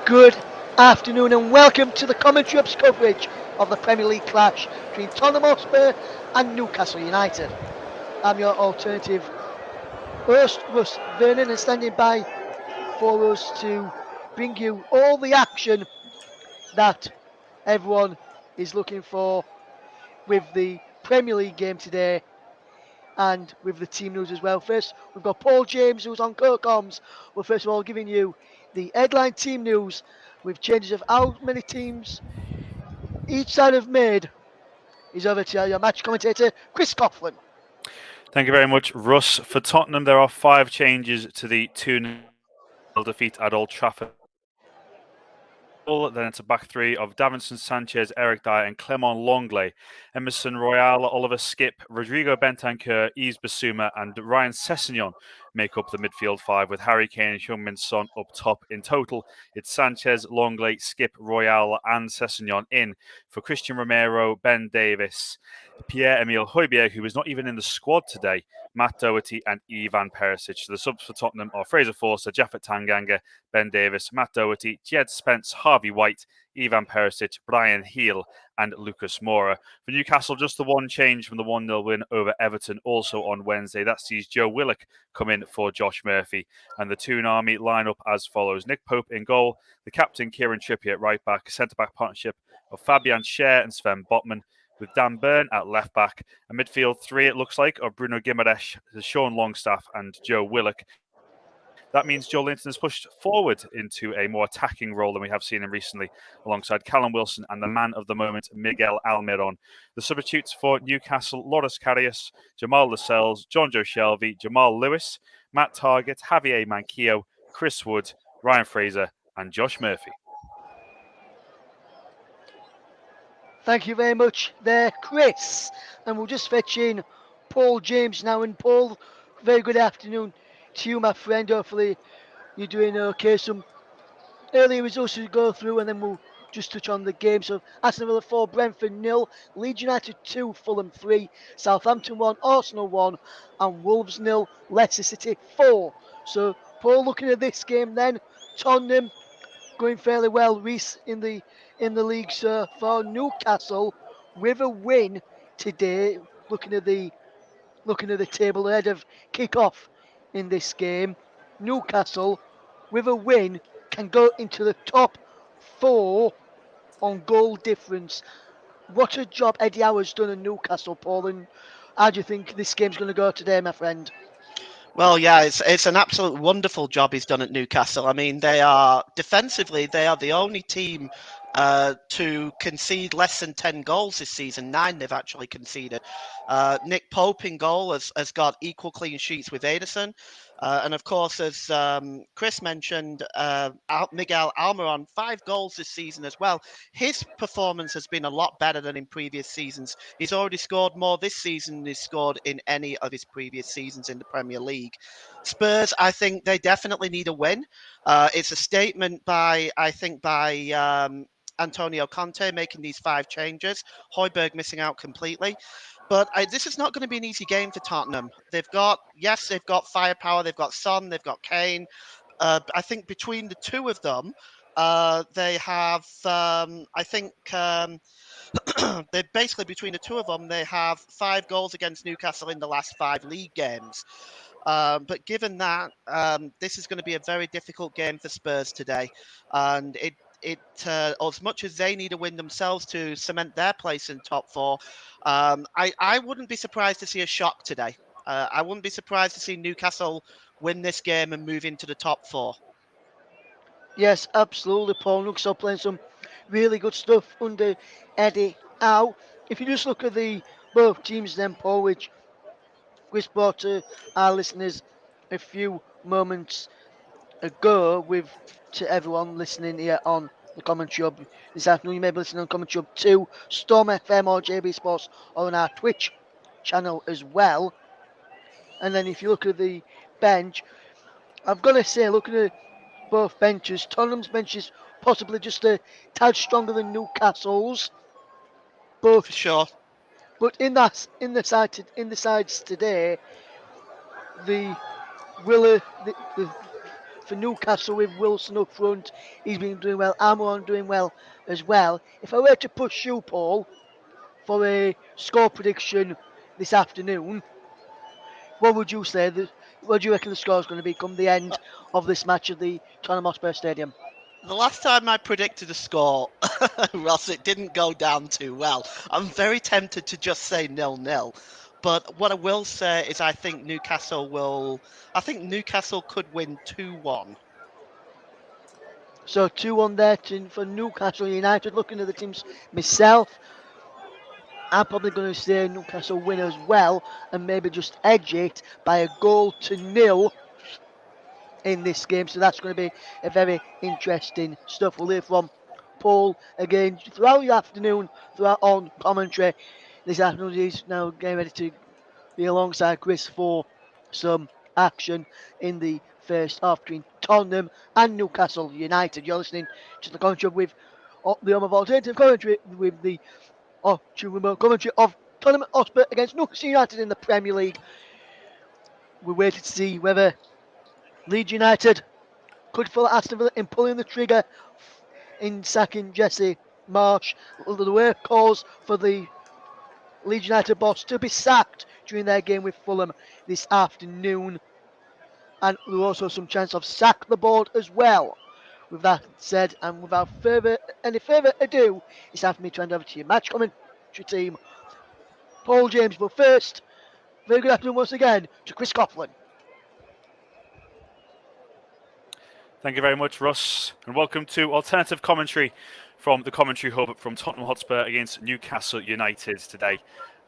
Good afternoon and welcome to the commentary ups coverage of the Premier League clash between Tottenham Hotspur and Newcastle United. I'm your alternative host, Russ Vernon, and standing by for us to bring you all the action that everyone is looking for with the Premier League game today and with the team news as well. First, we've got Paul James, who's on Kirkcom's. Well, first of all, giving you the headline team news with changes of how many teams each side have made. Is over to your match commentator, Chris Coughlin. Thank you very much, Russ. For Tottenham, there are 5 changes to the 2-0 defeat at Old Trafford. Then it's a back three of Davinson Sanchez, Eric Dyer, and Clement Longley. Emerson Royale, Oliver Skip, Rodrigo Bentancur, Yves Bissouma, and Ryan Sessegnon make up the midfield 5, with Harry Kane and Heung-min Son up top. In total, it's Sanchez, Longley, Skip, Royale, and Sessegnon in for Christian Romero, Ben Davis, Pierre-Emile Højbjerg, who was not even in the squad today, Matt Doherty, and Ivan Perisic. The subs for Tottenham are Fraser Forster, Japhet Tanganga, Ben Davis, Matt Doherty, Jed Spence, Harvey White, Ivan Perisic, Brian Heel, and Lucas Moura. For Newcastle, just the one change from the 1-0 win over Everton also on Wednesday. That sees Joe Willock come in for Josh Murphy. And the Toon Army line up as follows. Nick Pope in goal, the captain Kieran Trippier at right back, centre-back partnership of Fabian Schär and Sven Botman, with Dan Burn at left back. A midfield 3, it looks like, of Bruno Guimaraes, Sean Longstaff, and Joe Willock. That means Joe Linton has pushed forward into a more attacking role than we have seen him recently, alongside Callum Wilson and the man of the moment, Miguel Almiron. The substitutes for Newcastle, Loris Karius, Jamal Lascelles, John Joe Shelvey, Jamal Lewis, Matt Targett, Javier Manquillo, Chris Wood, Ryan Fraser, and Josh Murphy. Thank you very much there, Chris. And we'll just fetch in Paul James now. And Paul, very good afternoon to you, my friend. Hopefully you're doing okay. Some earlier results to go through, and then we'll just touch on the game. So Aston Villa 4, Brentford 0, Leeds United 2, Fulham 3, Southampton 1, Arsenal 1, and Wolves 0, Leicester City 4. So Paul, looking at this game then, Tottenham going fairly well, Reece in the league so far. Newcastle with a win today, looking at the table ahead of kick-off in this game. Newcastle with a win can go into the top 4 on goal difference. What a job Eddie Howe's done in Newcastle, Paul, and how do you think this game's going to go today, my friend? Well, yeah, it's an absolute wonderful job he's done at Newcastle. I mean, they are defensively, they are the only team to concede less than 10 goals this season. 9 they've actually conceded. Nick Pope in goal has got equal clean sheets with Ederson. And of course, as Chris mentioned, Miguel Almiron, 5 goals this season as well. His performance has been a lot better than in previous seasons. He's already scored more this season than he's scored in any of his previous seasons in the Premier League. Spurs, I think they definitely need a win. It's a statement by Antonio Conte making these 5 changes. Højbjerg missing out completely. But this is not going to be an easy game for Tottenham. They've got firepower. They've got Son. They've got Kane. I think between the two of them, they have. They basically between the two of them, they have 5 goals against Newcastle in the last 5 league games. But given that, this is going to be a very difficult game for Spurs today, and as much as they need a win themselves to cement their place in top 4, I wouldn't be surprised to see a shock today. I wouldn't be surprised to see Newcastle win this game and move into the top 4. Yes, absolutely, Paul. Newcastle playing some really good stuff under Eddie Howe. If you just look at the both teams then, Paul, which Chris brought to our listeners a few moments ago to everyone listening here on the Commentary Hub this afternoon. You may be listening on Commentary Hub 2, Storm FM or JB Sports, or on our Twitch channel as well. And then if you look at the bench, I've got to say, looking at both benches, Tottenham's bench is possibly just a tad stronger than Newcastle's. For sure. But in the sides today, the for Newcastle with Wilson up front. He's been doing well. Almiron doing well as well. If I were to push you, Paul, for a score prediction this afternoon, what would you say? What do you reckon the score is going to be come the end of this match at the Tottenham Hotspur Stadium? The last time I predicted a score, Ross, it didn't go down too well. I'm very tempted to just say 0-0. But what I will say is I think Newcastle could win 2-1. So 2-1 there for Newcastle United. Looking at the teams myself, I'm probably going to say Newcastle win as well, and maybe just edge it by a goal to nil in this game. So that's going to be a very interesting stuff. We'll hear from Paul again throughout the afternoon, throughout on commentary. This afternoon he's now getting ready to be alongside Chris for some action in the first half between Tottenham and Newcastle United. You're listening to the commentary with the home of alternative commentary with the commentary of Tottenham Hotspur against Newcastle United in the Premier League. We're waiting to see whether Leeds United could follow Aston Villa in pulling the trigger in sacking Jesse Marsh. The were calls for the Leeds United boss to be sacked during their game with Fulham this afternoon. And there also some chance of sack the board as well. With that said, and without any further ado, it's time for me to hand over to your match commentary team, Paul James. But first, very good afternoon once again to Chris Coughlin. Thank you very much, Russ, and welcome to alternative commentary from the commentary hub from Tottenham Hotspur against Newcastle United today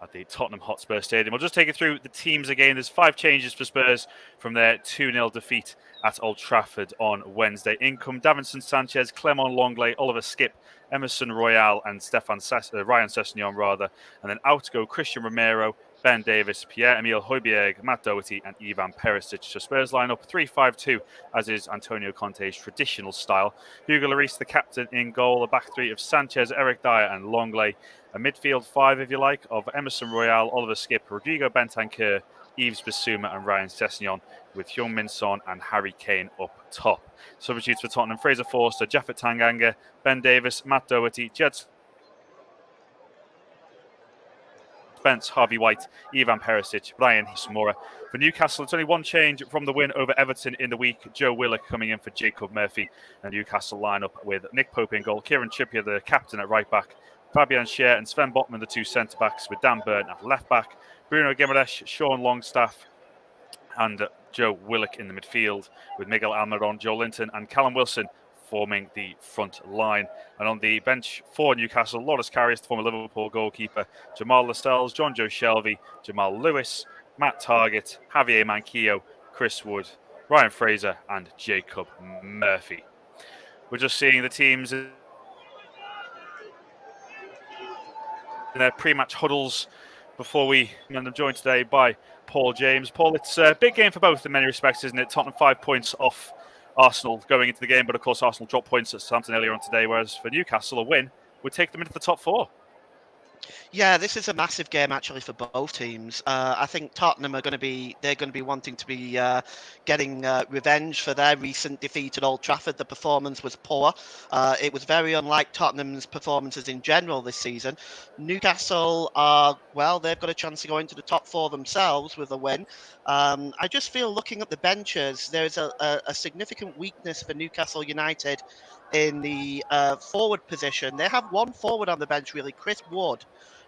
at the Tottenham Hotspur Stadium. I'll just take you through the teams again. There's 5 changes for Spurs from their 2-0 defeat at Old Trafford on Wednesday. In come Davinson Sanchez, Clement Lenglet, Oliver Skipp, Emerson Royal and Ryan Sessegnon, and then out go Christian Romero, Ben Davis, Pierre-Emile Højbjerg, Matt Doherty and Ivan Perisic. So Spurs line up 3-5-2, as is Antonio Conte's traditional style. Hugo Lloris, the captain, in goal. A back three of Sanchez, Eric Dyer and Lenglet. A midfield 5, if you like, of Emerson Royal, Oliver Skipp, Rodrigo Bentancur, Yves Bissouma and Ryan Sessegnon, with Heung-min Son and Harry Kane up top. Substitutes for Tottenham: Fraser Forster, Japhet Tanganga, Ben Davis, Matt Doherty, Jed Spence, Harvey White, Ivan Perisic, Ryan Hissmora. For Newcastle, it's only one change from the win over Everton in the week. Joe Willock coming in for Jacob Murphy. And Newcastle line up with Nick Pope in goal, Kieran Trippier, the captain, at right back, Fabian Schär and Sven Botman, the 2 centre-backs, with Dan Burn at left back, Bruno Guimaraes, Sean Longstaff and Joe Willock in the midfield, with Miguel Almiron, Joe Linton and Callum Wilson forming the front line. And on the bench for Newcastle, Loris Karius, the former Liverpool goalkeeper, Jamal Lascelles, John Joe Shelby, Jamal Lewis, Matt Targett, Javier Manquillo, Chris Wood, Ryan Fraser and Jacob Murphy. We're just seeing the teams in their pre-match huddles before we and I'm joined today by Paul James. Paul, it's a big game for both in many respects, isn't it? Tottenham 5 points off Arsenal going into the game, but of course Arsenal dropped points at Southampton earlier on today, whereas for Newcastle a win would take them into the top 4. Yeah, this is a massive game actually for both teams. I think Tottenham are going to be wanting to be getting revenge for their recent defeat at Old Trafford. The performance was poor. It was very unlike Tottenham's performances in general this season. Newcastle they've got a chance to go into the top 4 themselves with a win. I just feel, looking at the benches, there's a significant weakness for Newcastle United in the forward position. They have one forward on the bench, really, Chris Wood.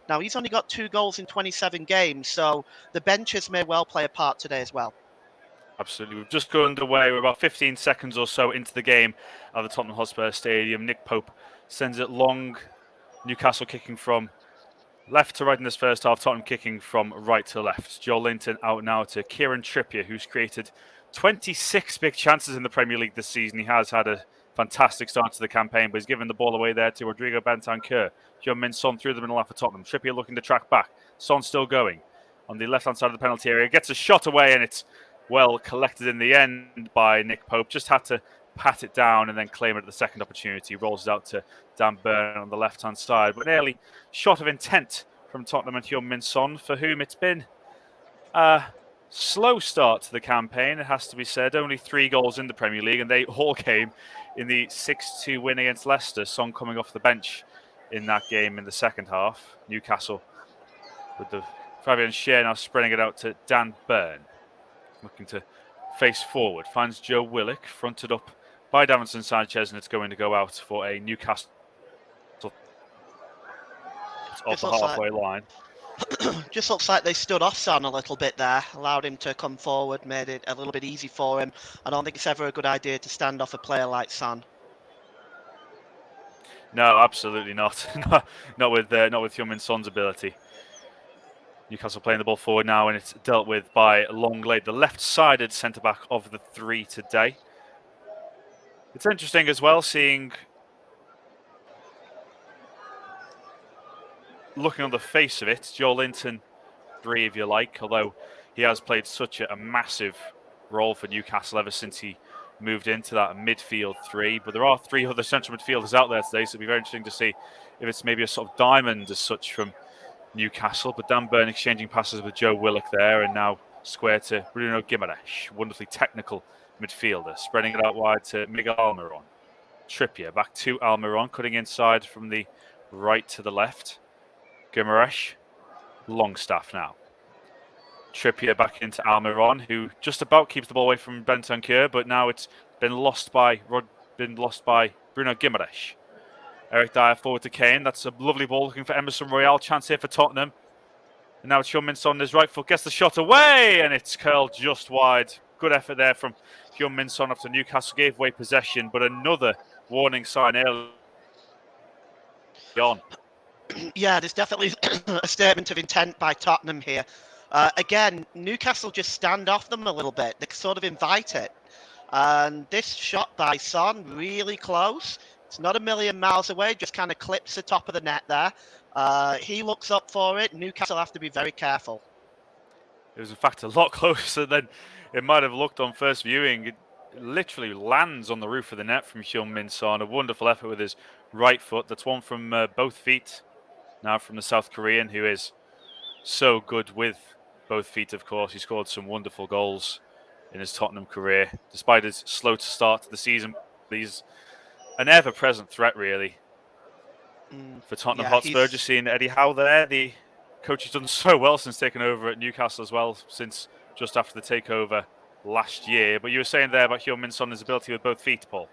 Now, he's only got 2 goals in 27 games, so the benches may well play a part today as well. Absolutely. We've just gone underway. We're about 15 seconds or so into the game at the Tottenham Hotspur Stadium. Nick Pope sends it long. Newcastle kicking from left to right in this first half. Tottenham kicking from right to left. Joe Linton out now to Kieran Trippier, who's created 26 big chances in the Premier League this season. He has had a fantastic start to the campaign, but he's given the ball away there to Rodrigo Bentancur. Heung-min Son through the middle half for Tottenham. Trippier looking to track back. Son still going on the left-hand side of the penalty area. Gets a shot away, and it's well collected in the end by Nick Pope. Just had to pat it down and then claim it at the second opportunity. Rolls it out to Dan Burn on the left-hand side. But nearly shot of intent from Tottenham and Heung-min Son, for whom it's been slow start to the campaign, it has to be said. Only 3 goals in the Premier League, and they all came in the 6-2 win against Leicester. Son coming off the bench in that game in the second half. Newcastle with the Fabian Schär now spreading it out to Dan Burn, looking to face forward. Finds Joe Willock, fronted up by Davinson Sanchez, and it's going to go out for a Newcastle off the halfway line. Just looks like they stood off Son a little bit there, allowed him to come forward, made it a little bit easy for him. I don't think it's ever a good idea to stand off a player like Son. No, absolutely not. not with Heung-min Son's ability. Newcastle playing the ball forward now, and it's dealt with by Longley, the left-sided centre-back of the 3 today. It's interesting as well seeing, looking on the face of it, Joe Linton, 3 if you like, although he has played such a massive role for Newcastle ever since he moved into that midfield 3. But there are 3 other central midfielders out there today, so it'll be very interesting to see if it's maybe a sort of diamond as such from Newcastle. But Dan Burn exchanging passes with Joe Willock there, and now square to Bruno Guimaraes, wonderfully technical midfielder, spreading it out wide to Miguel Almiron. Trippier back to Almiron, cutting inside from the right to the left. Guimaraes, Longstaff now. Trippier back into Almiron, who just about keeps the ball away from Bentancur, but now it's been lost by Bruno Guimaraes. Eric Dyer forward to Kane. That's a lovely ball looking for Emerson Royal. Chance here for Tottenham. And now it's Heung-min Son on his right foot. Gets the shot away, and it's curled just wide. Good effort there from Heung-min Son after Newcastle gave away possession, but another warning sign early on. Yeah, there's definitely a statement of intent by Tottenham here. Again, Newcastle just stand off them a little bit. They sort of invite it. And this shot by Son, really close. It's not a million miles away, just kind of clips the top of the net there. He looks up for it. Newcastle have to be very careful. It was, in fact, a lot closer than it might have looked on first viewing. It literally lands on the roof of the net from Heung-min Son. A wonderful effort with his right foot. That's one from both feet. Now from the South Korean, who is so good with both feet, of course. He scored some wonderful goals in his Tottenham career. Despite his slow start to the season, he's an ever-present threat, really, for Tottenham Hotspur. Just seeing Eddie Howe there. The coach has done so well since taking over at Newcastle as well, since just after the takeover last year. But you were saying there about Heung-min Son's ability with both feet, Paul.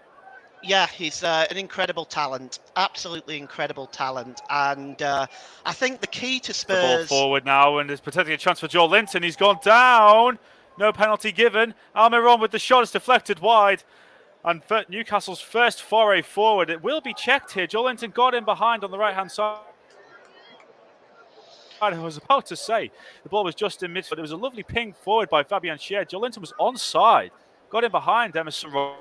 Yeah, he's an incredible talent, absolutely incredible talent. And I think the key to Spurs... The ball forward now, and there's potentially a chance for Joel Linton. He's gone down. No penalty given. Almiron with the shot is deflected wide. And for Newcastle's first foray forward, it will be checked here. Joel Linton got in behind on the right-hand side. I was about to say, the ball was just in midfield. It was a lovely ping forward by Fabian Schär. Joel Linton was onside. Got in behind Emerson Royal,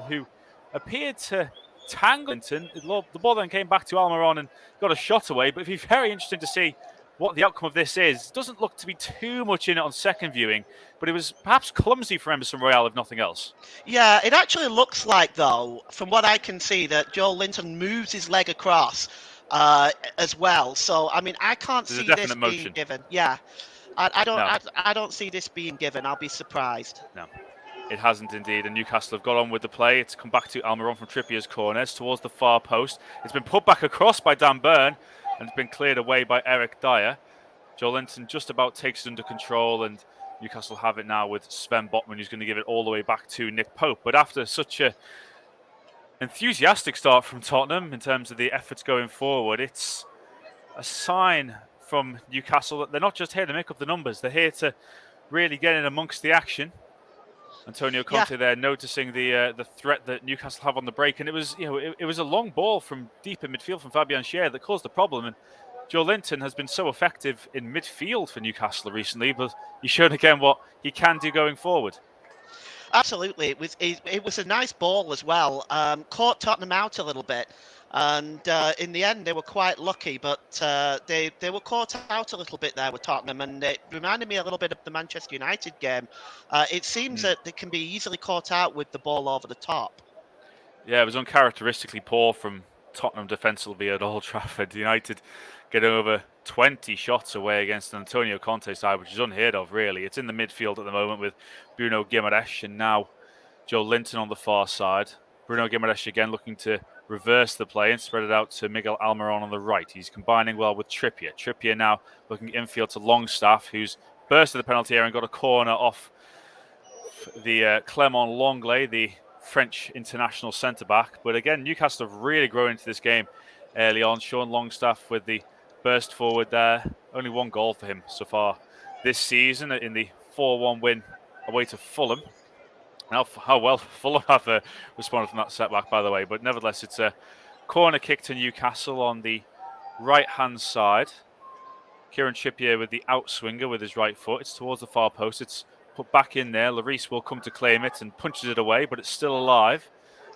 who appeared to tangle Linton. The ball then came back to Almiron and got a shot away. But it'd be very interesting to see what the outcome of this is. It doesn't look to be too much in it on second viewing, but it was perhaps clumsy for Emerson Royal, if nothing else. Yeah, it actually looks like, though, from what I can see, that Joel Linton moves his leg across as well. So, I mean, I can't see this being given. Yeah, I don't see this being given. I'll be surprised. No. It hasn't indeed, and Newcastle have got on with the play. It's come back to Almiron from Trippier's corners towards the far post. It's been put back across by Dan Burn, and it's been cleared away by Eric Dyer. Joel Linton just about takes it under control, and Newcastle have it now with Sven Botman, who's going to give it all the way back to Nick Pope. But after such a enthusiastic start from Tottenham in terms of the efforts going forward, it's a sign from Newcastle that they're not just here to make up the numbers. They're here to really get in amongst the action. Antonio Conte there noticing the threat that Newcastle have on the break, and it was it was a long ball from deep in midfield from Fabian Schär that caused the problem. And Joe Linton has been so effective in midfield for Newcastle recently, but he's shown again what he can do going forward. Absolutely, it was a nice ball as well. Caught Tottenham out a little bit, and in the end they were quite lucky. But they were caught out a little bit there with Tottenham, and it reminded me a little bit of the Manchester United game. It seems that they can be easily caught out with the ball over the top. Yeah, it was uncharacteristically poor from Tottenham defensively at Old Trafford. United get over 20 shots away against an Antonio Conte side, which is unheard of, really. It's in the midfield at the moment with Bruno Guimaraes and now Joe Linton on the far side. Bruno Guimaraes again looking to reverse the play and spread it out to Miguel Almiron on the right. He's combining well with Trippier. Trippier now looking infield to Longstaff, who's bursted the penalty area and got a corner off the Clement Longley, the French international centre-back. But again, Newcastle have really grown into this game early on. Sean Longstaff with the burst forward there. Only one goal for him so far this season in the 4-1 win away to Fulham. How well Fulham have responded from that setback, by the way. But nevertheless, it's a corner kick to Newcastle on the right-hand side. Kieran Trippier with the outswinger with his right foot. It's towards the far post. It's put back in there. Lloris will come to claim it and punches it away, but it's still alive.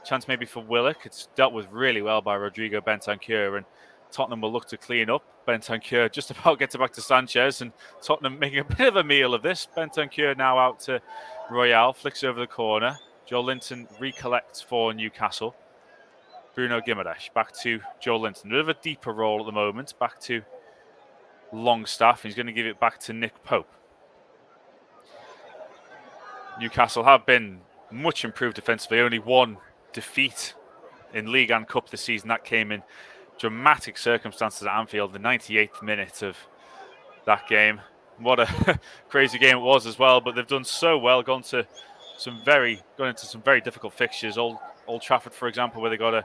Chance maybe for Willock. It's dealt with really well by Rodrigo Bentancur, and Tottenham will look to clean up. Bentancur just about gets it back to Sanchez, and Tottenham making a bit of a meal of this. Bentancur now out to Royale, flicks over the corner. Joe Linton recollects for Newcastle. Bruno Guimaraes back to Joe Linton. A bit of a deeper role at the moment. Back to Longstaff. He's going to give it back to Nick Pope. Newcastle have been much improved defensively. Only one defeat in League and Cup this season. That came in dramatic circumstances at Anfield, the 98th minute of that game. What a crazy game it was as well. But they've done so well, gone into some very difficult fixtures. Old Trafford, for example, where they got a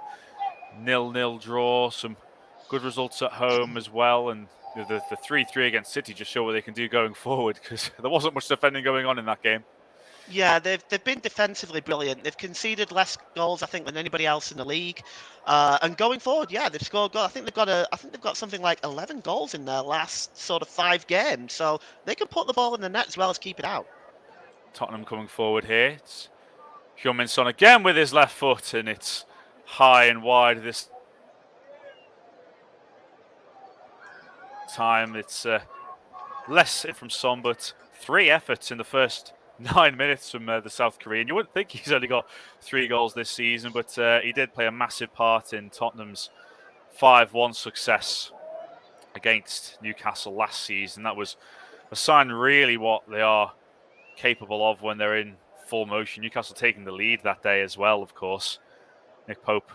0-0 draw. Some good results at home as well, and the 3-3 against City just show what they can do going forward, because there wasn't much defending going on in that game. Yeah, they've been defensively brilliant. They've conceded less goals, I think, than anybody else in the league. And going forward, yeah, they've scored goals. I think they've got something like 11 goals in their last sort of 5 games. So they can put the ball in the net as well as keep it out. Tottenham coming forward here. It's Heung-min Son again with his left foot, and it's high and wide this time. It's less from Son, but 3 efforts in the first 9 minutes from the South Korean. You wouldn't think he's only got 3 goals this season, but he did play a massive part in Tottenham's 5-1 success against Newcastle last season. That was a sign really what they are capable of when they're in full motion. Newcastle taking the lead that day as well, of course. Nick Pope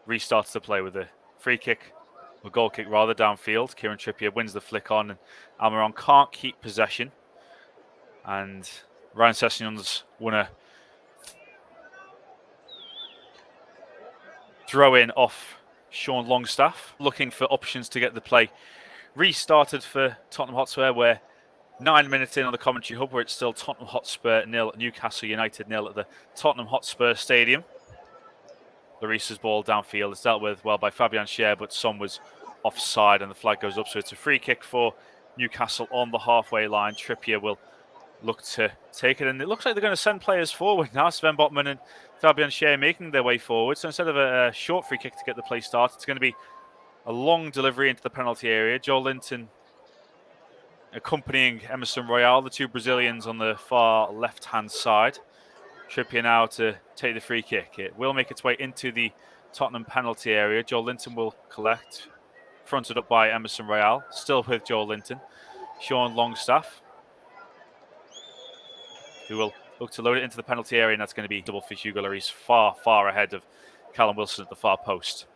restarts the play with a free kick, a goal kick rather, downfield. Kieran Trippier wins the flick on, and Almiron can't keep possession. And Ryan Sessegnon's won a throw in off Sean Longstaff, looking for options to get the play restarted for Tottenham Hotspur, where 9 minutes in on the commentary hub, where it's still Tottenham Hotspur 0, Newcastle United 0 at the Tottenham Hotspur Stadium. Lloris's ball downfield. It's dealt with well by Fabian Schär, but Son was offside and the flag goes up. So it's a free kick for Newcastle on the halfway line. Trippier will look to take it, and it looks like they're going to send players forward now. Sven Botman and Fabian Schär making their way forward. So instead of a short free kick to get the play started, it's going to be a long delivery into the penalty area. Joe Linton accompanying Emerson Royale, the 2 Brazilians on the far left-hand side. Trippier now to take the free kick. It will make its way into the Tottenham penalty area. Joe Linton will collect, fronted up by Emerson Royale. Still with Joe Linton. Sean Longstaff, who will look to load it into the penalty area, and that's going to be double for Hugo Lloris, far ahead of Callum Wilson at the far post.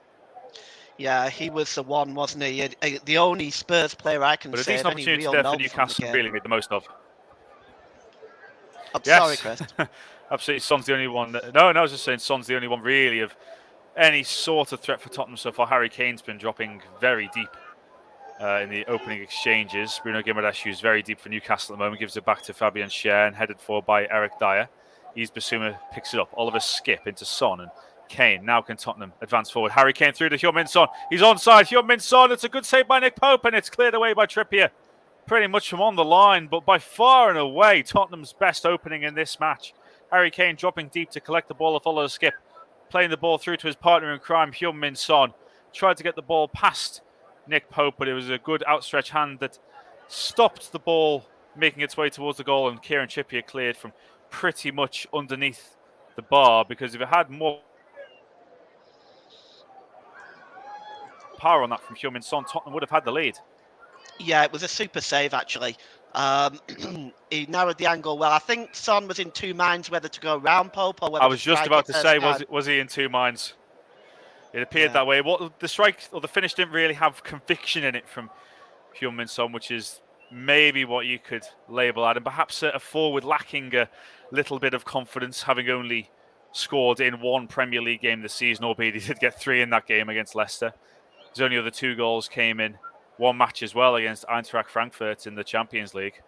Yeah, he was the one, wasn't he? The only Spurs player I can but say a decent opportunity there for Newcastle really made the most of. I'm sorry, Chris. Absolutely, Son's the only one. No, I was just saying Son's the only one really of any sort of threat for Tottenham so far. Harry Kane's been dropping very deep in the opening exchanges. Bruno Guimaraes, who's very deep for Newcastle at the moment, gives it back to Fabian Schär and headed forward by Eric Dyer. Yves Bissouma picks it up. Oliver Skip into Son and Kane. Now can Tottenham advance forward? Harry Kane through to Heung-min Son. He's onside. Heung-min Son. It's a good save by Nick Pope, and it's cleared away by Trippier. Pretty much from on the line, but by far and away Tottenham's best opening in this match. Harry Kane dropping deep to collect the ball of Oliver Skip, playing the ball through to his partner in crime, Heung-min Son. Tried to get the ball past Nick Pope, but it was a good outstretched hand that stopped the ball making its way towards the goal, and Kieran Trippier cleared from pretty much underneath the bar, because if it had more power on that from Heung-min Son, Tottenham would have had the lead. Yeah, it was a super save, actually. He narrowed the angle well. I think Son was in two minds whether to go round Pope or whether I to was just strike about it to first say, time. was he in two minds? It appeared Yeah. that way. What the strike or the finish didn't really have conviction in it from Heung-min Son, which is maybe what you could label at, and perhaps a forward lacking a little bit of confidence, having only scored in one Premier League game this season, albeit he did get 3 in that game against Leicester. His only other 2 goals came in one match as well against Eintracht Frankfurt in the Champions League,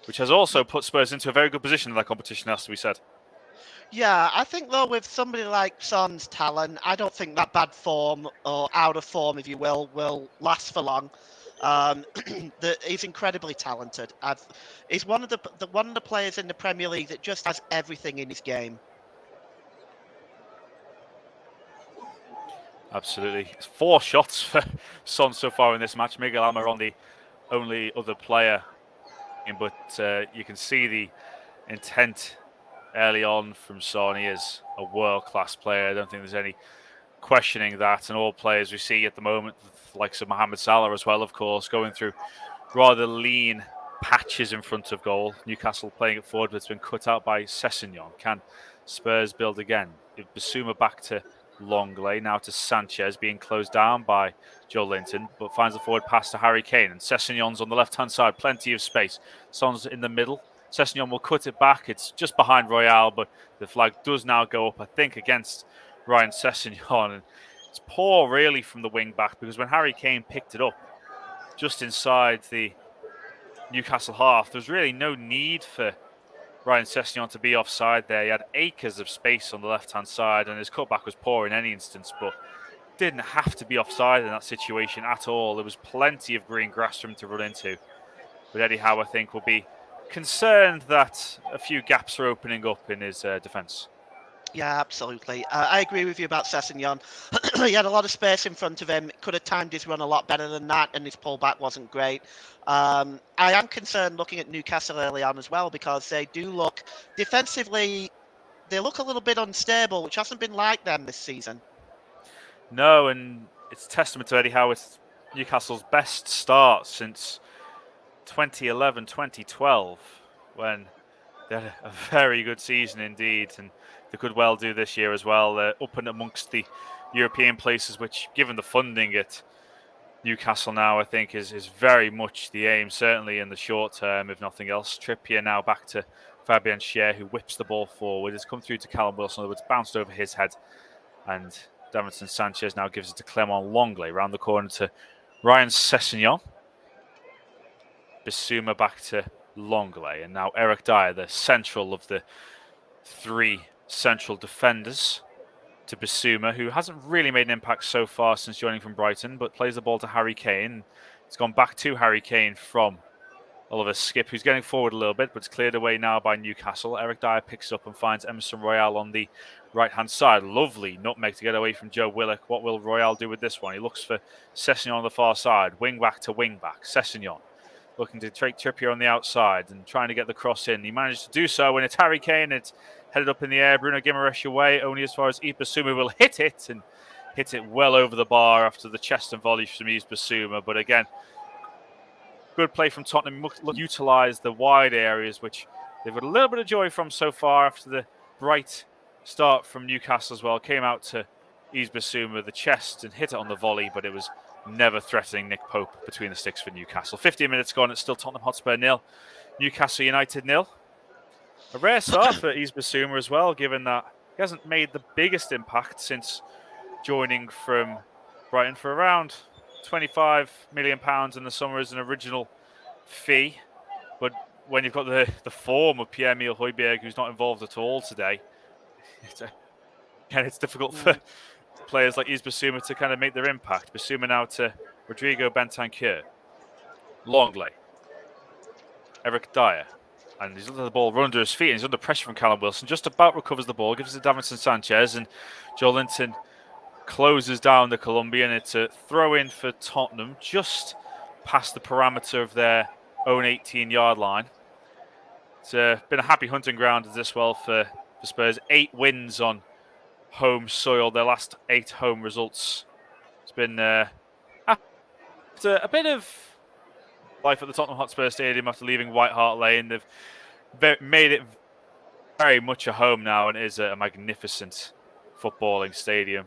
which has also put Spurs into a very good position in that competition, has to be said. Yeah, I think though with somebody like Son's talent, I don't think that bad form or out of form, if you will last for long. He's incredibly talented. He's one of the players in the Premier League that just has everything in his game. Absolutely. 4 shots for Son so far in this match. Miguel Almiron, the only other player, but you can see the intent early on from Son. He is a world-class player. I don't think there's any questioning that. And all players we see at the moment, like Mohamed Salah as well, of course, going through rather lean patches in front of goal. Newcastle playing it forward, but it's been cut out by Sessegnon. Can Spurs build again? Basuma back to Longley, now to Sanchez, being closed down by Joe Linton, but finds the forward pass to Harry Kane. And Sessegnon's on the left-hand side, plenty of space. Son's in the middle. Sessegnon will cut it back. It's just behind Royale, but the flag does now go up, I think, against Ryan Sessegnon. And it's poor, really, from the wing-back, because when Harry Kane picked it up just inside the Newcastle half, there's really no need for Ryan Sessegnon to be offside there. He had acres of space on the left-hand side, and his cutback was poor in any instance, but didn't have to be offside in that situation at all. There was plenty of green grass for him to run into. But Eddie Howe, I think, will be concerned that a few gaps are opening up in his defence. Yeah, absolutely. I agree with you about Sessegnon. He had a lot of space in front of him. Could have timed his run a lot better than that, and his pullback wasn't great. I am concerned looking at Newcastle early on as well, because they do look defensively, they look a little bit unstable, which hasn't been like them this season. No, and it's testament to Eddie Howe. It's Newcastle's best start since 2011, 2012, when they had a very good season indeed, and they could well do this year as well. They're up and amongst the European places, which, given the funding at Newcastle now, I think is very much the aim, certainly in the short term, if nothing else. Trippier now back to Fabian Schär, who whips the ball forward. It's come through to Callum Wilson, in other words, bounced over his head, and Davinson Sanchez now gives it to Clement Longley, round the corner to Ryan Sessegnon. Bissouma back to Longley, and now Eric Dyer, the central of the 3 central defenders, to Bissouma, who hasn't really made an impact so far since joining from Brighton, but plays the ball to Harry Kane. It's gone back to Harry Kane from Oliver Skipp, who's getting forward a little bit, but it's cleared away now by Newcastle. Eric Dyer picks up and finds Emerson Royale on the right-hand side. Lovely nutmeg to get away from Joe Willock. What will Royale do with this one? He looks for Sessegnon on the far side. Wing back to wing back. Sessegnon looking to take Trippier on the outside and trying to get the cross in. He managed to do so, and it's Harry Kane. It's headed up in the air. Bruno Guimaraes away, only as far as Yves Bissouma will hit it, and hit it well over the bar after the chest and volley from Yves Bissouma. But again, good play from Tottenham. Utilise the wide areas, which they've got a little bit of joy from so far after the bright start from Newcastle as well. Came out to Yves Bissouma, the chest, and hit it on the volley, but it was never threatening Nick Pope between the sticks for Newcastle. 15 minutes gone, it's still Tottenham Hotspur 0, Newcastle United 0. A rare start for Yves Bissouma as well, given that he hasn't made the biggest impact since joining from Brighton for around £25 million in the summer as an original fee. But when you've got the form of Pierre-Emile Højbjerg, who's not involved at all today, it's difficult for players like Yves Bissouma to kind of make their impact. Bissouma now to Rodrigo Bentancur. Longley. Eric Dyer. And he's letting the ball run under his feet, and he's under pressure from Callum Wilson. Just about recovers the ball, gives it to Davinson Sanchez, and Joe Linton closes down the Colombian. It's a throw-in for Tottenham, just past the parameter of their own 18-yard line. It's been a happy hunting ground as well for Spurs. 8 wins on home soil, their last 8 home results. It's been After a bit of life at the Tottenham Hotspur Stadium after leaving White Hart Lane, they've made it very much a home now, and it is a magnificent footballing stadium.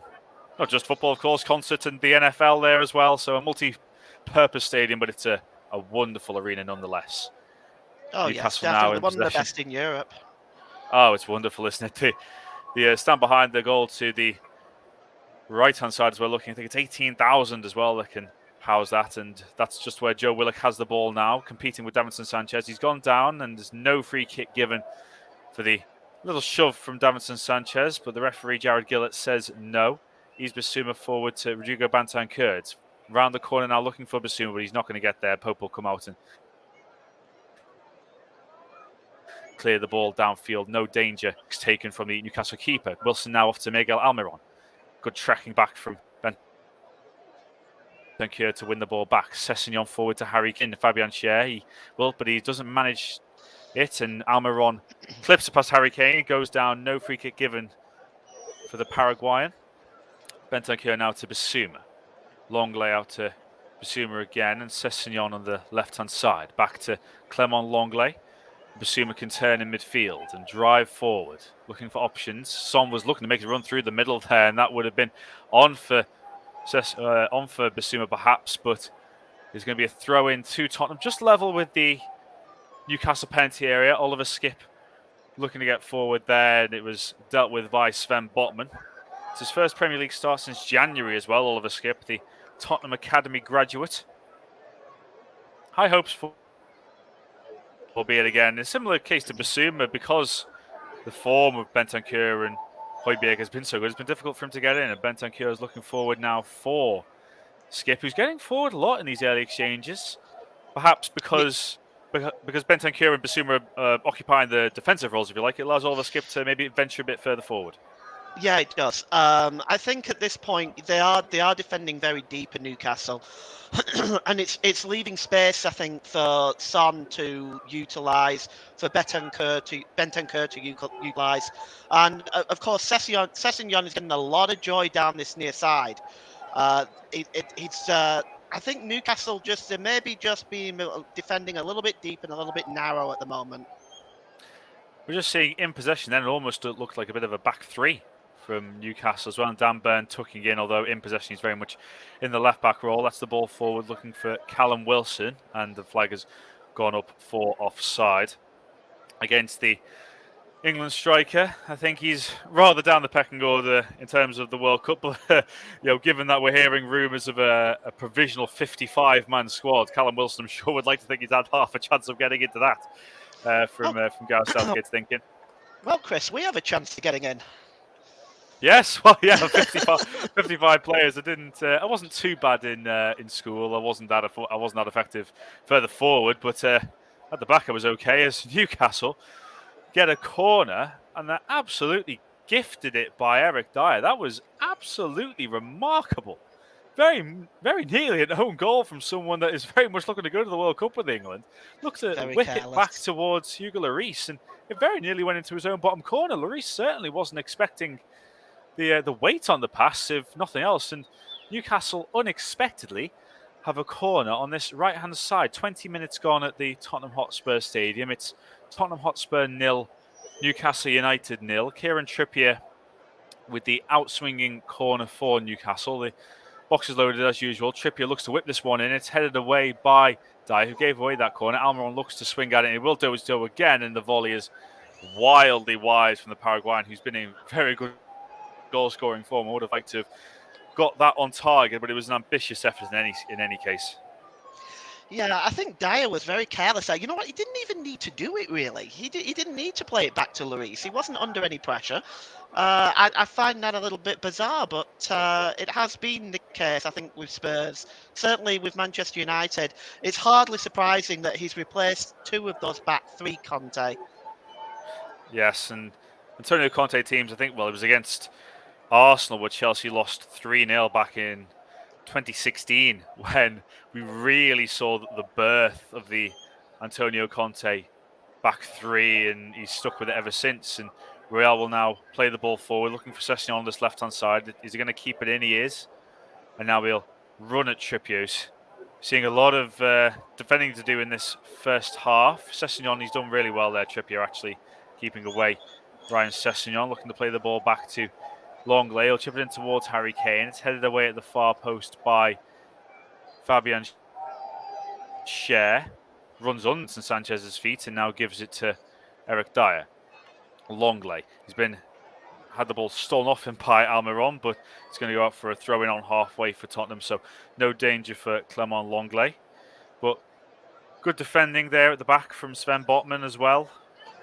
Not just football, of course, concert and the NFL there as well. So a multi-purpose stadium, but it's a wonderful arena nonetheless. Oh yes, Newcastle now definitely in one of the possession. best in Europe. Oh, it's wonderful, isn't it? The stand behind the goal to the right-hand side as well. Looking, I think it's 18,000 as well that can house that, and that's just where Joe Willock has the ball now, competing with Davinson Sanchez. He's gone down, and there's no free kick given for the little shove from Davinson Sanchez, but the referee Jared Gillett says no. He's Basuma forward to Rodrigo Bentancur. It's round the corner now, looking for Basuma, but he's not going to get there. Pope will come out and clear the ball downfield. No danger taken from the Newcastle keeper. Wilson now off to Miguel Almiron. Good tracking back from Bentancur to win the ball back. Sessegnon forward to Harry Kane. Fabian Schär, he will, but he doesn't manage it, and Almiron clips it past Harry Kane. Goes down. No free kick given for the Paraguayan. Bentancur now to Basuma. Long layout to Basuma again, and Sessegnon on the left-hand side. Back to Clement Longley. Basuma can turn in midfield and drive forward, looking for options. Son was looking to make a run through the middle there, and that would have been on for Basuma perhaps, but there's going to be a throw in to Tottenham, just level with the Newcastle penalty area. Oliver Skipp looking to get forward there, and it was dealt with by Sven Botman. It's his first Premier League start since January as well, Oliver Skipp, the Tottenham Academy graduate. High hopes for, albeit again, a similar case to Basuma, because the form of Bentancur and Højbjerg has been so good. It's been difficult for him to get in, and Bentancur is looking forward now for Skipp, who's getting forward a lot in these early exchanges, perhaps because Bentancur and Basuma are occupying the defensive roles, if you like. It allows Oliver Skipp to maybe venture a bit further forward. Yeah, it does. I think at this point they are defending very deep in Newcastle, and it's leaving space, I think, for Son to utilise, for Bentancur to utilise, and of course Sessegnon is getting a lot of joy down this near side. I think Newcastle they maybe just being defending a little bit deep and a little bit narrow at the moment. We're just seeing in possession then, it almost looked like a bit of a back three from Newcastle as well. And Dan Burn tucking in, although in possession he's very much in the left back role. That's the ball forward, looking for Callum Wilson, and the flag has gone up for offside against the England striker. I think he's rather down the pecking order in terms of the World Cup. But given that we're hearing rumours of a provisional 55-man squad, Callum Wilson, I'm sure, would like to think he's had half a chance of getting into that from Gareth Southgate's thinking. Well, Chris, we have a chance of getting in. Yes, well, yeah, 55 players. I wasn't too bad in school. I wasn't that effective further forward, but at the back I was okay. As Newcastle get a corner, and they absolutely gifted it by Eric Dyer. That was absolutely remarkable. Very, very nearly an own goal from someone that is very much looking to go to the World Cup with England. Looked to whip it back towards Hugo Lloris, and it very nearly went into his own bottom corner. Lloris certainly wasn't expecting the weight on the pass, if nothing else, and Newcastle unexpectedly have a corner on this right-hand side. 20 minutes gone at the Tottenham Hotspur Stadium. It's Tottenham Hotspur 0, Newcastle United 0. Kieran Trippier with the outswinging corner for Newcastle. The box is loaded as usual. Trippier looks to whip this one in. It's headed away by Dyer, who gave away that corner. Almiron looks to swing at it, and he will do his do again, and the volley is wildly wide from the Paraguayan, who's been in very good goal-scoring form. I would have liked to have got that on target, but it was an ambitious effort in any case. Yeah, I think Dyer was very careless. You know what? He didn't even need to do it, really. He didn't need to play it back to Lloris. He wasn't under any pressure. I find that a little bit bizarre, but it has been the case, I think, with Spurs. Certainly with Manchester United. It's hardly surprising that he's replaced two of those back three, Conte. Yes, and Antonio Conte teams, I think, well, it was against Arsenal where Chelsea lost 3-0 back in 2016 when we really saw the birth of the Antonio Conte back three, and he's stuck with it ever since. And Real will now play the ball forward, looking for Sessegnon on this left-hand side. Is he going to keep it in? He is. And now we'll run at Trippier. Seeing a lot of defending to do in this first half. Sessegnon, he's done really well there. Trippier actually keeping away Ryan Sessegnon, looking to play the ball back to Longley. He'll chip it in towards Harry Kane. It's headed away at the far post by Fabian Schär. Runs on Sanchez's feet and now gives it to Eric Dyer. Longley. He's had the ball stolen off him by Almiron, but it's going to go out for a throw-in on halfway for Tottenham, so no danger for Clement Longley. But good defending there at the back from Sven Botman as well.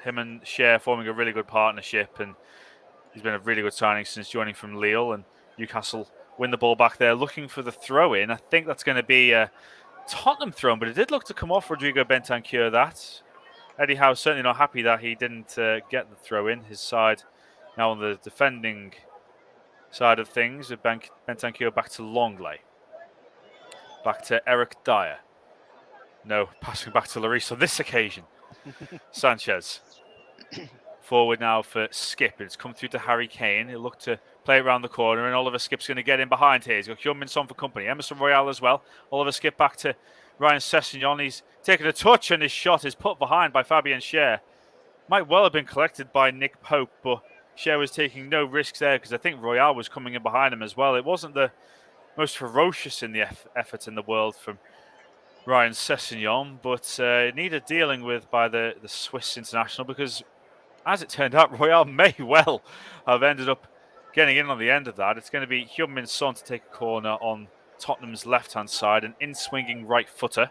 Him and Schär forming a really good partnership, and he's been a really good signing since joining from Lille, and Newcastle win the ball back there, looking for the throw-in. I think that's going to be a Tottenham throw-in, but it did look to come off Rodrigo Bentancur, that. Eddie Howe certainly not happy that he didn't get the throw-in. His side now on the defending side of things, with Bentancur back to Longley. Back to Eric Dyer. No, passing back to Lloris on this occasion. Sanchez. Forward now for Skip. It's come through to Harry Kane. He'll look to play it around the corner, and Oliver Skip's going to get in behind here. He's got Hyun-Min Son for company. Emerson Royale as well. Oliver Skip back to Ryan Sessegnon. He's taken a touch, and his shot is put behind by Fabian Schär. Might well have been collected by Nick Pope, but Schär was taking no risks there because I think Royale was coming in behind him as well. It wasn't the most ferocious in the effort in the world from Ryan Sessegnon, but needed dealing with by the Swiss international, because as it turned out, Royale may well have ended up getting in on the end of that. It's going to be Hyun-Min Son to take a corner on Tottenham's left-hand side, an in-swinging right footer.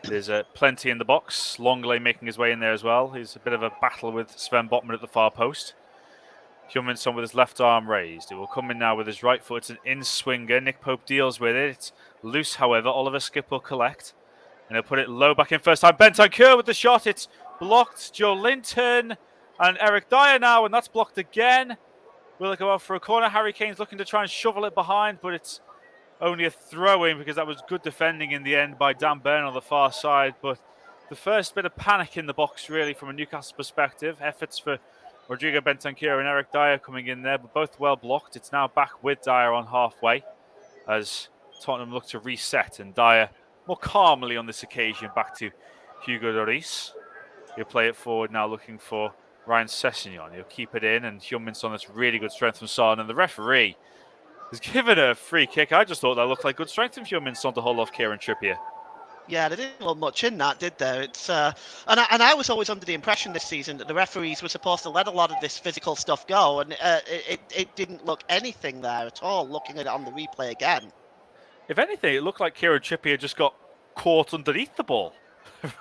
There's plenty in the box. Longley making his way in there as well. He's a bit of a battle with Sven Botman at the far post. Hyun-Min Son with his left arm raised. It will come in now with his right foot. It's an in-swinger. Nick Pope deals with it. It's loose, however. Oliver Skip will collect. And he'll put it low back in first time. Bentancur with the shot. It's blocked. Joe Linton and Eric Dyer now, and that's blocked again. Will it go out for a corner? Harry Kane's looking to try and shovel it behind, but it's only a throw-in because that was good defending in the end by Dan Burn on the far side. But the first bit of panic in the box, really, from a Newcastle perspective. Efforts for Rodrigo Bentancur and Eric Dyer coming in there, but both well blocked. It's now back with Dyer on halfway as Tottenham look to reset, and Dyer more calmly on this occasion back to Hugo Lloris. He'll play it forward now, looking for Ryan Sessegnon. He'll keep it in, and Hyun-Min Son, that's really good strength from Son, and the referee has given a free kick. I just thought that looked like good strength from Hyun-Min Son to hold off Kieran Trippier. Yeah, they didn't look much in that, did there? It's and I was always under the impression this season that the referees were supposed to let a lot of this physical stuff go, and it didn't look anything there at all. Looking at it on the replay again, if anything, it looked like Kieran Trippier just got caught underneath the ball.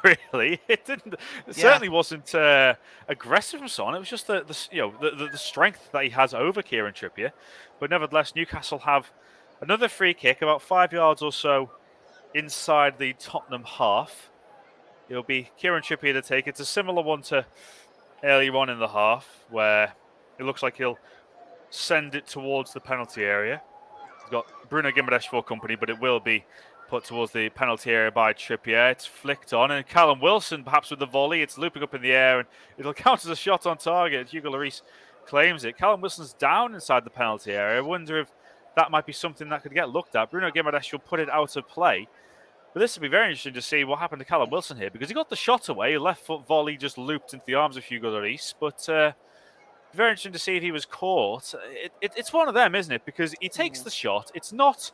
Really, it didn't. It certainly wasn't aggressive from Son. It was just the strength that he has over Kieran Trippier. But nevertheless, Newcastle have another free kick about 5 yards or so inside the Tottenham half. It'll be Kieran Trippier to take it. It's a similar one to earlier on in the half, where it looks like he'll send it towards the penalty area. He's got Bruno Guimaraes for company, but it will be put towards the penalty area by Trippier. It's flicked on, and Callum Wilson perhaps with the volley. It's looping up in the air, and it'll count as a shot on target. Hugo Lloris claims it. Callum Wilson's down inside the penalty area. I wonder if that might be something that could get looked at. Bruno Guimaraes will put it out of play. But this will be very interesting to see what happened to Callum Wilson here, because he got the shot away. Left foot volley just looped into the arms of Hugo Lloris. But very interesting to see if he was caught. It's one of them, isn't it? Because he takes the shot. It's not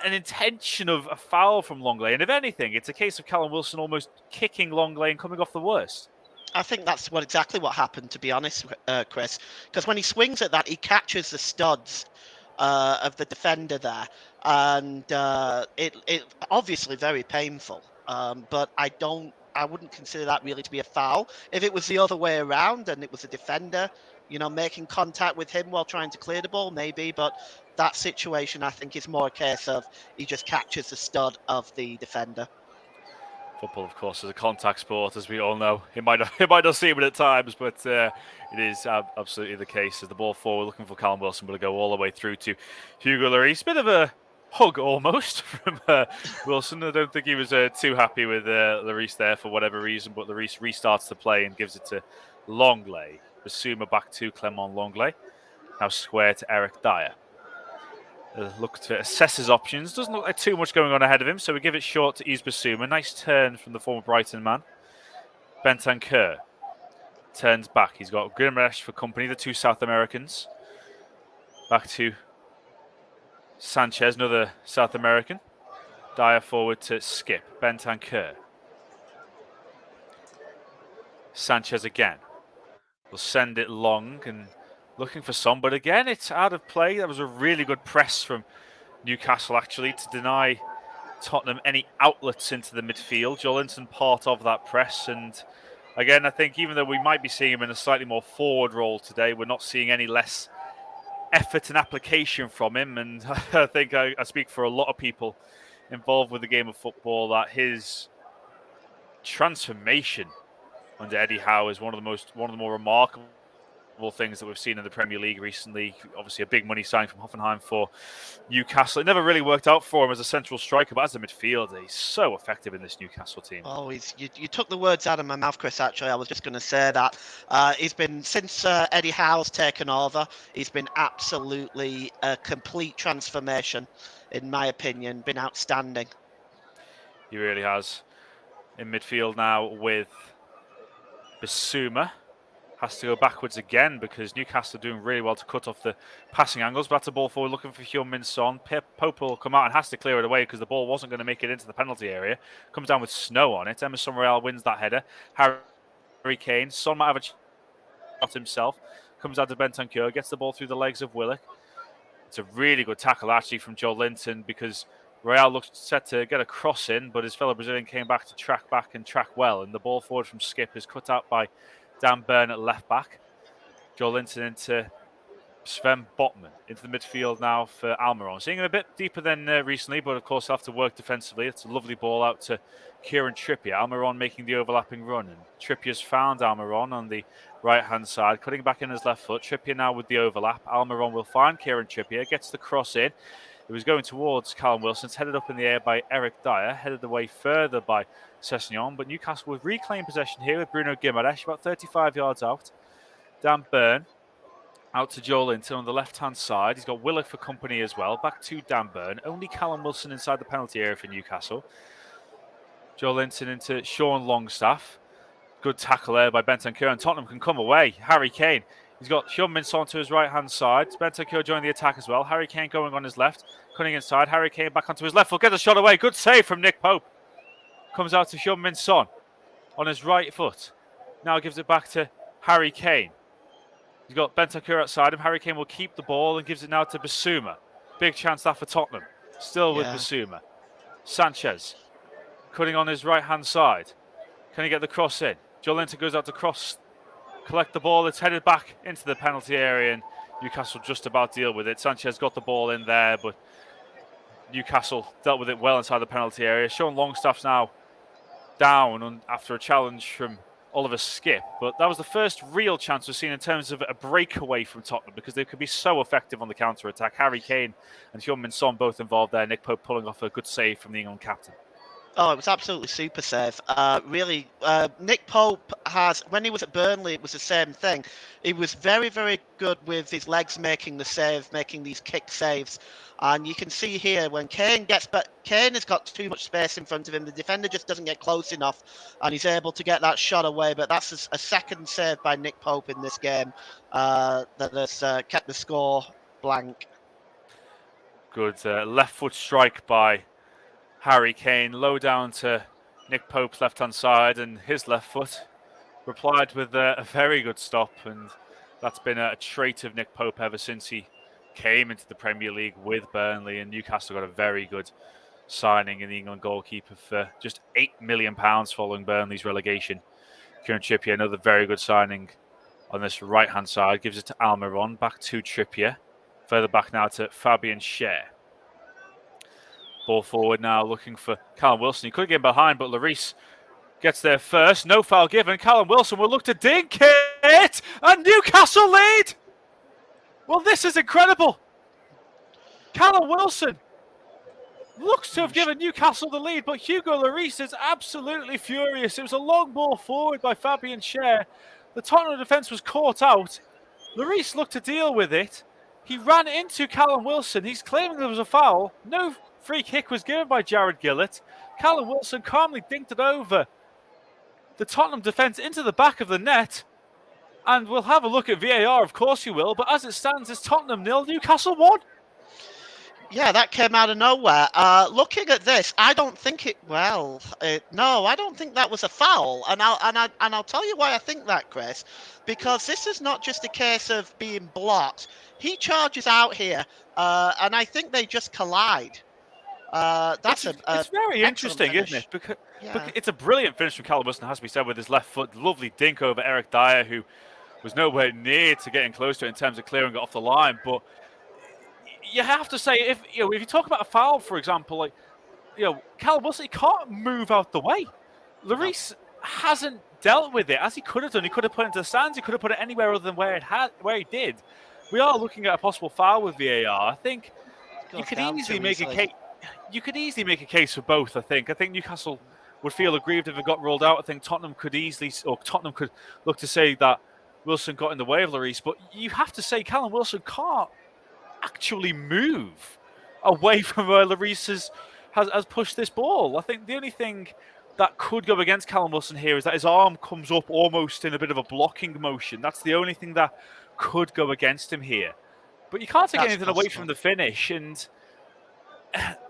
an intention of a foul from Longley. And if anything, it's a case of Callum Wilson almost kicking Longley and coming off the worst. I think that's exactly what happened, to be honest, Chris. Because when he swings at that, he catches the studs of the defender there. And it obviously very painful. But I wouldn't consider that really to be a foul. If it was the other way around and it was a defender, making contact with him while trying to clear the ball, maybe. But that situation, I think, is more a case of he just catches the stud of the defender. Football, of course, is a contact sport, as we all know. It might not seem it at times, but it is absolutely the case. As the ball forward, looking for Callum Wilson, will go all the way through to Hugo Lloris. Bit of a hug almost from Wilson. I don't think he was too happy with Lloris there for whatever reason, but Lloris restarts the play and gives it to Longley. Basuma back to Clement Longley. Now square to Eric Dyer. Look to assess his options. Doesn't look like too much going on ahead of him, so we give it short to Yves Bissouma. Nice turn from the former Brighton man. Bentancur turns back. He's got Guimaraes for company, the two South Americans. Back to Sanchez, another South American. Dyer forward to Skip. Bentancur. Sanchez again. Will send it long and looking for some, but again, it's out of play. That was a really good press from Newcastle, actually, to deny Tottenham any outlets into the midfield. Joelinton part of that press, and again, I think even though we might be seeing him in a slightly more forward role today, we're not seeing any less effort and application from him, and I think I speak for a lot of people involved with the game of football that his transformation under Eddie Howe is one of the more remarkable things that we've seen in the Premier League recently. Obviously, a big money signing from Hoffenheim for Newcastle. It never really worked out for him as a central striker, but as a midfielder, he's so effective in this Newcastle team. Oh, you took the words out of my mouth, Chris, actually. I was just going to say that. He's been, since Eddie Howe's taken over, he's been absolutely a complete transformation, in my opinion. Been outstanding. He really has. In midfield now with Bissouma. Has to go backwards again because Newcastle are doing really well to cut off the passing angles. But that's a ball forward looking for Heung-min Son. Pope will come out and has to clear it away because the ball wasn't going to make it into the penalty area. Comes down with snow on it. Emerson Royal wins that header. Harry Kane. Son might have a shot himself. Comes out to Bentancur. Gets the ball through the legs of Willock. It's a really good tackle actually from Joelinton because Royal looked set to get a cross in, but his fellow Brazilian came back to track back and track well. And the ball forward from Skip is cut out by Dan Burn at left back. Joelinton into Sven Botman into the midfield now for Almiron. Seeing him a bit deeper than recently, but of course he'll have to work defensively. It's a lovely ball out to Kieran Trippier. Almiron making the overlapping run, and Trippier's found Almiron on the right-hand side, cutting back in his left foot. Trippier now with the overlap. Almiron will find Kieran Trippier, gets the cross in. It was going towards Callum Wilson. It's headed up in the air by Eric Dyer, headed away further by Sessegnon, but Newcastle will reclaim possession here with Bruno Guimaraes, about 35 yards out. Dan Burn out to Joelinton on the left-hand side. He's got Willock for company as well. Back to Dan Burn. Only Callum Wilson inside the penalty area for Newcastle. Joelinton into Sean Longstaff. Good tackle there by Bentancur, and Tottenham can come away. Harry Kane. He's got Heung-min Son to his right-hand side. Bentancur joining the attack as well. Harry Kane going on his left. Cutting inside. Harry Kane back onto his left. Will get the shot away. Good save from Nick Pope. Comes out to Heung-min Son on his right foot. Now gives it back to Harry Kane. He's got Bentancur outside him. Harry Kane will keep the ball and gives it now to Bissouma. Big chance that for Tottenham. Still with Bissouma. Sanchez cutting on his right-hand side. Can he get the cross in? Joelinton goes out to cross, collect the ball. It's headed back into the penalty area, and Newcastle just about deal with it. Sanchez got the ball in there, but Newcastle dealt with it well inside the penalty area. Sean Longstaff's now down after a challenge from Oliver Skip, but that was the first real chance we've seen in terms of a breakaway from Tottenham because they could be so effective on the counter-attack. Harry Kane and Heung-min Son both involved there. Nick Pope pulling off a good save from the England captain. Oh, it was absolutely super save. Really, Nick Pope has, when he was at Burnley, it was the same thing. He was very, very good with his legs making the save, making these kick saves. And you can see here when Kane gets, but Kane has got too much space in front of him. The defender just doesn't get close enough, and he's able to get that shot away. But that's a second save by Nick Pope in this game that has kept the score blank. Good left foot strike by Harry Kane, low down to Nick Pope's left-hand side, and his left foot replied with a very good stop, and that's been a trait of Nick Pope ever since he came into the Premier League with Burnley, and Newcastle got a very good signing in the England goalkeeper for just £8 million following Burnley's relegation. Kieran Trippier, another very good signing on this right-hand side, gives it to Almiron, back to Trippier, further back now to Fabian Schär. Ball forward now, looking for Callum Wilson. He could get behind, but Lloris gets there first. No foul given. Callum Wilson will look to dink it, and Newcastle lead. Well, this is incredible. Callum Wilson looks to have given Newcastle the lead, but Hugo Lloris is absolutely furious. It was a long ball forward by Fabian Schär. The Tottenham defence was caught out. Lloris looked to deal with it, He ran into Callum Wilson. He's claiming there was a foul. No free kick was given by Jared Gillett. Callum Wilson calmly dinked it over the Tottenham defence into the back of the net. And we'll have a look at VAR, of course you will. But as it stands, it's Tottenham 0, Newcastle 1. Yeah, that came out of nowhere. Looking at this, I don't think it. Well, no, I don't think that was a foul, and I'll tell you why I think that, Chris, because this is not just a case of being blocked. He charges out here, and I think they just collide. That's It's very interesting, finish. isn't it? Because Yeah. it's a brilliant finish from Callum Wilson, has to be said, with his left foot. Lovely dink over Eric Dyer, who was nowhere near to getting close to it in terms of clearing it off the line. But you have to say, if you talk about a foul, for example, like Callum Wilson, he can't move out the way. Lloris hasn't dealt with it as he could have done. He could have put it into the stands. He could have put it anywhere other than where he did. We are looking at a possible foul with VAR. I think you could easily make a case. You could easily make a case for both. I think Newcastle would feel aggrieved if it got ruled out. I think Tottenham could look to say that Wilson got in the way of Lloris. But you have to say Callum Wilson can't actually move away from where Lloris has pushed this ball. I think the only thing that could go against Callum Wilson here is that his arm comes up almost in a bit of a blocking motion. That's the only thing that could go against him here. But you can't take anything away from the finish. And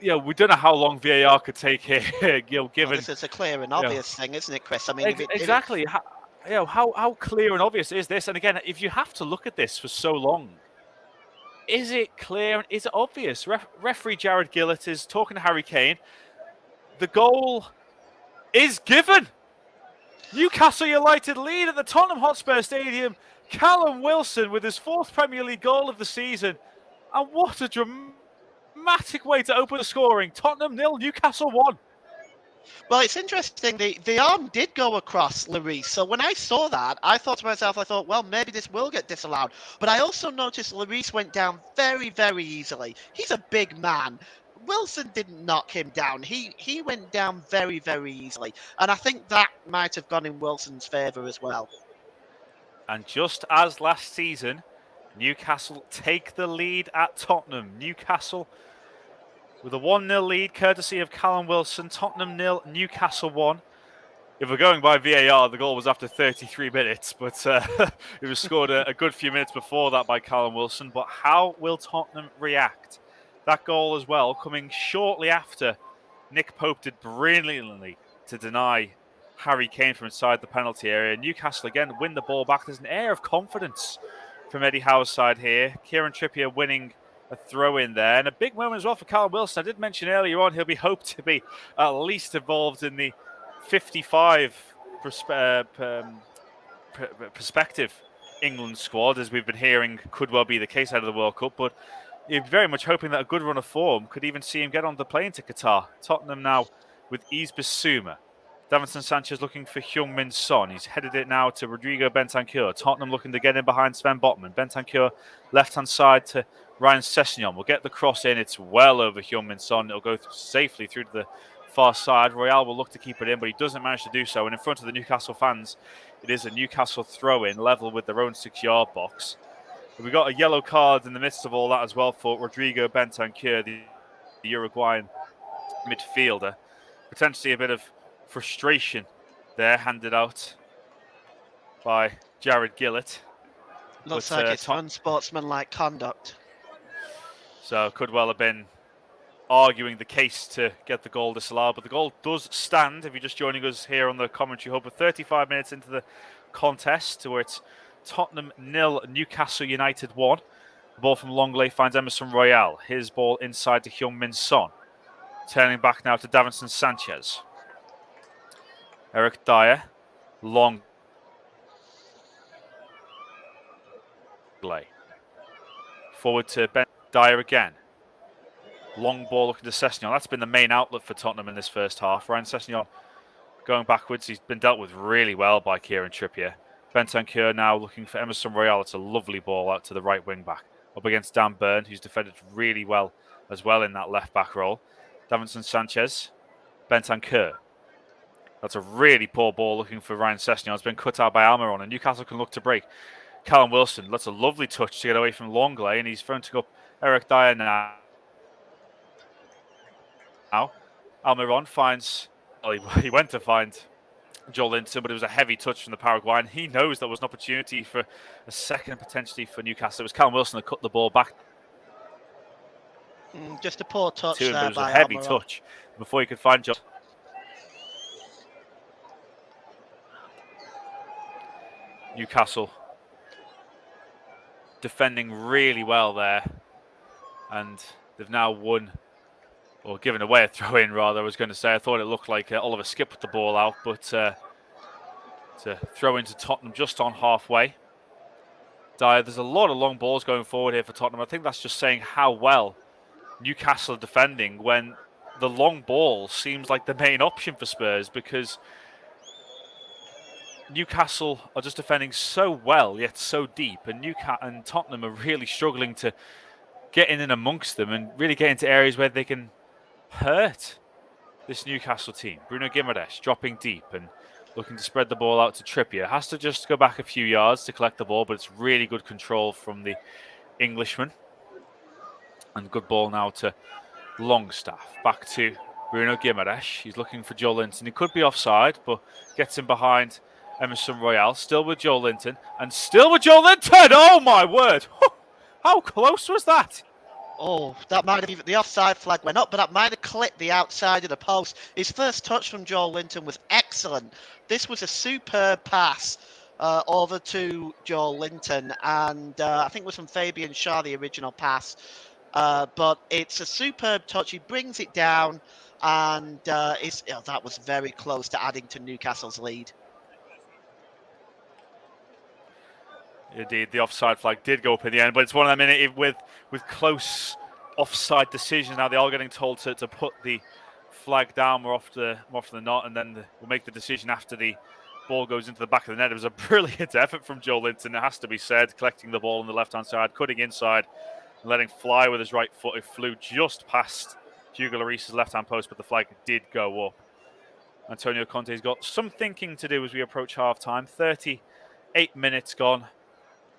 we don't know how long VAR could take here. Given this is a clear and obvious thing, isn't it, Chris? I mean, exactly. How clear and obvious is this? And again, if you have to look at this for so long, is it clear? Is it obvious? Referee Jared Gillett is talking to Harry Kane. The goal is given. Newcastle United lead at the Tottenham Hotspur Stadium. Callum Wilson with his 4th Premier League goal of the season. And what a dramatic way to open the scoring. Tottenham 0, Newcastle 1. Well, it's interesting. The arm did go across Lloris. So when I saw that, I thought to myself, well, maybe this will get disallowed. But I also noticed Lloris went down very, very easily. He's a big man. Wilson didn't knock him down. He went down very, very easily. And I think that might have gone in Wilson's favour as well. And just as last season, Newcastle take the lead at Tottenham. Newcastle with a 1-0 lead, courtesy of Callum Wilson. Tottenham 0, Newcastle 1. If we're going by VAR, the goal was after 33 minutes, but it was scored a good few minutes before that by Callum Wilson. But how will Tottenham react? That goal as well, coming shortly after Nick Pope did brilliantly to deny Harry Kane from inside the penalty area. Newcastle again win the ball back. There's an air of confidence from Eddie Howe's side here. Kieran Trippier winning a throw in there, and a big moment as well for Callum Wilson. I did mention earlier on he'll be hoped to be at least involved in the 55 prospective England squad, as we've been hearing could well be the case out of the World Cup. But you're very much hoping that a good run of form could even see him get on the plane to Qatar. Tottenham now with Yves Bissouma. Davinson Sanchez looking for Heung-min Son. He's headed it now to Rodrigo Bentancur. Tottenham looking to get in behind Sven Botman. Bentancur left-hand side to Ryan Sessegnon. Will get the cross in. It's well over Heung-min Son. It'll go safely through to the far side. Royale will look to keep it in, but he doesn't manage to do so. And in front of the Newcastle fans, it is a Newcastle throw-in, level with their own 6-yard box. We got a yellow card in the midst of all that as well for Rodrigo Bentancur, the Uruguayan midfielder. Potentially a bit of frustration there handed out by Jared Gillett. Looks like it's unsportsmanlike conduct. So could well have been arguing the case to get the goal disallowed, but the goal does stand. If you're just joining us here on the commentary hub, we're 35 minutes into the contest, where it's Tottenham 0, Newcastle United 1. The ball from Longley finds Emerson Royale. His ball inside to Heung-min Son. Turning back now to Davinson Sanchez. Eric Dyer, Longley. Forward to Ben Dyer again. Long ball looking to Sessegnon. That's been the main outlet for Tottenham in this first half. Ryan Sessegnon going backwards. He's been dealt with really well by Kieran Trippier. Bentancur now looking for Emerson Royale. It's a lovely ball out to the right wing back. Up against Dan Burn, who's defended really well as well in that left back role. Davinson Sanchez. Bentancur. That's a really poor ball looking for Ryan Sessegnon. It's been cut out by Almiron, and Newcastle can look to break. Callum Wilson, that's a lovely touch to get away from Longley, and he's fronting up Eric Dyer now. Almiron finds, well, he went to find Joel Linton, but it was a heavy touch from the Paraguayan. He knows there was an opportunity for a second potentially for Newcastle. It was Callum Wilson that cut the ball back Just a poor touch to him, but there it was a by heavy Almiron. touch before he could find Joel. Newcastle defending really well there, and they've now won, or given away a throw-in rather, I was going to say. I thought it looked like Oliver Skip put the ball out, but to throw into Tottenham just on halfway. Dyer, there's a lot of long balls going forward here for Tottenham. I think that's just saying how well Newcastle are defending when the long ball seems like the main option for Spurs, because Newcastle are just defending so well yet so deep, and Tottenham are really struggling to get in and amongst them and really get into areas where they can hurt this Newcastle team. Bruno Guimaraes dropping deep and looking to spread the ball out to Trippier. Has to just go back a few yards to collect the ball, but it's really good control from the Englishman. And good ball now to Longstaff. Back to Bruno Guimaraes. He's looking for Joel Linton. He could be offside, but gets him behind Emerson Royale. Still with Joel Linton. And still with Joel Linton! Oh my word! How close was that? Oh, that might have even, the offside flag went up, but that might have clipped the outside of the post. His first touch from Joel Linton was excellent. This was a superb pass over to Joel Linton, and I think it was from Fabian Schär, the original pass. But it's a superb touch. He brings it down, and that was very close to adding to Newcastle's lead. Indeed, the offside flag did go up in the end, but it's one of them with close offside decisions. Now they are getting told to put the flag down more often than not, and then we'll make the decision after the ball goes into the back of the net. It was a brilliant effort from Joel Linton, it has to be said, collecting the ball on the left-hand side, cutting inside, and letting fly with his right foot. It flew just past Hugo Lloris's left-hand post, but the flag did go up. Antonio Conte's got some thinking to do as we approach half-time. 38 minutes gone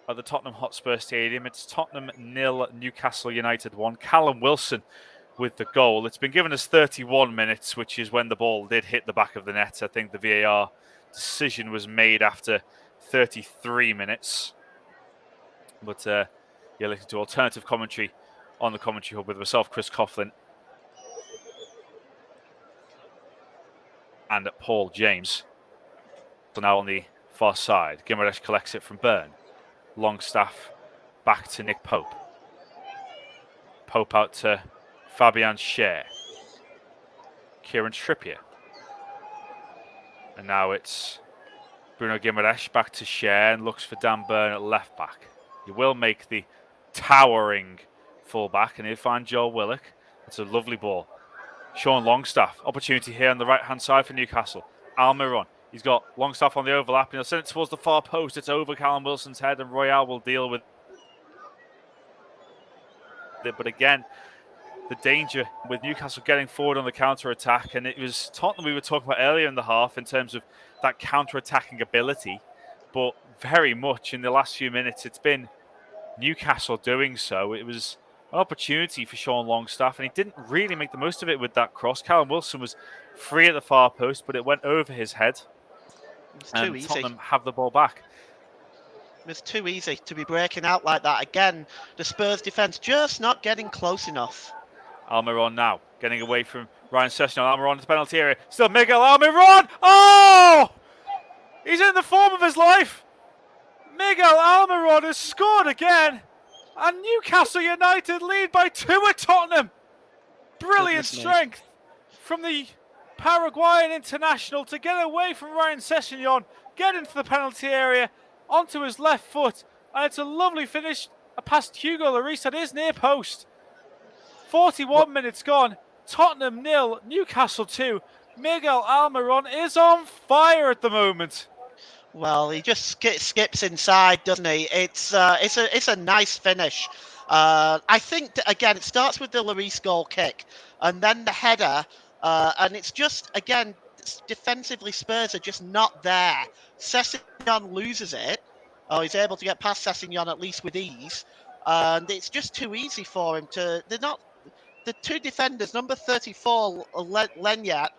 at the Tottenham Hotspur Stadium. It's Tottenham 0, Newcastle United 1. Callum Wilson with the goal. It's been given us 31 minutes, which is when the ball did hit the back of the net. I think the VAR decision was made after 33 minutes. But you're listening to alternative commentary on the commentary hub with myself, Chris Coughlin, and Paul James. So now on the far side, Guimaraes collects it from Byrne. Longstaff back to Nick Pope. Pope out to Fabian Schär. Kieran Trippier. And now it's Bruno Guimaraes back to Schär and looks for Dan Byrne at left back. He will make the towering full back and he'll find Joel Willock. That's a lovely ball. Sean Longstaff, opportunity here on the right hand side for Newcastle. Almiron. He's got Longstaff on the overlap, and he'll send it towards the far post. It's over Callum Wilson's head, and Royale will deal with it. But again, the danger with Newcastle getting forward on the counter-attack, and it was Tottenham we were talking about earlier in the half in terms of that counter-attacking ability, but very much in the last few minutes, it's been Newcastle doing so. It was an opportunity for Sean Longstaff, and he didn't really make the most of it with that cross. Callum Wilson was free at the far post, but it went over his head. It's and too easy. Tottenham have the ball back. It's too easy to be breaking out like that. Again, the Spurs defence just not getting close enough. Almiron now getting away from Ryan Sessegnon. Almiron to the penalty area. Still Miguel Almiron. Oh! He's in the form of his life. Miguel Almiron has scored again. And Newcastle United lead by 2 at Tottenham. Brilliant strength from the Paraguayan international to get away from Ryan Sessegnon, get into the penalty area, onto his left foot, and it's a lovely finish past Hugo Lloris at his near post. 41 minutes gone, Tottenham 0, Newcastle 2. Miguel Almiron is on fire at the moment. Well, he just skips inside, doesn't he? It's a nice finish. I think, again, it starts with the Lloris goal kick, and then the header, and it's just, again, defensively Spurs are just not there. Sessegnon loses it, Oh, he's able to get past Sessegnon at least with ease. And it's just too easy for him to. They're not. The two defenders, number 34, Lenyat,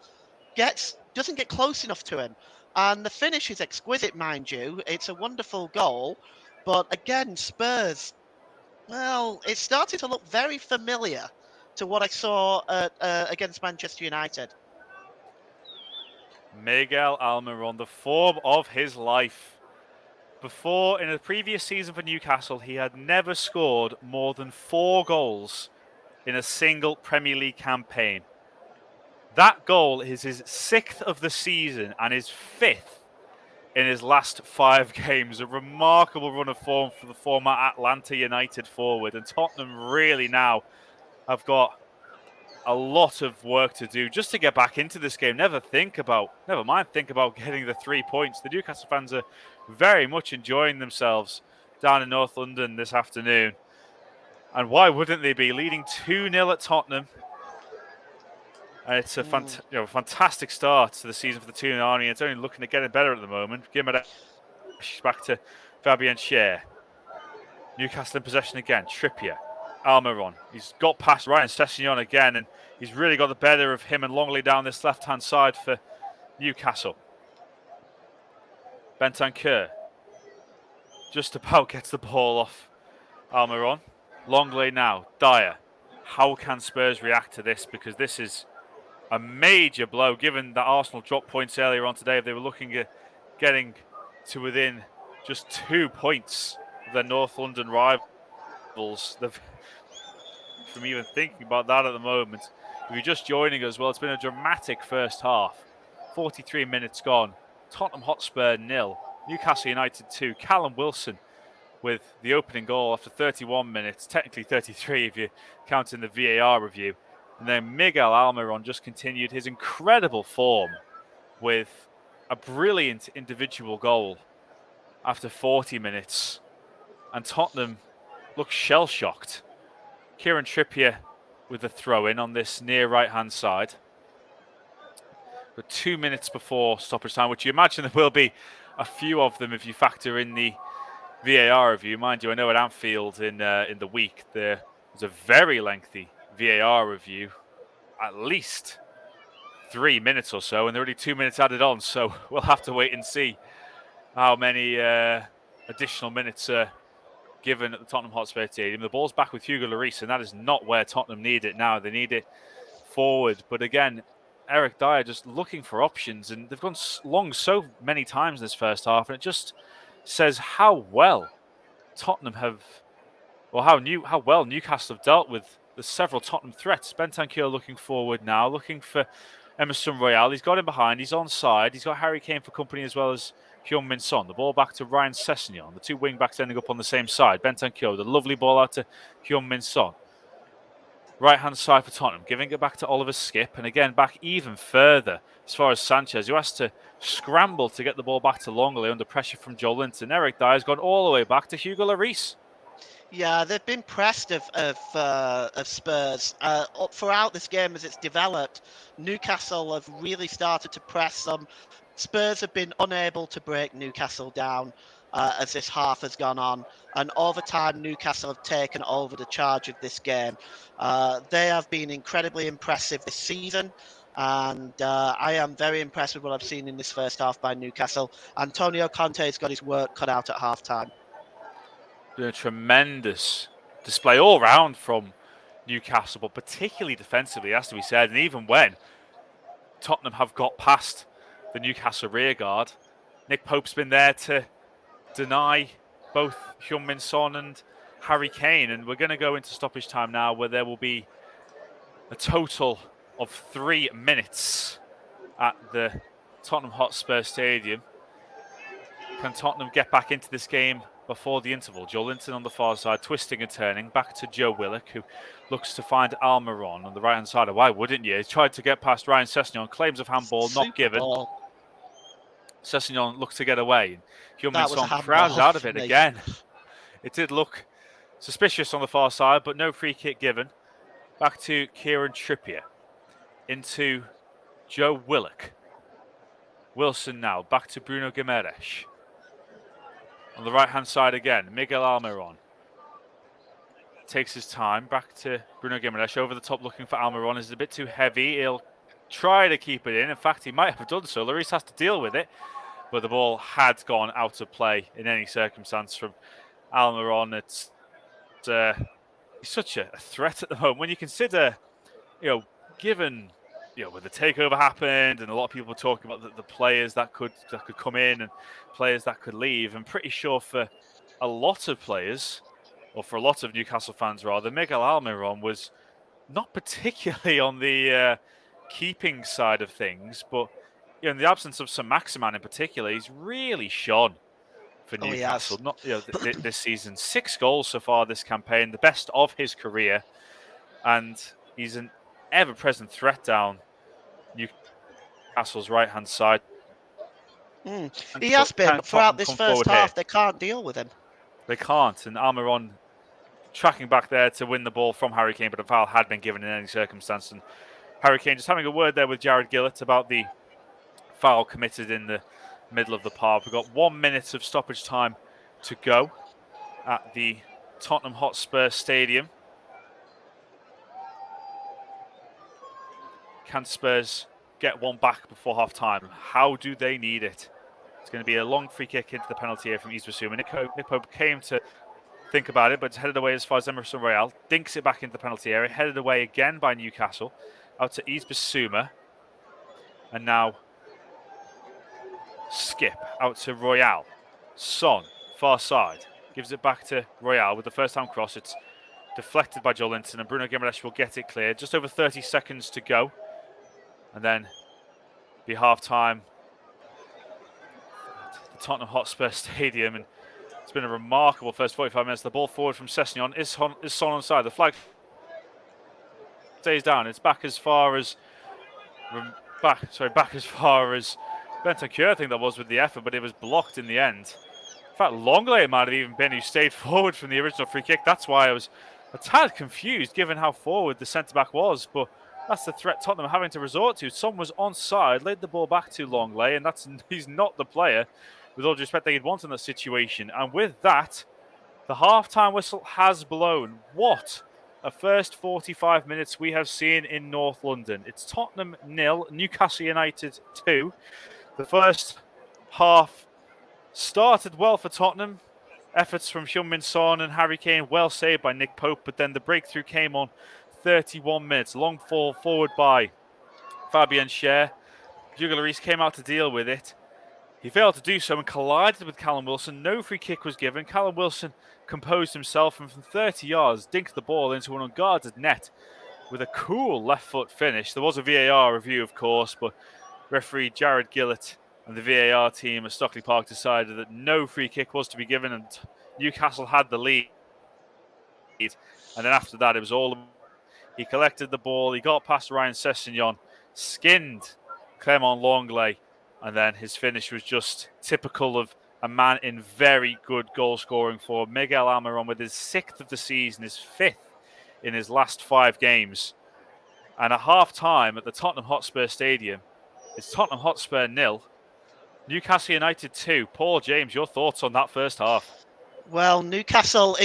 doesn't get close enough to him. And the finish is exquisite, mind you. It's a wonderful goal. But again, Spurs, well, it started to look very familiar to what I saw against Manchester United. Miguel Almiron, the form of his life. Before, in a previous season for Newcastle, he had never scored more than 4 goals in a single Premier League campaign. That goal is his 6th of the season and his 5th in his last 5 games. A remarkable run of form for the former Atlanta United forward. And Tottenham really now have got a lot of work to do just to get back into this game. Never mind think about getting the 3 points. The Newcastle fans are very much enjoying themselves down in North London this afternoon. And why wouldn't they be? Leading 2-0 at Tottenham. And it's a fantastic start to the season for the Toon Army. It's only looking to get better at the moment. Gimaresh back to Fabian Schär. Newcastle in possession again. Trippier. Almiron. He's got past Ryan Sessegnon again, and he's really got the better of him and Longley down this left-hand side for Newcastle. Bentancur just about gets the ball off Almiron. Longley now. Dyer. How can Spurs react to this? Because this is a major blow, given that Arsenal dropped points earlier on today. If they were looking at getting to within just 2 points of their North London rivals, from even thinking about that at the moment. If you're just joining us, well, it's been a dramatic first half. 43 minutes gone. Tottenham Hotspur 0, Newcastle United 2. Callum Wilson with the opening goal after 31 minutes, technically 33 if you're counting the VAR review. And then Miguel Almiron just continued his incredible form with a brilliant individual goal after 40 minutes. And Tottenham look shell-shocked. Kieran Trippier with the throw-in on this near right-hand side. But 2 minutes before stoppage time, which you imagine there will be a few of them if you factor in the VAR review. Mind you, I know at Anfield in the week there was a very lengthy VAR review, at least 3 minutes or so, and there are only 2 minutes added on, so we'll have to wait and see how many additional minutes are given at the Tottenham Hotspur Stadium. The ball's back with Hugo Lloris, and that is not where Tottenham need it now. They need it forward. But again, Eric Dyer just looking for options, and they've gone long so many times in this first half, and it just says how well Tottenham have, or how well Newcastle have dealt with the several Tottenham threats. Bentancur looking forward now, looking for Emerson Royale. He's got him behind. He's onside. He's got Harry Kane for company as well as Heung-min Son. The ball back to Ryan Sessegnon. The two wing-backs ending up on the same side. Bentancur, the lovely ball out to Heung-min Son. Right-hand side for Tottenham, giving it back to Oliver Skipp. And again, back even further as far as Sanchez, who has to scramble to get the ball back to Longley under pressure from Joe Linton. Eric Dyer's gone all the way back to Hugo Lloris. Yeah, they've been pressed of Spurs throughout this game as it's developed. Newcastle have really started to press them. Spurs have been unable to break Newcastle down as this half has gone on. And over time, Newcastle have taken over the charge of this game. They have been incredibly impressive this season. And I am very impressed with what I've seen in this first half by Newcastle. Antonio Conte has got his work cut out at half-time. Been a tremendous display all round from Newcastle, but particularly defensively, has to be said. And even when Tottenham have got past the Newcastle rearguard, Nick Pope's been there to deny both Heung-min Son and Harry Kane. And we're going to go into stoppage time now, where there will be a total of 3 minutes at the Tottenham Hotspur Stadium. Can Tottenham get back into this game before the interval? Joe Linton on the far side, twisting and turning. Back to Joe Willock, who looks to find Almiron on the right-hand side. Why wouldn't you? He's tried to get past Ryan Sessegnon. Claims of handball, not given. Sessegnon looked to get away. Heung-min Son crowds out of it again. It did look suspicious on the far side, but no free kick given. Back to Kieran Trippier. Into Joe Willock. Wilson now, back to Bruno Guimaraes. On the right-hand side again, Miguel Almiron takes his time. Back to Bruno Guimaraes, over the top looking for Almiron. Is a bit too heavy. He'll try to keep it in. In fact, he might have done so. Lloris has to deal with it. But the ball had gone out of play in any circumstance from Almiron. It's he's such a threat at the moment. When you consider, given when the takeover happened and a lot of people were talking about the players that could come in and players that could leave, I'm pretty sure for a lot of players, or for a lot of Newcastle fans rather, Miguel Almiron was not particularly on the keeping side of things, but in the absence of Saint-Maximin in particular, he's really shone for Oh, he Newcastle. has. Not this season, 6 goals so far this campaign, the best of his career, and he's an ever-present threat down Newcastle's right-hand side. He has been, but throughout Tottenham this come first forward here. half, they can't deal with him. They can't, and Almiron tracking back there to win the ball from Harry Kane, but a foul had been given in any circumstance. And Harry Kane just having a word there with Jared Gillett about the foul committed in the middle of the park. We've got 1 minute of stoppage time to go at the Tottenham Hotspur Stadium. Can Spurs get one back before half-time? How do they need it? It's going to be a long free kick into the penalty area from Yves Bissouma. Nick Pope came to think about it, but it's headed away as far as Emerson Royale. Dinks it back into the penalty area. Headed away again by Newcastle. Out to Yves Bissouma. And now Skip out to Royale. Son, far side. Gives it back to Royale with the first-time cross. It's deflected by Joe Linton, and Bruno Guimaraes will get it cleared. Just over 30 seconds to go. And then be half-time at the Tottenham Hotspur Stadium. And it's been a remarkable first 45 minutes. The ball forward from Sessegnon is Son onside. The flag stays down. It's back as far as Bentancur, I think that was, with the effort, but it was blocked in the end. In fact, Longley might have even been who stayed forward from the original free kick. That's why I was a tad confused, given how forward the centre-back was. But that's the threat Tottenham are having to resort to. Son was onside, laid the ball back to Longley, and he's not the player, with all due respect, they'd want in that situation. And with that, the half-time whistle has blown. What a first 45 minutes we have seen in North London. It's Tottenham 0, Newcastle United 2. The first half started well for Tottenham. Efforts from Heung-min Son and Harry Kane, well saved by Nick Pope, but then the breakthrough came on 31 minutes. Long fall forward by Fabian Schär. Hugo Lloris came out to deal with it. He failed to do so and collided with Callum Wilson. No free kick was given. Callum Wilson composed himself and from 30 yards dinked the ball into an unguarded net with a cool left foot finish. There was a VAR review, of course, but referee Jared Gillett and the VAR team at Stockley Park decided that no free kick was to be given, and Newcastle had the lead. And then after that, it was all. He collected the ball. He got past Ryan Sessegnon, skinned Clement Longley, and then his finish was just typical of a man in very good goal-scoring form. Miguel Almiron with his 6th of the season, his 5th in his last 5 games. And at half-time at the Tottenham Hotspur Stadium, it's Tottenham Hotspur 0, Newcastle United 2. Paul James, your thoughts on that first half? Well, Newcastle,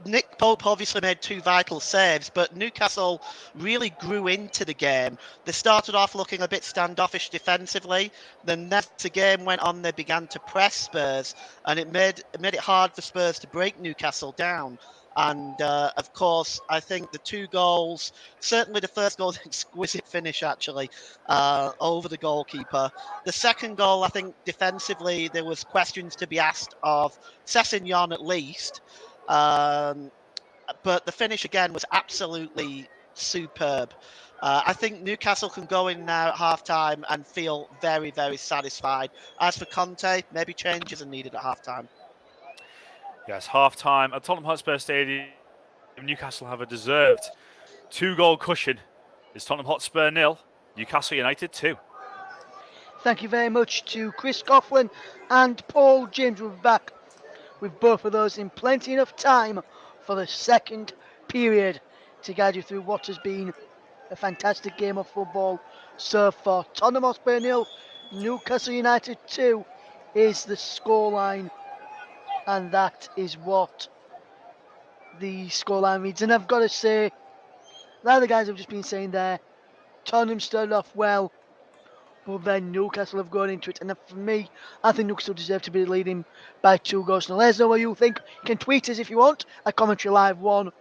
Nick Pope obviously made 2 vital saves, but Newcastle really grew into the game. They started off looking a bit standoffish defensively. Then as the game went on, they began to press Spurs, and it made it hard for Spurs to break Newcastle down. And of course, I think the 2 goals, certainly the first goal, exquisite finish actually, over the goalkeeper. The second goal, I think defensively, there was questions to be asked of Sessegnon at least. But the finish again was absolutely superb. I think Newcastle can go in now at half-time and feel very, very satisfied. As for Conte, maybe changes are needed at half-time. Yes, half-time at Tottenham Hotspur Stadium. Newcastle have a deserved 2-goal cushion. It's Tottenham Hotspur 0, Newcastle United 2. Thank you very much to Chris Coughlin and Paul James. We'll be back with both of those in plenty enough time for the second period to guide you through what has been a fantastic game of football so far. Tottenham Hotspur 0, Newcastle United 2 is the scoreline And that is what the scoreline reads. And I've got to say, like the guys have just been saying there, Tottenham started off well, but then Newcastle have gone into it. And for me, I think Newcastle deserve to be leading by 2 goals. Now, let us know what you think. You can tweet us if you want at Commentary Live 1,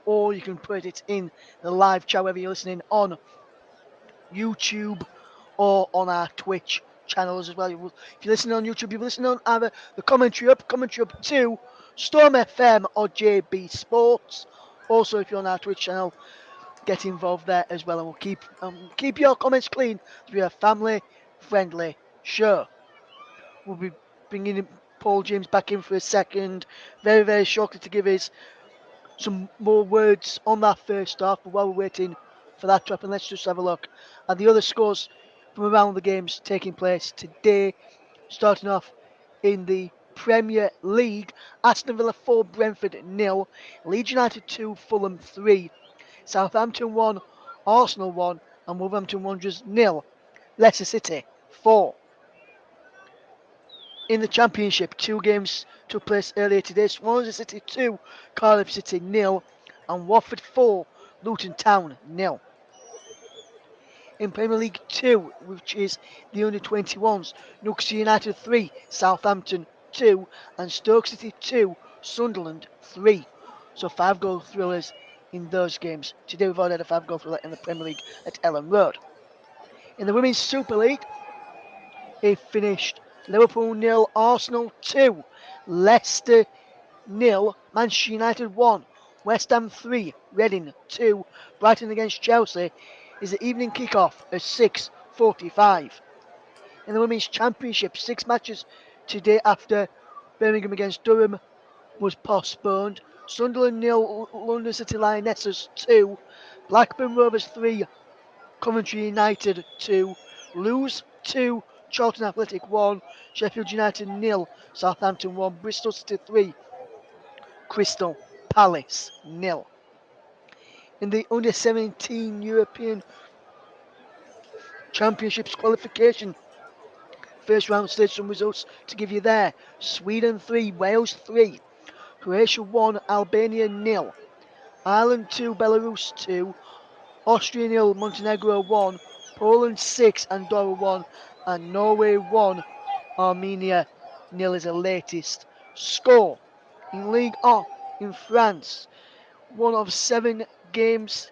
or you can put it in the live chat, whether you're listening on YouTube or on our Twitch channels as well. If you're listening on YouTube, you're listening on either the Commentary Up 2, Storm FM, or JB Sports. Also, if you're on our Twitch channel, get involved there as well, and we'll keep your comments clean to be a family-friendly show. We'll be bringing Paul James back in for a second, very, very shortly, to give us some more words on that first half. But while we're waiting for that to happen, let's just have a look at the other scores from around the games taking place today. Starting off in the Premier League, Aston Villa 4, Brentford 0, Leeds United 2, Fulham 3, Southampton 1, Arsenal 1, and Wolverhampton Wanderers 0, Leicester City 4. In the Championship, 2 games took place earlier today. Swansea City 2, Cardiff City 0, and Watford 4, Luton Town 0. In Premier League 2, which is the under-21s, Newcastle United 3, Southampton 2, and Stoke City 2, Sunderland 3. So 5-goal thrillers in those games. Today we've already had a 5-goal thriller in the Premier League at Ellen Road. In the Women's Super League, it finished Liverpool 0, Arsenal 2, Leicester 0, Manchester United 1, West Ham 3, Reading 2, Brighton against Chelsea is the evening kickoff at 6:45. In the Women's Championship, 6 matches today after Birmingham against Durham was postponed. Sunderland 0, London City Lionesses 2, Blackburn Rovers 3, Coventry United 2, Lewes 2, Charlton Athletic 1, Sheffield United 0, Southampton 1, Bristol City 3, Crystal Palace 0. In the under-17 European Championships qualification, first round stage, some results to give you there. Sweden 3, Wales 3, Croatia 1, Albania 0, Ireland 2, Belarus 2, Austria 0, Montenegro 1, Poland 6, Andorra 1, and Norway 1, Armenia 0 is the latest score. In Ligue 1 in France, 1 of 7 games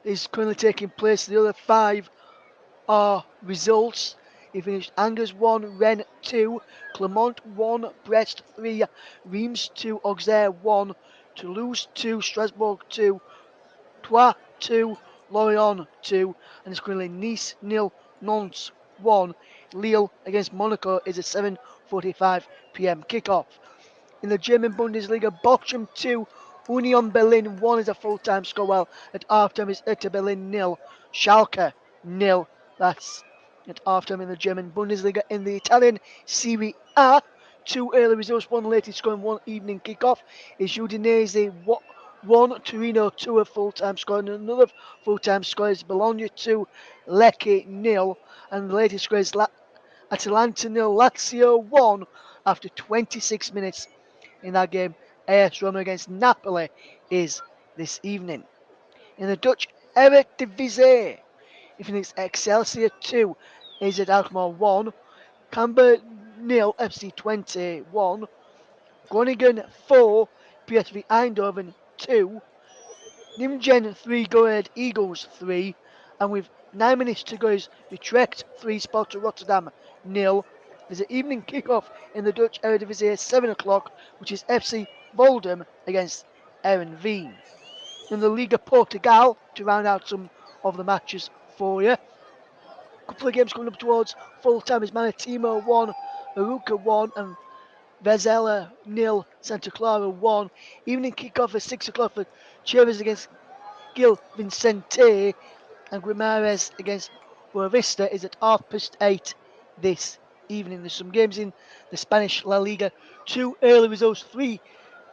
is currently taking place. The other 5 are results. He finished Angers 1, Rennes 2, Clermont 1, Brest 3, Reims 2, Auxerre 1, Toulouse 2, Strasbourg 2, Troyes 2, Lorient 2, and it's currently Nice 0, Nantes 1. Lille against Monaco is a 7:45 p.m. kickoff. In the German Bundesliga, Bochum 2, Union Berlin 1 is a full-time score, while at half-time is Hertha Berlin 0, Schalke 0. That's at half-time in the German Bundesliga. In the Italian Serie A, 2 early results, 1 latest score and 1 evening kickoff is Udinese 1, Torino 2, a full-time score, and another full-time score is Bologna 2, Lecce 0, and the latest score is Atalanta 0, Lazio 1 after 26 minutes in that game. AS Roma against Napoli is this evening. In the Dutch Eredivisie, if it's Excelsior 2, AZ Alkmaar 1, Camber 0, FC 21, Groningen 4, PSV Eindhoven 2, Nimgen 3, Go Ahead Eagles 3, and with 9 minutes to go is Utrecht 3, Sparta Rotterdam 0. There's an evening kickoff in the Dutch Eredivisie at 7 o'clock, which is FC Volendam against Heerenveen. In the Liga Portugal, to round out some of the matches for you, a couple of games coming up towards full time is Maritimo 1, Aruca 1, and Vezela 0, Santa Clara 1. Evening kickoff at 6 o'clock for Chivas against Gil Vicente, and Guimarães against Boavista is at 8:30 this evening. There's some games in the Spanish La Liga, 2 early results, 3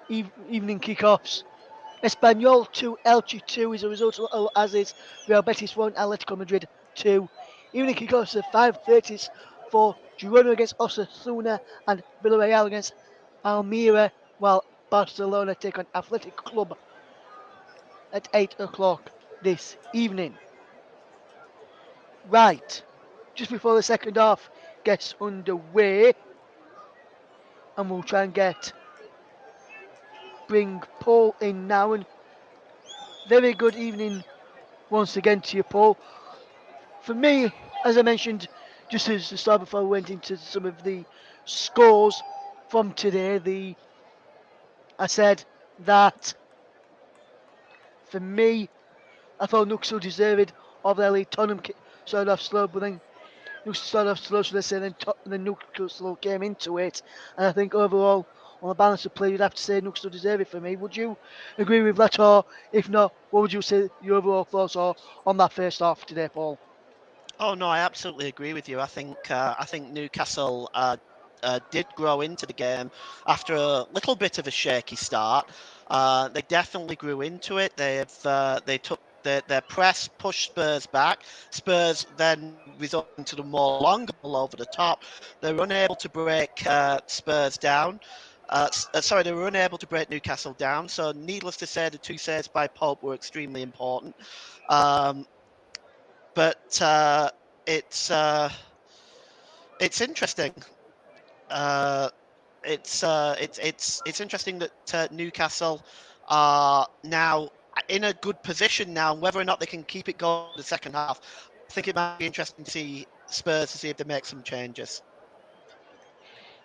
evening kickoffs. Espanyol 2, Elche 2 is a result, as is Real Betis 1, Atletico Madrid 2. Evening kickoffs at 5:30 for Girona against Osasuna and Villarreal against Almeria. while Barcelona take on Athletic Club at 8 o'clock this evening. Right, just before the second half gets underway, and we'll try and bring Paul in now. And very good evening once again to you, Paul. For me, as I mentioned just as the start before we went into some of the scores from today, I said that for me, I thought Newcastle deserved of their lead. Tottenham started off slow, but then Newcastle started off slow, so they say then Newcastle came into it. And I think overall, on the balance of play, you'd have to say Newcastle deserved it for me. Would you agree with that, or if not, what would you say your overall thoughts are on that first half today, Paul? Oh no, I absolutely agree with you. I think Newcastle did grow into the game after a little bit of a shaky start. They definitely grew into it. They took their press, pushed Spurs back. Spurs then resorting to the more longer ball over the top. They were unable to break Spurs down. Sorry, they were unable to break Newcastle down. So, needless to say, the two saves by Pope were extremely important. Um, but it's uh, it's interesting. Uh, it's interesting that Newcastle are now in a good position now, and whether or not they can keep it going in the second half, I think it might be interesting to see Spurs to see if they make some changes.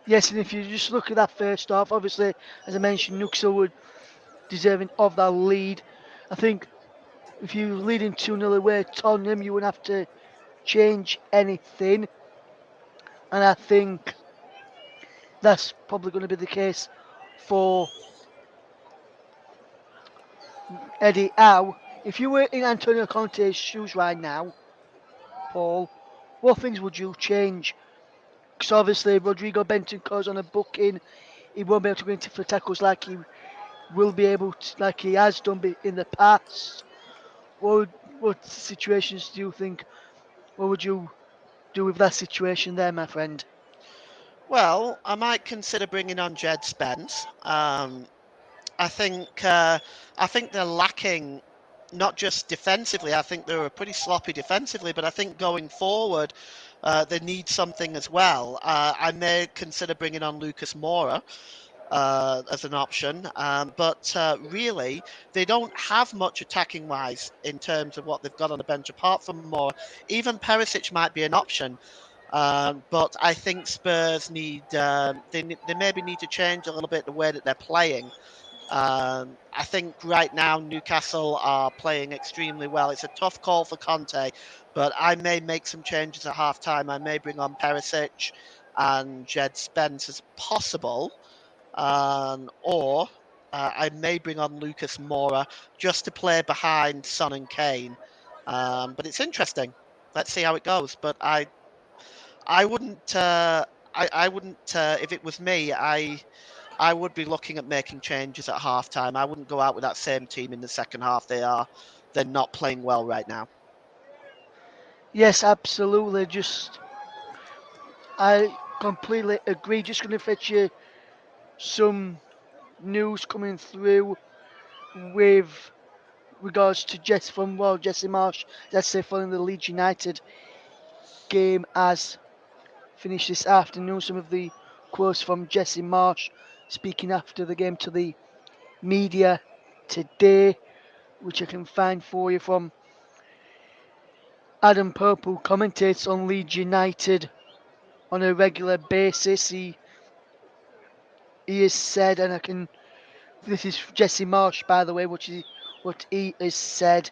Yes, and if you just look at that first half, obviously, as I mentioned, Newcastle were deserving of that lead. I think if you were leading 2-0 away at Tottenham, you wouldn't have to change anything. And I think that's probably going to be the case for Eddie Howe. If you were in Antonio Conte's shoes right now, Paul, what things would you change? Because obviously Rodrigo Benton goes on a booking. He won't be able to go into for tackles like he will be able to, like he has done in the past. What situations do you think? What would you do with that situation there, my friend? Well, I might consider bringing on Jed Spence. I think uh, I think they're lacking not just defensively. I think they were pretty sloppy defensively, but I think going forward, they need something as well. I may consider bringing on Lucas Moura as an option, but really they don't have much attacking wise in terms of what they've got on the bench apart from Moura. Even Perisic might be an option. But I think Spurs need they maybe need to change a little bit the way that they're playing. I think right now Newcastle are playing extremely well. It's a tough call for Conte, but I may make some changes at half time. I may bring on Perisic and Jed Spence as possible, or I may bring on Lucas Moura just to play behind Son and Kane. But it's interesting. Let's see how it goes. But I wouldn't. I wouldn't. If it was me, I would be looking at making changes at halftime. I wouldn't go out with that same team in the second half. They're not playing well right now. Yes, absolutely. I completely agree. Just going to fetch you some news coming through with regards to Jesse Marsh. Let's say following the Leeds United game as finished this afternoon. Some of the quotes from Jesse Marsh speaking after the game to the media today, which I can find for you from Adam Pope, who commentates on Leeds United on a regular basis. He has said, and I can. This is Jesse Marsh, by the way, what he has said.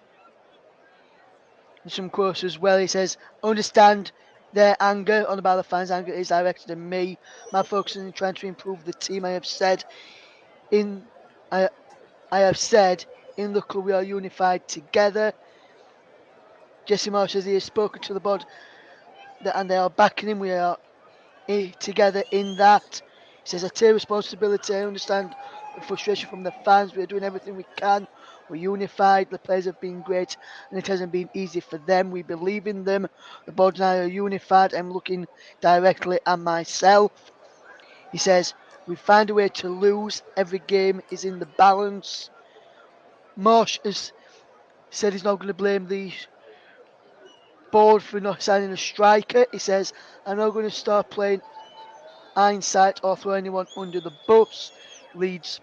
And some quotes as well. He says, "Understand their anger on about the fans' anger is directed at me. My focus is in trying to improve the team. In I, I have said in the club we are unified together." Jesse Marsh says he has spoken to the board and they are backing him. We are together in that. He says, I take responsibility. I understand the frustration from the fans. We're doing everything we can. We're unified. The players have been great, and it hasn't been easy for them. We believe in them. The board and I are unified. I'm looking directly at myself. He says, We find a way to lose. Every game is in the balance. Marsh has said he's not going to blame the board for not signing a striker. He says, I'm not going to start playing hindsight or throw anyone under the bus. Leeds,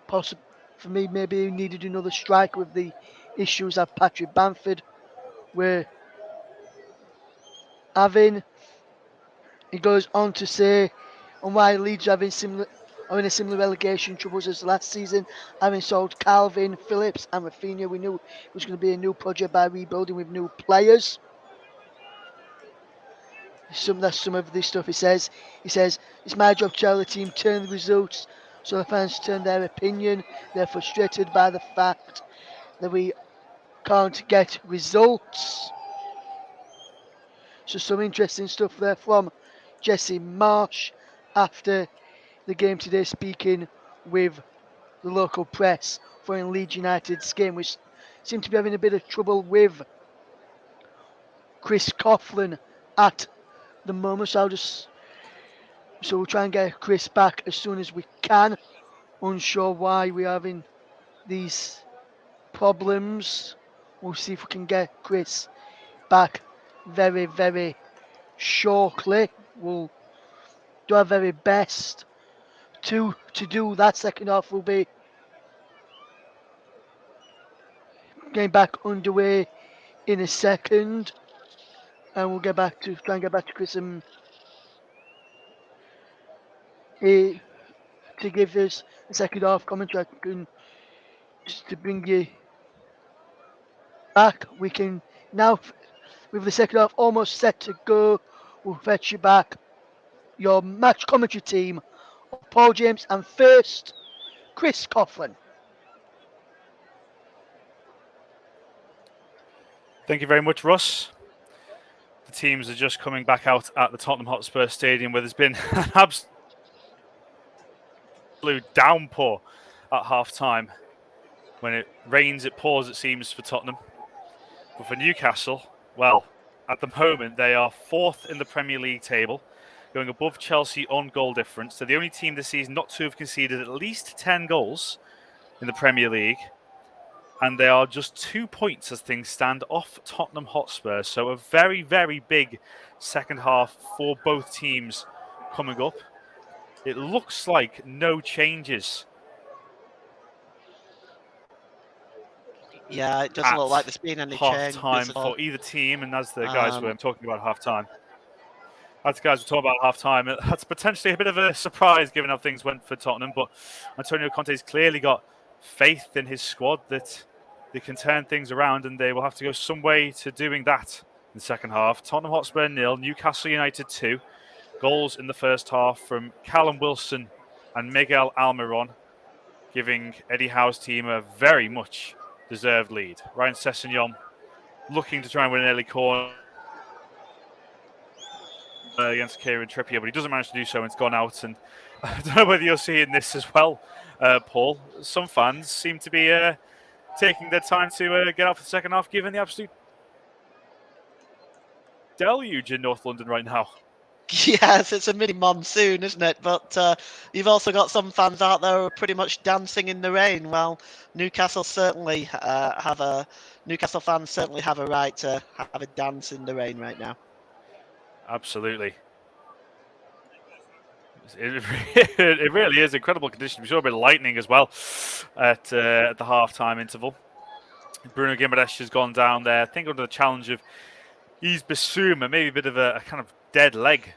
possible for me, maybe he needed another striker with the issues of Patrick Bamford. We're having, he goes on to say, and why Leeds are in a similar relegation troubles as last season, having sold Calvin Phillips and Rafinha. We knew it was going to be a new project by rebuilding with new players. That's some of the stuff he says. He says, it's my job to tell the team turn the results so the fans turn their opinion. They're frustrated by the fact that we can't get results. So some interesting stuff there from Jesse Marsh after the game today, speaking with the local press following Leeds United's game, which seemed to be having a bit of trouble with Chris Coughlin at the moment. So we'll try and get Chris back as soon as we can. Unsure why we're having these problems. We'll see if we can get Chris back very, very shortly. We'll do our very best to do that. Second half will be getting back underway in a second, and we'll try and get back to Chris and to give us a second half commentary. Just to bring you back, we can now, with the second half almost set to go, we'll fetch you back your match commentary team of Paul James and first Chris Coughlin. Thank you very much, Russ. The teams are just coming back out at the Tottenham Hotspur Stadium, where there's been an absolute downpour at half-time. When it rains, it pours, it seems, for Tottenham. But for Newcastle, well, at the moment, they are fourth in the Premier League table, going above Chelsea on goal difference. They're the only team this season not to have conceded at least 10 goals in the Premier League. And they are just 2 points as things stand off Tottenham Hotspur. So a very, very big second half for both teams coming up. It looks like no changes. Yeah, it doesn't look like there's been any half change time at all. for either team, and as the guys were talking about half time, that's potentially a bit of a surprise given how things went for Tottenham. But Antonio Conte's clearly got faith in his squad that they can turn things around, and they will have to go some way to doing that in the second half. Tottenham Hotspur 0, Newcastle United 2. Goals in the first half from Callum Wilson and Miguel Almiron, giving Eddie Howe's team a very much deserved lead. Ryan Sessegnon looking to try and win an early corner against Kieran Trippier, but he doesn't manage to do so, and it's gone out. And I don't know whether you're seeing this as well, Paul. Some fans seem to be taking their time to get out for the second half, given the absolute deluge in North London right now. Yes, it's a mini monsoon, isn't it? But you've also got some fans out there who are pretty much dancing in the rain. Well, Newcastle fans certainly have a right to have a dance in the rain right now. Absolutely. It really is incredible condition. We saw a bit of lightning as well at the half-time interval. Bruno Guimaraes has gone down there, I think under the challenge of Yves Bissouma, maybe a bit of a kind of dead leg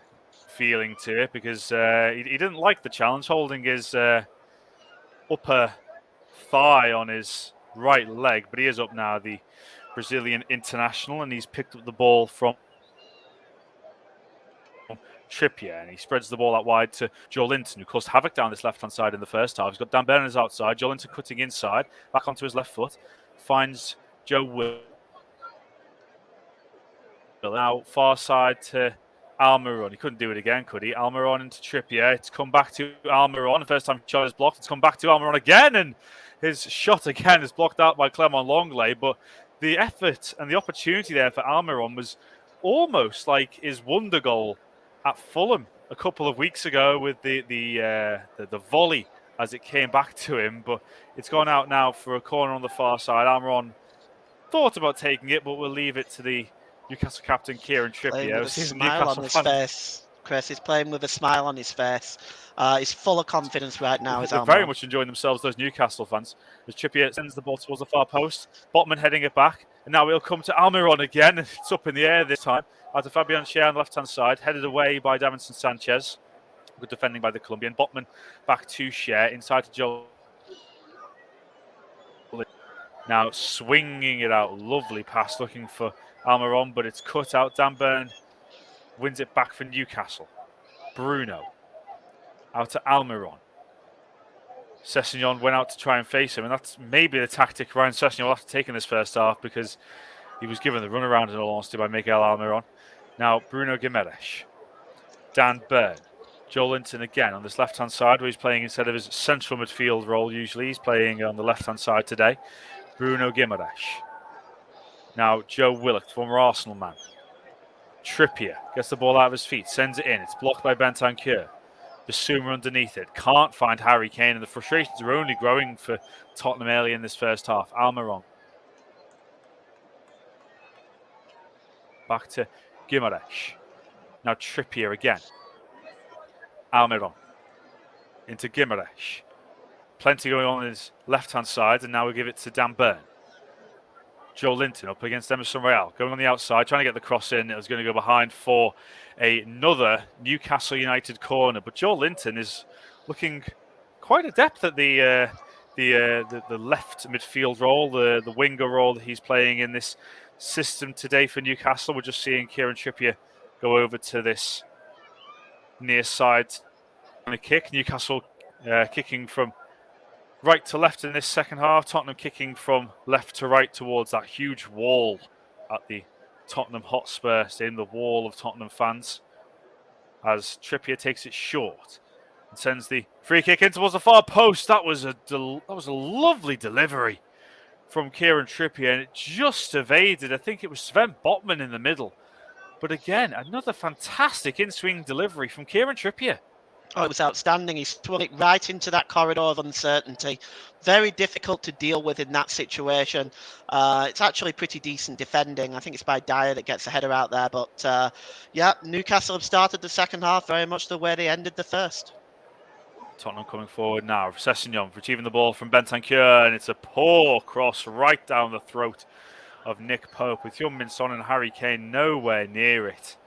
feeling to it, because he didn't like the challenge, holding his upper thigh on his right leg, but he is up now, the Brazilian international, and he's picked up the ball from Trippier, and he spreads the ball out wide to Joe Linton, who caused havoc down this left-hand side in the first half. He's got Dan Berners outside, Joe Linton cutting inside, back onto his left foot, finds Joe Will. Now far side to Almiron. He couldn't do it again, could he? Almiron into Trippier. It's come back to Almiron. The first time he shot is blocked. It's come back to Almiron again, and his shot again is blocked out by Clement Longley. But the effort and the opportunity there for Almiron was almost like his wonder goal at Fulham a couple of weeks ago with the volley as it came back to him, but it's gone out now for a corner on the far side. Almiron thought about taking it, but we'll leave it to the Newcastle captain Kieran Playing Trippier. with a Season smile on Newcastle his fans, face, Chris. He's playing with a smile on his face. He's full of confidence right now, is they're very Almiron. much enjoying themselves, those Newcastle fans. As Trippier sends the ball towards the far post, Botman heading it back, and now we'll come to Almiron again. It's up in the air this time. Out to Fabian Schär on the left-hand side, headed away by Davinson Sanchez. Good defending by the Colombian. Botman back to Schär, inside to Joe. Now swinging it out, lovely pass, looking for Almiron, but it's cut out. Dan Burn wins it back for Newcastle. Bruno out to Almiron. Sessegnon went out to try and face him, and that's maybe the tactic Ryan Sessegnon will have to take in this first half, because he was given the runaround in all honesty by Miguel Almiron. Now Bruno Guimaraes, Dan Burn, Joe Linton again on this left-hand side, where he's playing instead of his central midfield role usually. He's playing on the left-hand side today. Bruno Guimaraes. Now Joe Willock, former Arsenal man. Trippier gets the ball out of his feet, sends it in. It's blocked by Bentancur. Bissouma underneath it. Can't find Harry Kane, and the frustrations are only growing for Tottenham early in this first half. Almiron. Back to Guimaraes. Now Trippier again. Almiron. Into Guimaraes. Plenty going on his left-hand side, and now we give it to Dan Burn. Joe Linton up against Emerson Royale, going on the outside, trying to get the cross in. It was going to go behind for another Newcastle United corner, but Joe Linton is looking quite adept at the left midfield role, the winger role that he's playing in this system today for Newcastle. We're just seeing Kieran Trippier go over to this near side on a kick. Newcastle kicking from right to left in this second half. Tottenham kicking from left to right towards that huge wall at the Tottenham Hotspur Stadium, the wall of Tottenham fans, as Trippier takes it short and sends the free kick in towards the far post. That was a lovely delivery from Kieran Trippier, and it just evaded. I think it was Sven Botman in the middle. But again, another fantastic in-swing delivery from Kieran Trippier. Oh, it was outstanding. He swung it right into that corridor of uncertainty. Very difficult to deal with in that situation. It's actually pretty decent defending. I think it's by Dyer that gets the header out there. But yeah, Newcastle have started the second half very much the way they ended the first. Tottenham coming forward now. Sessegnon retrieving the ball from Bentancur, and it's a poor cross right down the throat of Nick Pope, with Heung-min Son and Harry Kane nowhere near it.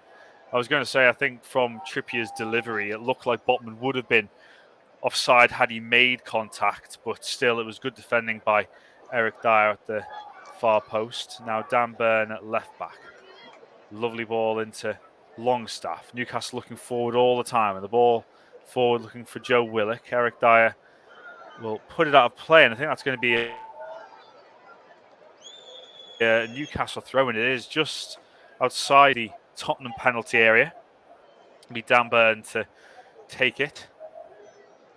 I was going to say, I think from Trippier's delivery, it looked like Botman would have been offside had he made contact, but still it was good defending by Eric Dyer at the far post. Now Dan Burn at left back. Lovely ball into Longstaff. Newcastle looking forward all the time, and the ball forward looking for Joe Willock. Eric Dyer will put it out of play, and I think that's going to be a Newcastle throw, and it is just outside the Tottenham penalty area. It'll be Dan Burn to take it.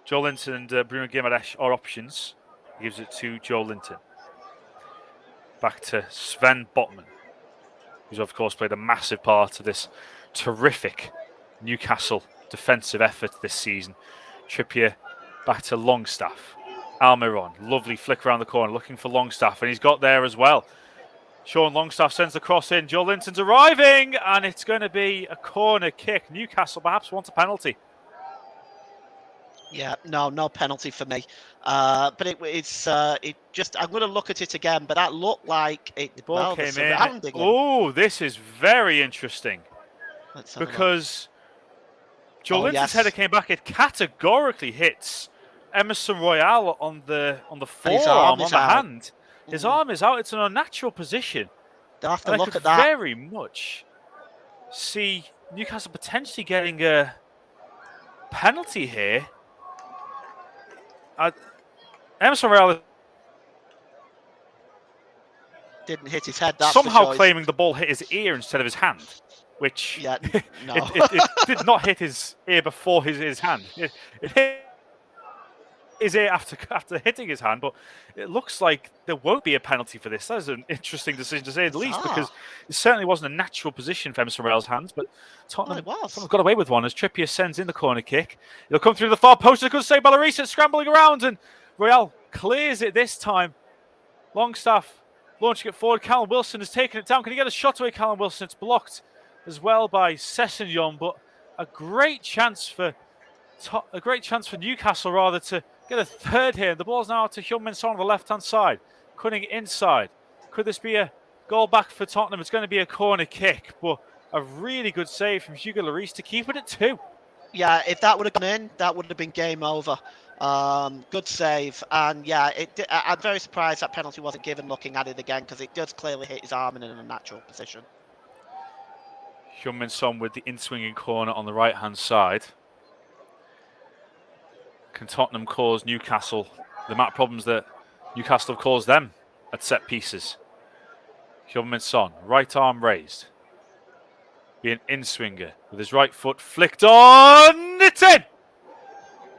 Joe Linton and Bruno Guimaraes are options. He gives it to Joe Linton. Back to Sven Botman, who's of course played a massive part of this terrific Newcastle defensive effort this season. Trippier back to Longstaff. Almiron, lovely flick around the corner, looking for Longstaff, and he's got there as well. Sean Longstaff sends the cross in. Joe Linton's arriving, and it's going to be a corner kick. Newcastle perhaps wants a penalty. Yeah, no penalty for me. But it just, I'm going to look at it again, but that looked like it. The ball came in. Oh, this is very interesting, because Joe Linton's header came back. It categorically hits Emerson Royale on the forearm, on the hand. His arm is out. It's an unnatural position. They'll have to look at that. Very much see Newcastle potentially getting a penalty here. Emerson Royale didn't hit his head. That's somehow claiming the ball hit his ear instead of his hand, which no. it did not hit his ear before his hand. It hit his ear after hitting his hand, but it looks like there won't be a penalty for this. That is an interesting decision to say the least, because it certainly wasn't a natural position for Emerson Royale's hands, but Tottenham got away with one as Trippier sends in the corner kick. It'll come through the far post. A good save by Lloris, scrambling around, and Royale clears it this time. Longstaff launching it forward. Callum Wilson has taken it down. Can he get a shot away, Callum Wilson? It's blocked as well by Sessegnon, but a great chance for Newcastle rather to get a third here. The ball's now out to Heung-min Son on the left-hand side, cutting it inside. Could this be a goal back for Tottenham? It's going to be a corner kick, but a really good save from Hugo Lloris to keep it at 2. Yeah, if that would have gone in, that would have been game over. Good save, and yeah, I'm very surprised that penalty wasn't given looking at it again, because it does clearly hit his arm in a natural position. Heung-min Son with the in-swinging corner on the right-hand side. Can Tottenham cause Newcastle the amount of problems that Newcastle have caused them at set pieces? Heung-min Son, right arm raised. Be an in-swinger with his right foot flicked on. It's in!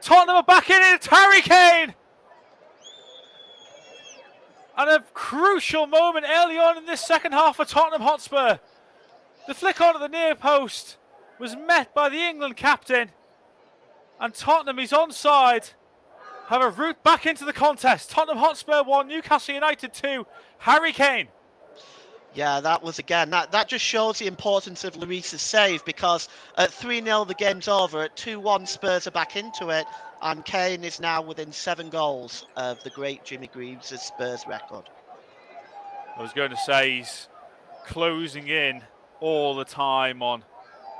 Tottenham are back in it. It's Harry Kane! And a crucial moment early on in this second half for Tottenham Hotspur. The flick on at the near post was met by the England captain. And Tottenham is onside. Have a route back into the contest. Tottenham Hotspur 1, Newcastle United 2. Harry Kane. Yeah, that was again. That just shows the importance of Lloris's save, because at 3-0 the game's over. At 2-1 Spurs are back into it, and Kane is now within 7 goals of the great Jimmy Greaves' Spurs record. I was going to say he's closing in all the time on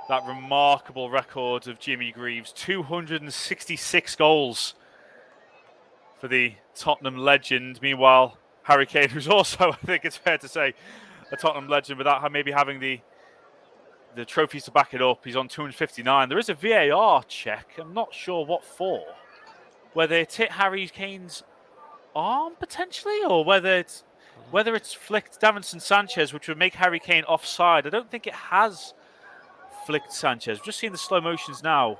that remarkable record of Jimmy Greaves. 266 goals for the Tottenham legend. Meanwhile, Harry Kane, who's also, I think it's fair to say, a Tottenham legend without maybe having the trophies to back it up. He's on 259. There is a VAR check. I'm not sure what for. Whether it's hit Harry Kane's arm potentially, or whether it's flicked Davinson Sanchez, which would make Harry Kane offside. I don't think it has flicked Sanchez. We're just seeing the slow motions now.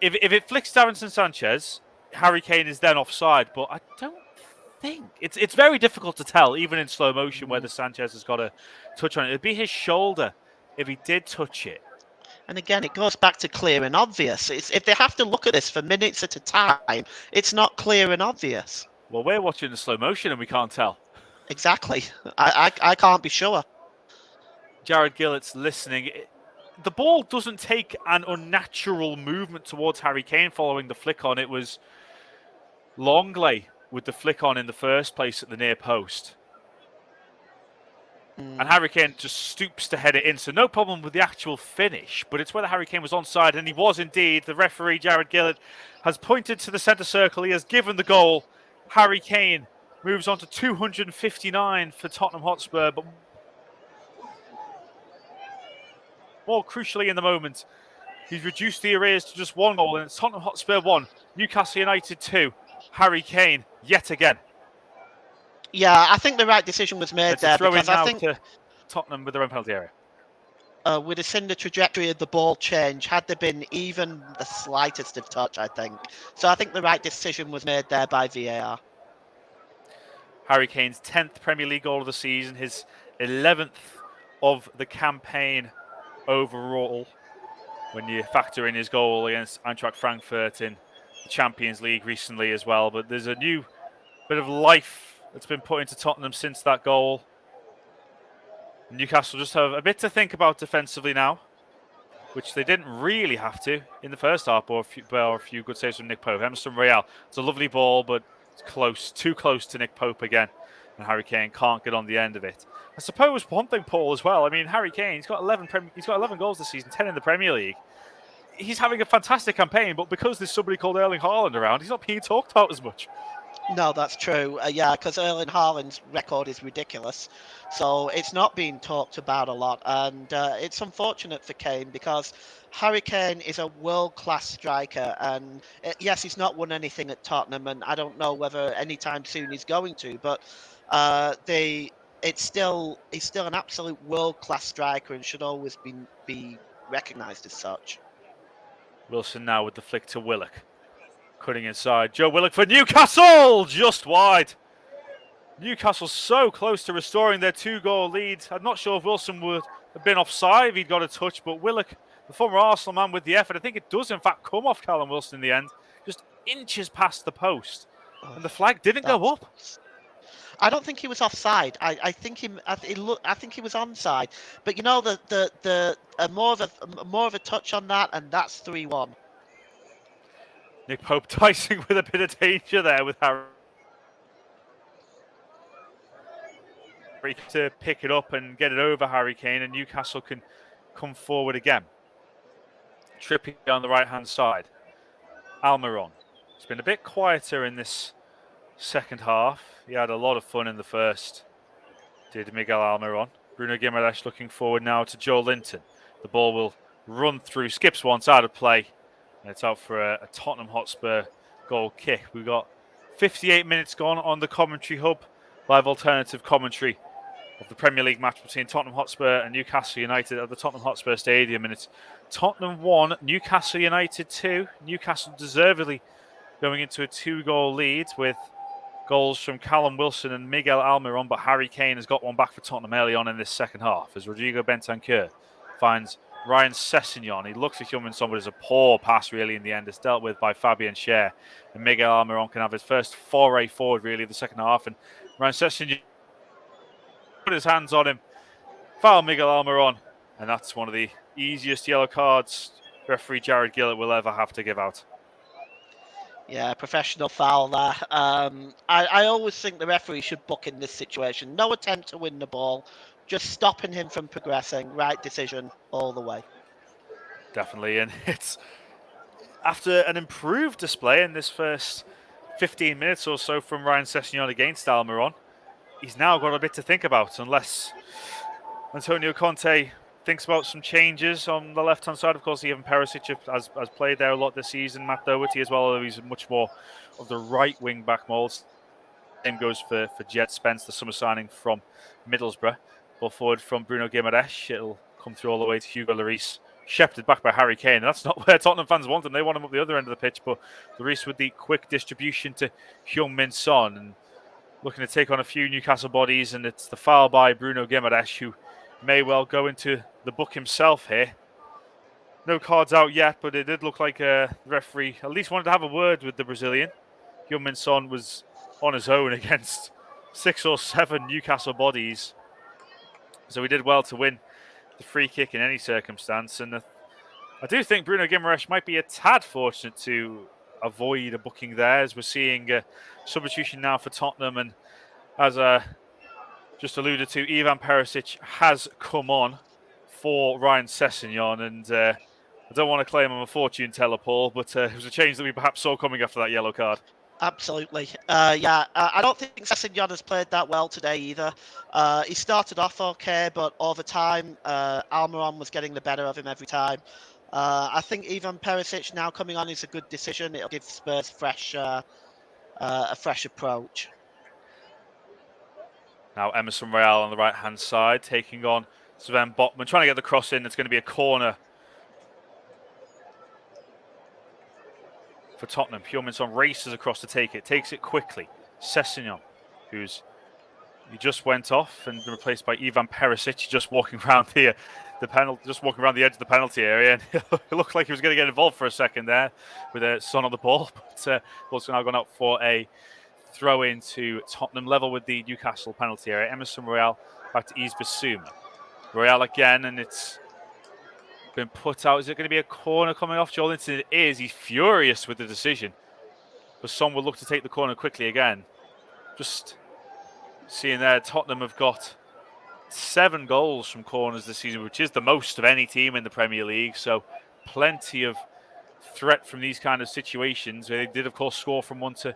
If it flicks Davinson Sanchez, Harry Kane is then offside, but I don't think it's very difficult to tell, even in slow motion, whether Sanchez has got a touch on it. It'd be his shoulder if he did touch it. And again, it goes back to clear and obvious. If they have to look at this for minutes at a time, it's not clear and obvious. Well, we're watching the slow motion and we can't tell. Exactly. I can't be sure. Jared Gillett's listening. The ball doesn't take an unnatural movement towards Harry Kane following the flick on. It was Longley with the flick on in the first place at the near post. And Harry Kane just stoops to head it in. So no problem with the actual finish, but it's whether Harry Kane was onside, and he was indeed. The referee, Jared Gillett, has pointed to the centre circle. He has given the goal. Harry Kane moves on to 259 for Tottenham Hotspur, but more crucially in the moment, he's reduced the arrears to just 1 goal, and it's Tottenham Hotspur 1, Newcastle United 2. Harry Kane yet again. Yeah, I think the right decision was made there, because I think to Tottenham with their own penalty area. We'd have seen the trajectory of the ball change had there been even the slightest of touch, I think. So I think the right decision was made there by VAR. Harry Kane's 10th Premier League goal of the season, his 11th of the campaign overall, when you factor in his goal against Eintracht Frankfurt in the Champions League recently as well. But there's a new bit of life that's been put into Tottenham since that goal. Newcastle just have a bit to think about defensively now, which they didn't really have to in the first half, or a few good saves from Nick Pope. Emerson Royale, it's a lovely ball, but it's close, too close to Nick Pope again, and Harry Kane can't get on the end of it. I suppose one thing, Paul, as well. I mean, Harry Kane, he's got 11 goals this season, 10 in the Premier League. He's having a fantastic campaign, but because there's somebody called Erling Haaland around, he's not being talked about as much. No, that's true. Yeah, because Erling Haaland's record is ridiculous. So it's not being talked about a lot. And it's unfortunate for Kane, because Harry Kane is a world-class striker. And yes, he's not won anything at Tottenham, and I don't know whether anytime soon he's going to. But he's still an absolute world-class striker and should always be recognised as such. Wilson now with the flick to Willock. Cutting inside. Joe Willock for Newcastle! Just wide. Newcastle so close to restoring their 2-goal lead. I'm not sure if Wilson would have been offside if he'd got a touch, but Willock, the former Arsenal man with the effort, I think it does in fact come off Callum Wilson in the end, just inches past the post. And the flag didn't go up. I don't think he was offside. I think I think he was onside. But you know the more of a touch on that, and that's 3-1. Nick Pope dicing with a bit of danger there with Harry to pick it up and get it over Harry Kane, and Newcastle can come forward again. Trippier on the right-hand side. Almiron. It's been a bit quieter in this second half. He had a lot of fun in the first, did Miguel Almiron. Bruno Guimaraes looking forward now to Joe Linton. The ball will run through, skips once out of play, and it's out for a Tottenham Hotspur goal kick. We've got 58 minutes gone on the commentary hub, live alternative commentary of the Premier League match between Tottenham Hotspur and Newcastle United at the Tottenham Hotspur Stadium. And it's Tottenham 1, Newcastle United 2. Newcastle deservedly going into a 2-goal lead with goals from Callum Wilson and Miguel Almiron, but Harry Kane has got one back for Tottenham early on in this second half as Rodrigo Bentancur finds Ryan Sessegnon. He looks for Heung-min Son, but it's a poor pass really in the end. It's dealt with by Fabian Schär, and Miguel Almiron can have his first foray forward really of the second half, and Ryan Sessegnon put his hands on him, foul Miguel Almiron, and that's one of the easiest yellow cards referee Jared Gillett will ever have to give out. Yeah, professional foul there. I always think the referee should book in this situation. No attempt to win the ball, just stopping him from progressing. Right decision all the way. Definitely, and it's after an improved display in this first 15 minutes or so from Ryan Sessegnon against Almiron. He's now got a bit to think about, unless Antonio Conte thinks about some changes on the left-hand side. Of course, Ivan Perisic has played there a lot this season. Matt Doherty as well, although he's much more of the right wing-back mould. Same goes for Jed Spence, the summer signing from Middlesbrough. Ball forward from Bruno Guimaraes. It'll come through all the way to Hugo Lloris. Shepherded back by Harry Kane. And that's not where Tottenham fans want him. They want him up the other end of the pitch. But Lloris with the quick distribution to Heung-min Son. And looking to take on a few Newcastle bodies, and it's the foul by Bruno Guimaraes, who may well go into the book himself here. No cards out yet, but it did look like the referee at least wanted to have a word with the Brazilian. Heung-min Son was on his own against 6 or 7 Newcastle bodies, so he did well to win the free kick in any circumstance. And I do think Bruno Guimaraes might be a tad fortunate to avoid a booking there, as we're seeing substitution now for Tottenham, and as just alluded to, Ivan Perisic has come on for Ryan Sessegnon, and I don't want to claim I'm a fortune teller, Paul, but it was a change that we perhaps saw coming after that yellow card. Absolutely. I don't think Sessegnon has played that well today either. He started off okay, but over time, Almiron was getting the better of him every time. I think Ivan Perisic now coming on is a good decision. It'll give Spurs a fresh approach. Now Emerson Royal on the right-hand side, taking on Sven Botman, trying to get the cross in. It's going to be a corner for Tottenham. Heung-min Son races across to take it, takes it quickly. Sessegnon, he just went off and replaced by Ivan Perisic, just walking around the edge of the penalty area, and it looked like he was going to get involved for a second there with Son on the ball, but also now gone out for a throw into Tottenham, level with the Newcastle penalty area. Emerson Royal back to Yves Bissouma. Royal again, and it's been put out. Is it going to be a corner coming off Joe Linton? It is. He's furious with the decision, but Son will look to take the corner quickly again. Just seeing there, Tottenham have got 7 goals from corners this season, which is the most of any team in the Premier League. So plenty of threat from these kind of situations. They did, of course, score from one to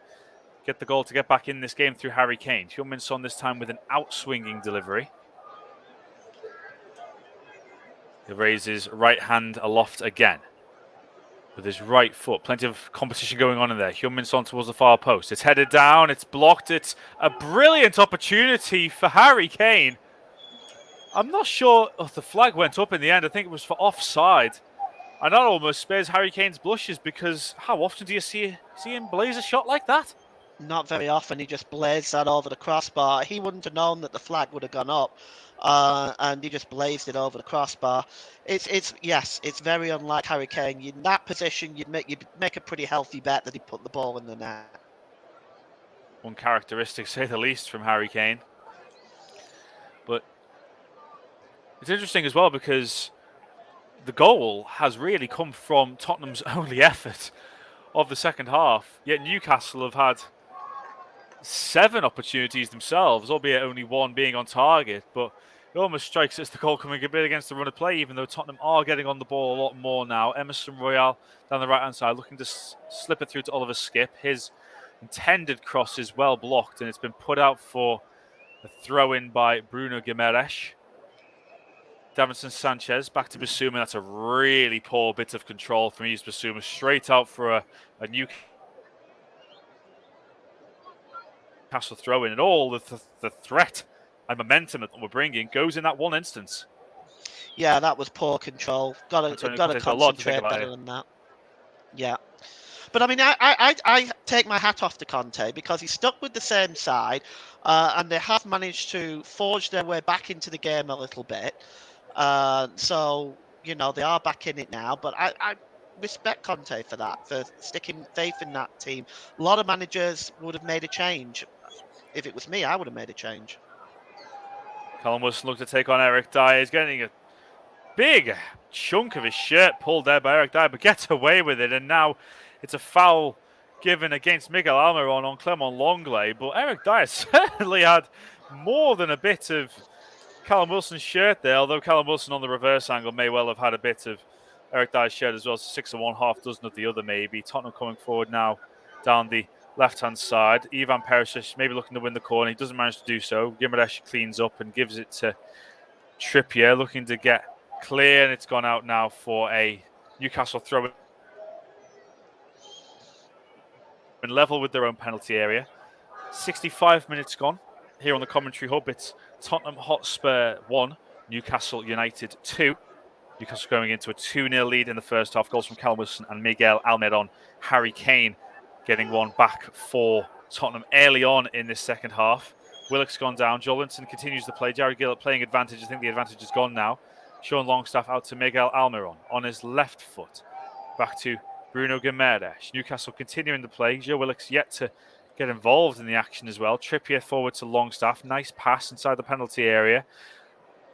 get the goal to get back in this game through Harry Kane. Heung-min Son this time with an out-swinging delivery. He raises right hand aloft again with his right foot. Plenty of competition going on in there. Heung-min Son towards the far post. It's headed down. It's blocked. It's a brilliant opportunity for Harry Kane. I'm not sure if the flag went up in the end. I think it was for offside. And that almost spares Harry Kane's blushes, because how often do you see him blaze a shot like that? Not very often. He just blazed that over the crossbar. He wouldn't have known that the flag would have gone up, and he just blazed it over the crossbar. It's very unlike Harry Kane. In that position, you'd make a pretty healthy bet that he put the ball in the net. Uncharacteristic, say the least, from Harry Kane. But it's interesting as well, because the goal has really come from Tottenham's only effort of the second half. Yet Newcastle have had 7 opportunities themselves, albeit only 1 being on target. But it almost strikes as the goal coming a bit against the run of play, even though Tottenham are getting on the ball a lot more now. Emerson Royal down the right-hand side, looking to slip it through to Oliver Skip. His intended cross is well blocked, and it's been put out for a throw-in by Bruno Guimaraes. Davinson Sanchez back to Bissouma. That's a really poor bit of control from Yves Bissouma. Straight out for a Newcastle throw-in. And all the threat and momentum that we're bringing goes in that one instance. Yeah, that was poor control. Got to concentrate better than that. Yeah. But I mean, I take my hat off to Conte, because he stuck with the same side, and they have managed to forge their way back into the game a little bit. So, you know, they are back in it now. But I respect Conte for that, for sticking faith in that team. A lot of managers would have made a change. If it was me, I would have made a change. Callum Wilson looked to take on Eric Dyer. He's getting a big chunk of his shirt pulled there by Eric Dyer, but gets away with it. And now it's a foul given against Miguel Almiron on Clement Longley. But Eric Dyer certainly had more than a bit of Callum Wilson's shirt there, although Callum Wilson on the reverse angle may well have had a bit of Eric Dyer's shirt as well. So 6 of one, half dozen of the other maybe. Tottenham coming forward now down the left-hand side. Ivan Perisic maybe looking to win the corner. He doesn't manage to do so. Guimaraes cleans up and gives it to Trippier, looking to get clear, and it's gone out now for a Newcastle throw in level with their own penalty area. 65 minutes gone here on the commentary hub. It's Tottenham Hotspur 1, Newcastle United 2. Newcastle going into a 2-0 lead in the first half. Goals from Callum Wilson and Miguel Almiron. Harry Kane getting one back for Tottenham early on in this second half. Willock's gone down. Joelinton continues to play. Jared Gillett playing advantage. I think the advantage is gone now. Sean Longstaff out to Miguel Almiron on his left foot. Back to Bruno Guimaraes. Newcastle continuing to play. Joe Willock's yet to get involved in the action as well. Trippier forward to Longstaff. Nice pass inside the penalty area.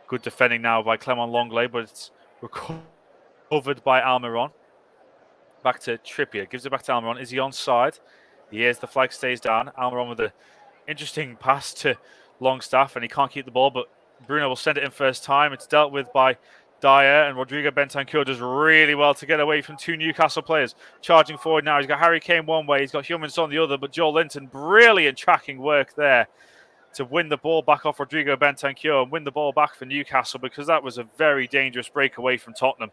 Good defending now by Clement Longley, but it's recovered by Almiron. Back to Trippier. Gives it back to Almiron. Is he onside? He is. The flag stays down. Almiron with an interesting pass to Longstaff, and he can't keep the ball, but Bruno will send it in first time. It's dealt with by Dyer, and Rodrigo Bentancur does really well to get away from 2 Newcastle players. Charging forward now. He's got Harry Kane one way. He's got Heung-min on the other, but Joelinton, brilliant tracking work there to win the ball back off Rodrigo Bentancur and win the ball back for Newcastle, because that was a very dangerous breakaway from Tottenham.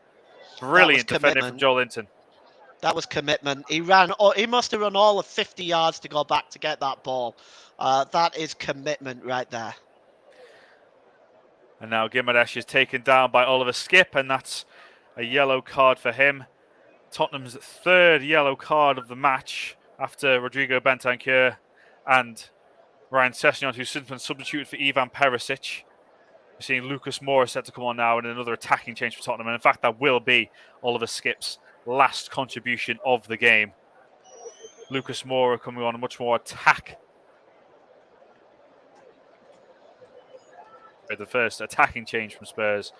Brilliant defending from Joelinton. That was commitment. He must have run all of 50 yards to go back to get that ball. That is commitment right there. And now Guimaraes is taken down by Oliver Skip, and that's a yellow card for him. Tottenham's 3rd yellow card of the match after Rodrigo Bentancur and Ryan Sessegnon, who's since been substituted for Ivan Perisic. We're seeing Lucas Moura set to come on now, and another attacking change for Tottenham. And in fact, that will be Oliver Skip's last contribution of the game. Lucas Moura coming on a much more attack. The first attacking change from Spurs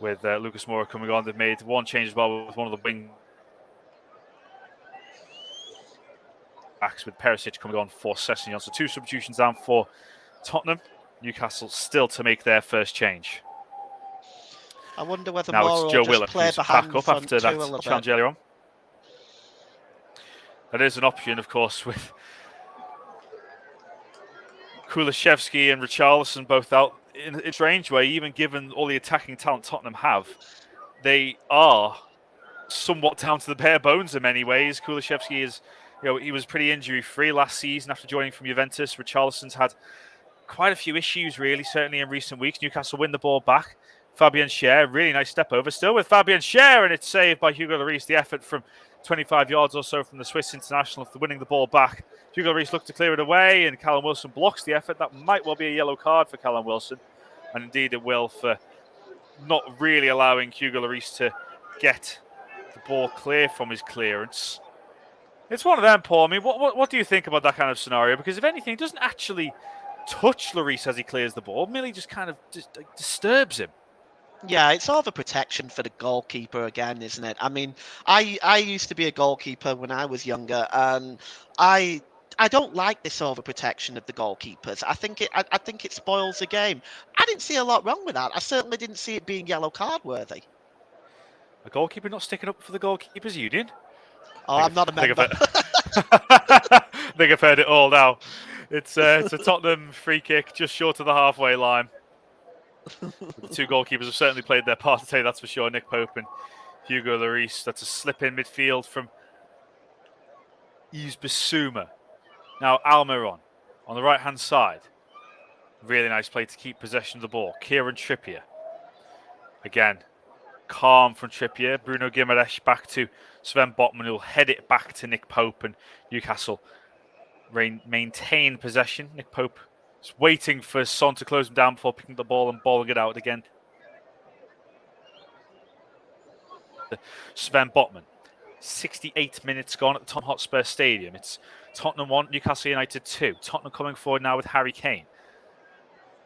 with Lucas Moura coming on. They've made one change as well with one of the wing backs, with Perisic coming on for Sessegnon. So 2 substitutions down for Tottenham. Newcastle still to make their first change. I wonder whether now Moura it's Joe will Willock just play who's behind back up after that a challenge earlier on. That is an option, of course, with Kulusevski and Richarlison both out in a strange way. Even given all the attacking talent Tottenham have, they are somewhat down to the bare bones in many ways. Kulusevski is, he was pretty injury-free last season after joining from Juventus. Richarlison's had quite a few issues, really, certainly in recent weeks. Newcastle win the ball back. Fabian Schär, really nice step over. Still with Fabian Schär, and it's saved by Hugo Lloris. The effort from 25 yards or so from the Swiss international for winning the ball back. Hugo Lloris looked to clear it away, and Callum Wilson blocks the effort. That might well be a yellow card for Callum Wilson, and indeed it will for not really allowing Hugo Lloris to get the ball clear from his clearance. It's one of them, Paul. I mean, what do you think about that kind of scenario? Because if anything, it doesn't actually touch Lloris as he clears the ball. Merely just kind of disturbs him. Yeah, it's overprotection for the goalkeeper again, isn't it? I mean, I used to be a goalkeeper when I was younger, and I don't like this overprotection of the goalkeepers. I think it spoils the game. I didn't see a lot wrong with that. I certainly didn't see it being yellow card worthy. A goalkeeper not sticking up for the goalkeepers union? Oh, I'm not a member. I think I've heard it all now. It's a Tottenham free kick just short of the halfway line. The two goalkeepers have certainly played their part today, that's for sure. Nick Pope and Hugo Lloris. That's a slip in midfield from Yves Bissouma. Now Almiron on the right hand side. Really nice play to keep possession of the ball. Kieran Trippier. Again, calm from Trippier. Bruno Guimaraes back to Sven Botman, who'll head it back to Nick Pope, and Newcastle maintain possession. Nick Pope is waiting for Son to close him down before picking the ball and balling it out again. Sven Botman. 68 minutes gone at the Tottenham Hotspur Stadium. It's Tottenham 1, Newcastle United 2. Tottenham coming forward now with Harry Kane.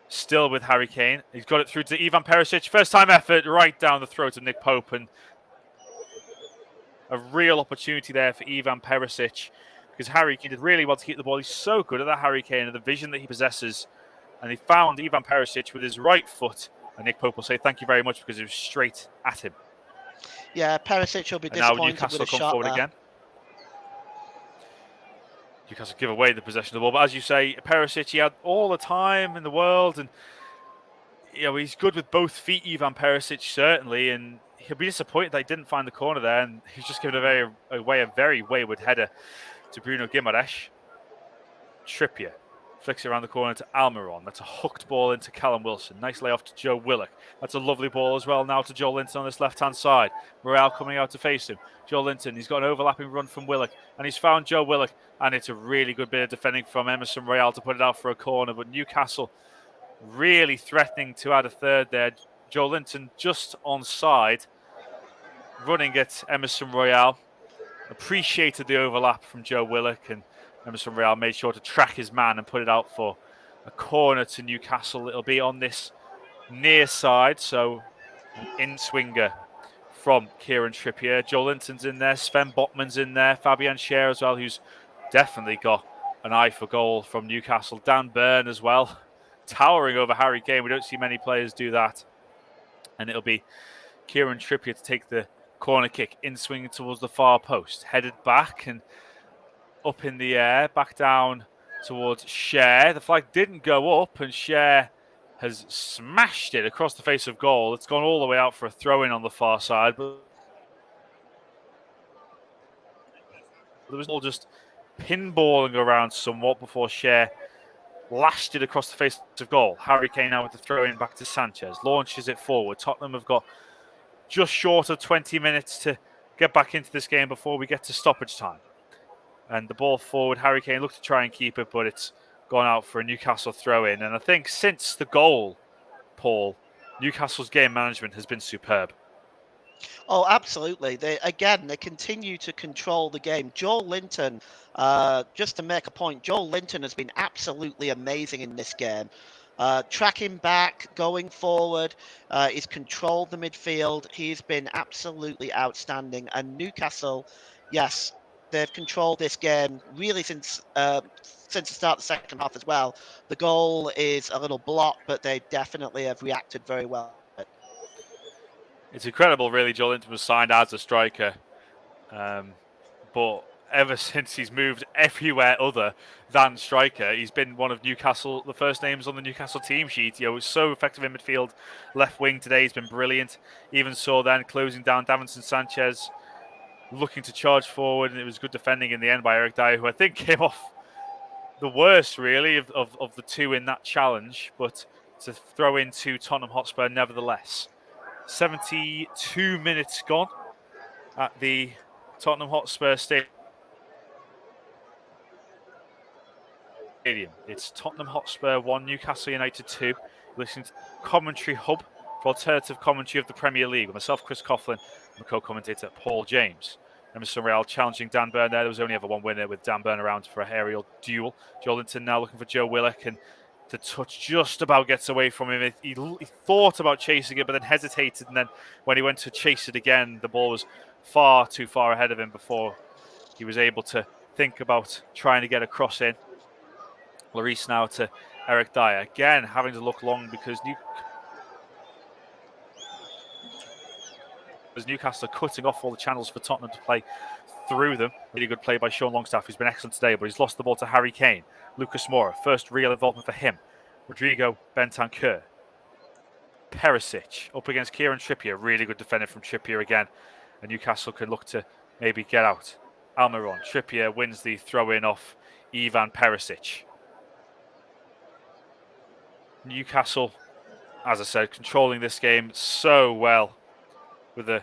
Still with Harry Kane. He's got it through to Ivan Perisic. First time effort right down the throat of Nick Pope. And a real opportunity there for Ivan Perisic, because Harry Kane did really well to keep the ball. He's so good at that, Harry Kane, and the vision that he possesses. And he found Ivan Perisic with his right foot. And Nick Pope will say thank you very much because it was straight at him. Yeah, Perisic will be and now disappointed Newcastle with a come shot forward there. again. Newcastle give away the possession of the ball, but as you say, Perisic, he had all the time in the world, and he's good with both feet, Ivan Perisic, certainly, and he'll be disappointed that he didn't find the corner there, and he's just given away a very wayward header to Bruno Guimaraes. Trippier flicks it around the corner to Almiron. That's a hooked ball into Callum Wilson. Nice layoff to Joe Willock. That's a lovely ball as well now to Joe Linton on this left-hand side. Morale coming out to face him. Joe Linton, he's got an overlapping run from Willock, and he's found Joe Willock, and it's a really good bit of defending from Emerson Royale to put it out for a corner, but Newcastle really threatening to add a third there. Joe Linton just onside, running at Emerson Royale. Appreciated the overlap from Joe Willock, and Emerson Royale made sure to track his man and put it out for a corner to Newcastle. It'll be on this near side, so an in-swinger from Kieran Trippier. Joe Linton's in there, Sven Botman's in there, Fabian Schär as well, who's definitely got an eye for goal from Newcastle. Dan Burn as well, towering over Harry Kane. We don't see many players do that. And it'll be Kieran Trippier to take the corner kick, in-swinging towards the far post. Headed back and up in the air, back down towards Schär. The flag didn't go up, and Schär has smashed it across the face of goal. It's gone all the way out for a throw-in on the far side, but there was all just pinballing around somewhat before Schär lashed it across the face of goal. Harry Kane now with the throw-in back to Sanchez, launches it forward. Tottenham have got just short of 20 minutes to get back into this game before we get to stoppage time. And the ball forward, Harry Kane looked to try and keep it, but it's gone out for a Newcastle throw-in. And I think since the goal, Paul, Newcastle's game management has been superb. Oh, absolutely. They continue to control the game. Joel Linton, just to make a point, Joel Linton has been absolutely amazing in this game. Tracking back, going forward, he's controlled the midfield. He's been absolutely outstanding. And Newcastle, yes, they've controlled this game really since the start of the second half as well. The goal is a little blocked, but they definitely have reacted very well. It's incredible, really. Joel Linton was signed as a striker, but ever since he's moved everywhere other than striker, he's been one of the first names on the Newcastle team sheet. He's so effective in midfield, left wing today. He's been brilliant. Even saw then closing down Davinson Sanchez, looking to charge forward, and it was good defending in the end by Eric Dyer, who I think came off the worst, really, of the two in that challenge, but to throw into Tottenham Hotspur nevertheless. 72 minutes gone at the Tottenham Hotspur Stadium. It's Tottenham Hotspur 1, Newcastle United 2. You're listening to Commentary Hub for alternative commentary of the Premier League with myself, Chris Coughlin, and my co-commentator, Paul James. Emerson Royale challenging Dan Burn there. There was only ever one winner with Dan Burn around for a aerial duel. Joelinton now looking for Joe Willock, and the touch just about gets away from him. He thought about chasing it, but then hesitated, and then when he went to chase it again, the ball was far too far ahead of him before he was able to think about trying to get a cross in. Lloris now to Eric Dyer. Again, having to look long because Newcastle are cutting off all the channels for Tottenham to play through them. Really good play by Sean Longstaff, who's been excellent today, but he's lost the ball to Harry Kane. Lucas Moura, first real involvement for him. Rodrigo Bentancur. Perisic up against Kieran Trippier. Really good defender from Trippier again. And Newcastle can look to maybe get out. Almiron. Trippier wins the throw-in off Ivan Perisic. Newcastle, as I said, controlling this game so well with the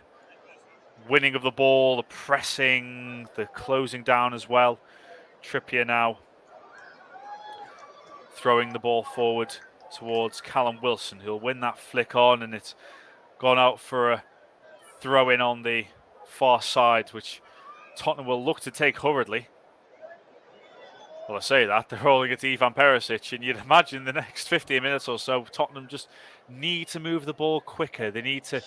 winning of the ball, the pressing, the closing down as well. Trippier now throwing the ball forward towards Callum Wilson, who'll win that flick on, and it's gone out for a throw-in on the far side, which Tottenham will look to take hurriedly. Well, I say that, they're rolling it to Ivan Perisic, and you'd imagine the next 15 minutes or so, Tottenham just need to move the ball quicker. They need to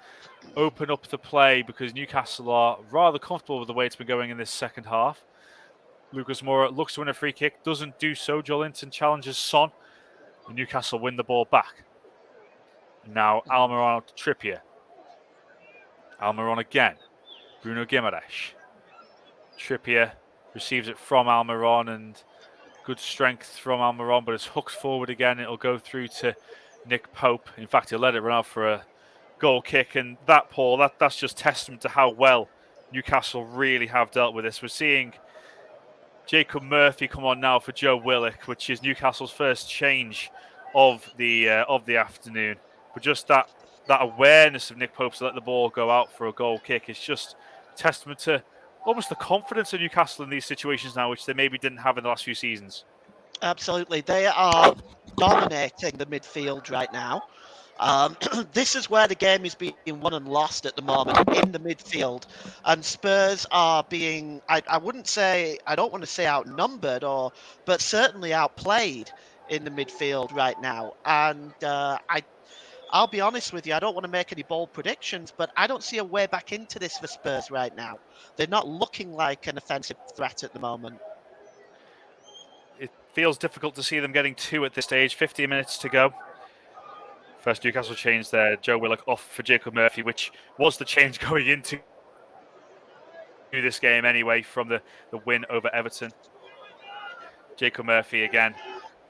open up the play because Newcastle are rather comfortable with the way it's been going in this second half. Lucas Moura looks to win a free kick, doesn't do so. Joelinton challenges Son, and Newcastle win the ball back. Now Almiron to Trippier. Almiron again. Bruno Guimaraes. Trippier receives it from Almiron, and good strength from Almiron, but it's hooked forward again. It'll go through to Nick Pope. In fact, he'll let it run out for a goal kick. And that, Paul, that's just testament to how well Newcastle really have dealt with this. We're seeing Jacob Murphy come on now for Joe Willock, which is Newcastle's first change of the afternoon. But just that awareness of Nick Pope to let the ball go out for a goal kick is just testament to almost the confidence of Newcastle in these situations now, which they maybe didn't have in the last few seasons. Absolutely. They are dominating the midfield right now. This is where the game is being won and lost at the moment, in the midfield. And Spurs are being, I don't want to say outnumbered, but certainly outplayed in the midfield right now. And I'll be honest with you, I don't want to make any bold predictions, but I don't see a way back into this for Spurs right now. They're not looking like an offensive threat at the moment. It feels difficult to see them getting two at this stage. 15 minutes to go. First Newcastle change there. Joe Willock off for Jacob Murphy, which was the change going into this game anyway from the win over Everton. Jacob Murphy again.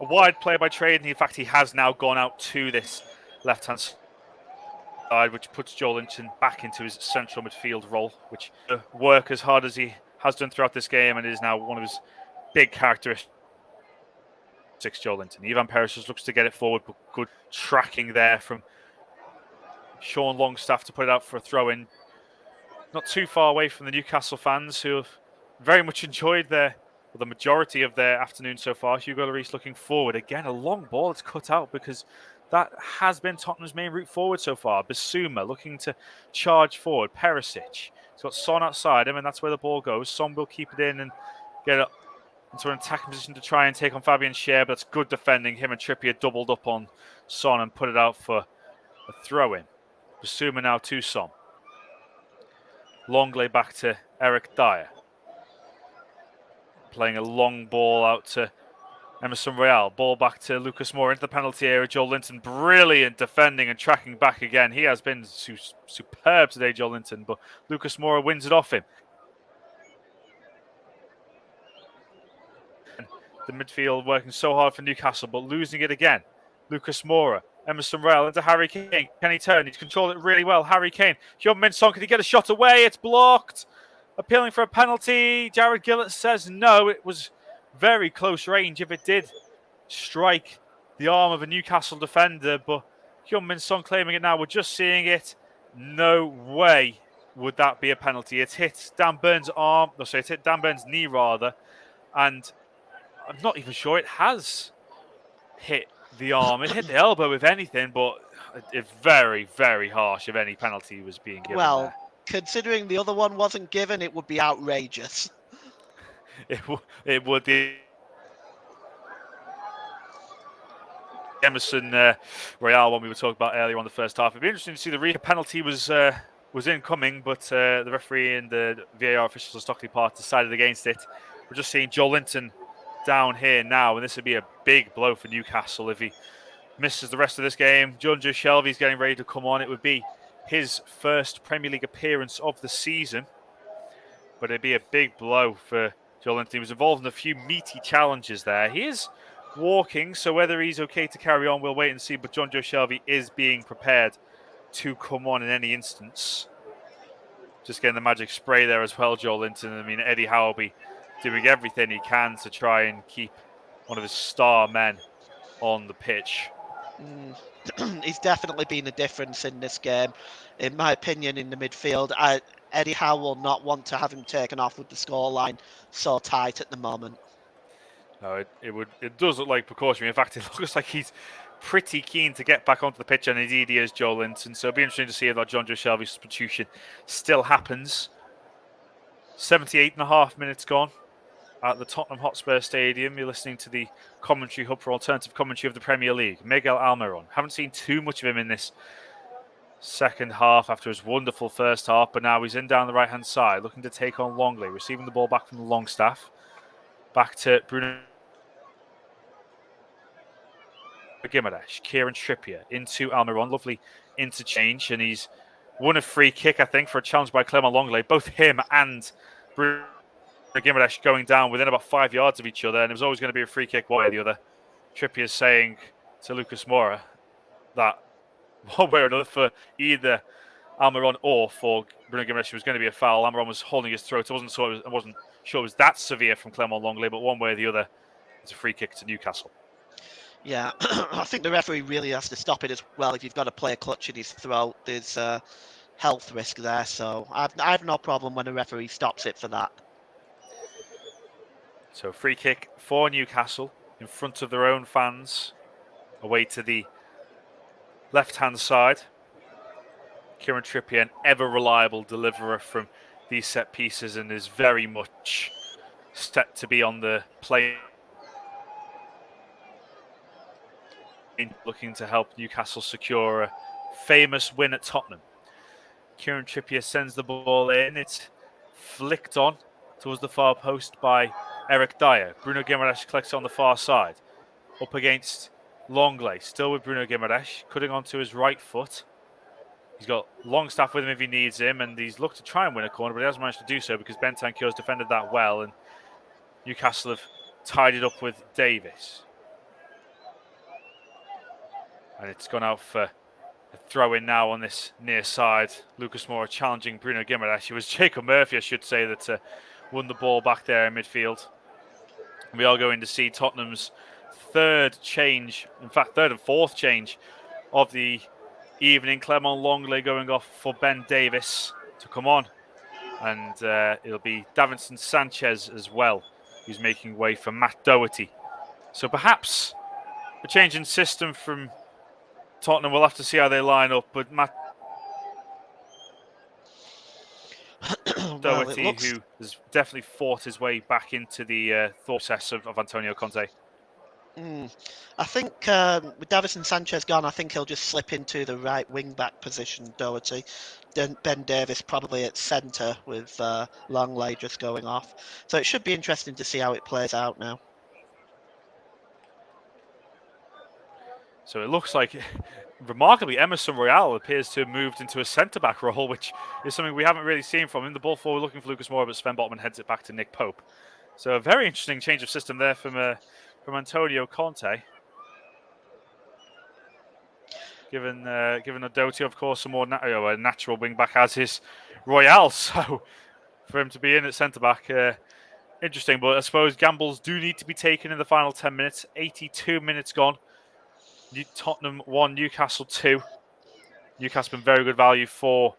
A wide play by Trade. In fact, he has now gone out to this left-hand side, which puts Joelinton back into his central midfield role, which work as hard as he has done throughout this game, and is now one of his big characteristics. Joelinton. Ivan Perisic looks to get it forward, but good tracking there from Sean Longstaff to put it out for a throw-in. Not too far away from the Newcastle fans, who have very much enjoyed the majority of their afternoon so far. Hugo Lloris looking forward. Again, a long ball that's cut out because that has been Tottenham's main route forward so far. Bissouma looking to charge forward. Perisic. He's got Son outside him, and that's where the ball goes. Son will keep it in and get it into an attacking position to try and take on Fabian Schär, but it's good defending. Him and Trippier doubled up on Son and put it out for a throw-in. Bissouma now to Son. Longley back to Eric Dyer. Playing a long ball out to Emerson Royale. Ball back to Lucas Moura into the penalty area. Joelinton brilliant defending and tracking back again. He has been superb today, Joelinton, but Lucas Moura wins it off him. The midfield working so hard for Newcastle, but losing it again. Lucas Moura, Emerson Royale into Harry Kane. Can he turn? He's controlled it really well. Harry Kane. Heung-min Son, can he get a shot away? It's blocked. Appealing for a penalty. Jared Gillett says no. It was very close range if it did strike the arm of a Newcastle defender, but Heung-min Son claiming it now. We're just seeing it. No way would that be a penalty. It hit Dan Burns' arm. No, sorry, it hit Dan Burns' knee rather, and I'm not even sure it has hit the arm. It hit the elbow, if anything, but it's very, very harsh if any penalty was being given Well, there. considering the other one wasn't given, it would be outrageous. It would. The Emerson Royale one we were talking about earlier on the first half. It'd be interesting to see the penalty was incoming, but the referee and the VAR officials of Stockley Park decided against it. We're just seeing Joe Linton down here now, and this would be a big blow for Newcastle if he misses the rest of this game. John Joe Shelby's getting ready to come on. It would be his first Premier League appearance of the season, but it'd be a big blow for Joe Linton. He was involved in a few meaty challenges there. He is walking, so whether he's okay to carry on, we'll wait and see. But John Joe Shelby is being prepared to come on in any instance. Just getting the magic spray there as well, Joe Linton. I mean, Eddie Howe will be doing everything he can to try and keep one of his star men on the pitch. He's definitely been a difference in this game. In my opinion, in the midfield, Eddie Howe will not want to have him taken off with the scoreline so tight at the moment. No, it does look like precautionary. In fact, it looks like he's pretty keen to get back onto the pitch, and indeed he is, Joe Linton. So it'll be interesting to see if that John Joe Shelby substitution still happens. 78.5 minutes gone at the Tottenham Hotspur Stadium. You're listening to the commentary hub for alternative commentary of the Premier League. Miguel Almiron. Haven't seen too much of him in this second half after his wonderful first half, but now he's in down the right-hand side, looking to take on Longley, receiving the ball back from the Longstaff. Back to Bruno Gimaresh, Kieran Trippier into Almiron. Lovely interchange, and he's won a free kick, I think, for a challenge by Clement Longley. Both him and Bruno Gimaresh going down within about 5 yards of each other, and it was always going to be a free kick one way or the other. Trippier saying to Lucas Moura that one way or another for either Almiron or for Bruno Gimaresh was going to be a foul. Almiron was holding his throat. I wasn't sure it was that severe from Clement Longley, but one way or the other, it's a free kick to Newcastle. Yeah, I think the referee really has to stop it as well. If you've got a player clutching his throat, there's a health risk there. So I have no problem when a referee stops it for that. So free kick for Newcastle in front of their own fans, away to the left-hand side. Kieran Trippier, an ever-reliable deliverer from these set pieces, and is very much set to be on the play, looking to help Newcastle secure a famous win at Tottenham. Kieran Trippier sends the ball in. It's flicked on towards the far post by Eric Dyer. Bruno Gimaresh collects on the far side. Up against Longley. Still with Bruno Gimaresh. Cutting onto his right foot. He's got Longstaff with him if he needs him. And he's looked to try and win a corner, but he hasn't managed to do so because Bentancur's defended that well. And Newcastle have tied it up with Davis. And it's gone out for a throw-in now on this near side. Lucas Moura challenging Bruno Gimaresh. It was Jacob Murphy, I should say, that won the ball back there in midfield. We are going to see Tottenham's third and fourth change of the evening. Clement Longley going off for Ben Davis to come on. And it'll be Davinson Sanchez as well, who's making way for Matt Doherty. So perhaps a change in system from Tottenham. We'll have to see how they line up, but Matt Doherty, who has definitely fought his way back into the thought process of Antonio Conte. I think with Davinson Sanchez gone, I think he'll just slip into the right wing-back position, Doherty. Ben Davis probably at centre with Longley just going off. So it should be interesting to see how it plays out now. So it looks like, remarkably, Emerson Royale appears to have moved into a centre-back role, which is something we haven't really seen from him. The ball forward looking for Lucas Moura, but Sven Botman heads it back to Nick Pope. So a very interesting change of system there from Antonio Conte. Given Doherty, of course, a more a natural wing-back as his Royale. So for him to be in at centre-back, interesting. But I suppose gambles do need to be taken in the final 10 minutes. 82 minutes gone. Tottenham 1, Newcastle 2. Newcastle been very good value for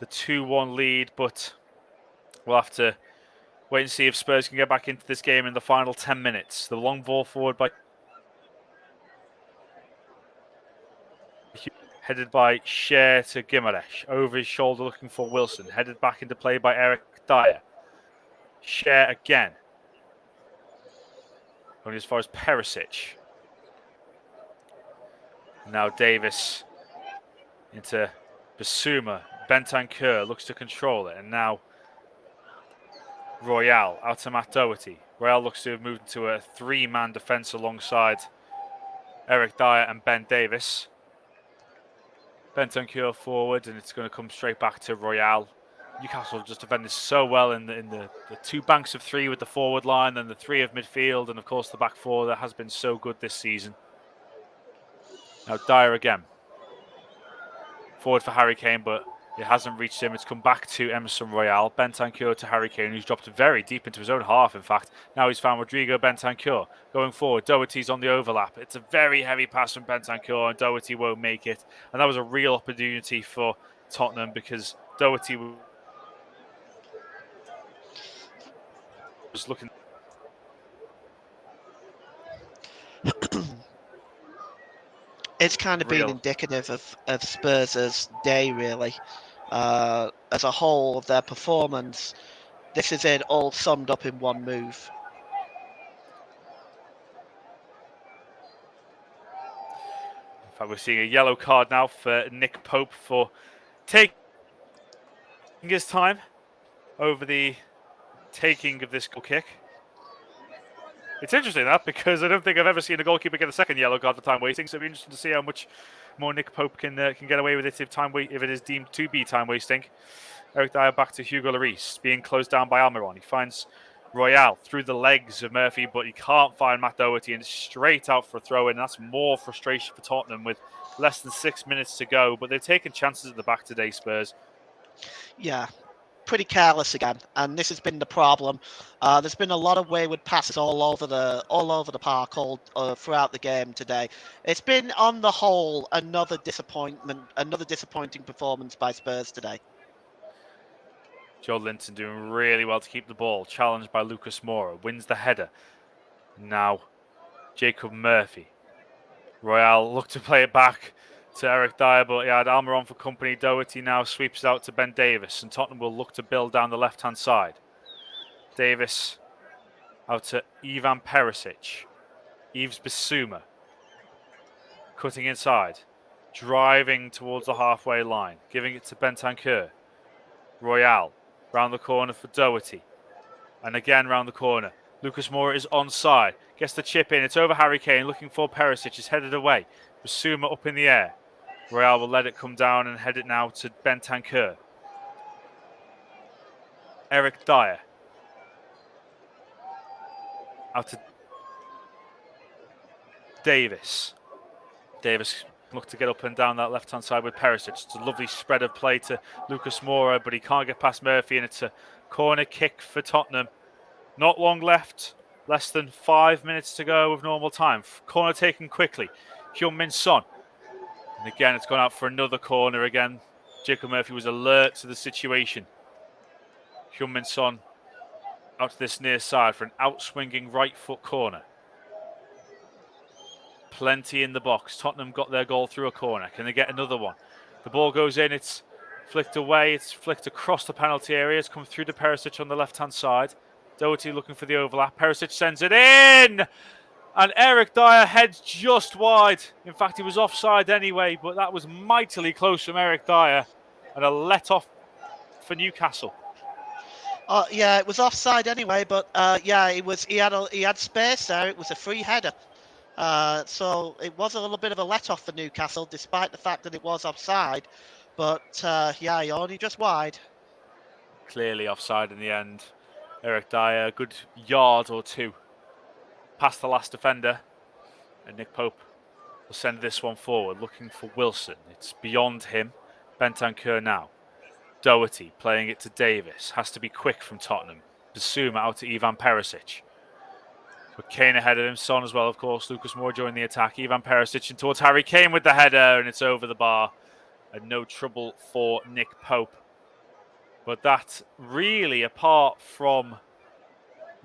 the 2-1 lead, but we'll have to wait and see if Spurs can get back into this game in the final 10 minutes. The long ball forward by headed by Cher to Gimaresh. Over his shoulder looking for Wilson. Headed back into play by Eric Dyer. Cher again. Going as far as Perisic. Now Davis into Basuma. Bentancur looks to control it. And now Royale out to Matt Doherty. Royale looks to have moved into a 3-man defence alongside Eric Dyer and Ben Davis. Bentancur forward, and it's going to come straight back to Royale. Newcastle just defended so well in the 2 banks of 3 with the forward line and the 3 of midfield, and of course the back 4 that has been so good this season. Now Dyer again. Forward for Harry Kane, but it hasn't reached him. It's come back to Emerson Royale. Bentancur to Harry Kane, who's dropped very deep into his own half, in fact. Now he's found Rodrigo Bentancur. Going forward, Doherty's on the overlap. It's a very heavy pass from Bentancur, and Doherty won't make it. And that was a real opportunity for Tottenham because Doherty was looking... It's kind of been indicative of Spurs' day, really. As a whole of their performance, this is it all summed up in one move. In fact, we're seeing a yellow card now for Nick Pope for taking his time over the taking of this goal kick. It's interesting that because I don't think I've ever seen a goalkeeper get a second yellow card for time wasting. So it'll be interesting to see how much more Nick Pope can get away with it if it is deemed to be time wasting. Eric Dyer back to Hugo Lloris, being closed down by Almiron. He finds Royale through the legs of Murphy, but he can't find Matt Doherty, and it's straight out for a throw in. That's more frustration for Tottenham with less than 6 minutes to go. But they've taken chances at the back today, Spurs. Yeah. Pretty careless again, and this has been the problem. There's been a lot of wayward passes all over the park throughout the game today. It's been, on the whole, another disappointing performance by Spurs today. Joe Linton doing really well to keep the ball. Challenged by Lucas Moura. Wins the header. Now Jacob Murphy. Royale looked to play it back to Eric Dyer, but he had Almiron for company. Doherty now sweeps out to Ben Davis, and Tottenham will look to build down the left-hand side. Davis out to Ivan Perisic. Yves Bissouma cutting inside, driving towards the halfway line, giving it to Bentancur. Royale round the corner for Doherty, and again round the corner. Lucas Moura is onside, gets the chip in. It's over Harry Kane, looking for Perisic. Is headed away. Bissouma up in the air. Royale will let it come down and head it now to Bentancur. Eric Dyer. Out to Davis. Davis looked to get up and down that left-hand side with Perisic. It's a lovely spread of play to Lucas Moura, but he can't get past Murphy, and it's a corner kick for Tottenham. Not long left. Less than 5 minutes to go of normal time. Corner taken quickly. Heung-min Son. And again, it's gone out for another corner again. Jacob Murphy was alert to the situation. Heung-min Son out to this near side for an outswinging right foot corner. Plenty in the box. Tottenham got their goal through a corner. Can they get another one? The ball goes in. It's flicked away. It's flicked across the penalty area. It's come through to Perisic on the left-hand side. Doherty looking for the overlap. Perisic sends it in! And Eric Dyer heads just wide. In fact, he was offside anyway, but that was mightily close from Eric Dyer. And a let-off for Newcastle. Yeah, it was offside anyway, but yeah, he had space there. It was a free header. So it was a little bit of a let-off for Newcastle, despite the fact that it was offside. But yeah, only just wide. Clearly offside in the end. Eric Dyer, a good yard or two past the last defender. And Nick Pope will send this one forward, looking for Wilson. It's beyond him. Bentancur now. Doherty playing it to Davis. Has to be quick from Tottenham. Bissouma out to Ivan Perisic. But Kane ahead of him. Son as well, of course. Lucas Moura joining the attack. Ivan Perisic in towards Harry Kane with the header, and it's over the bar. and no trouble for Nick Pope. But that really, apart from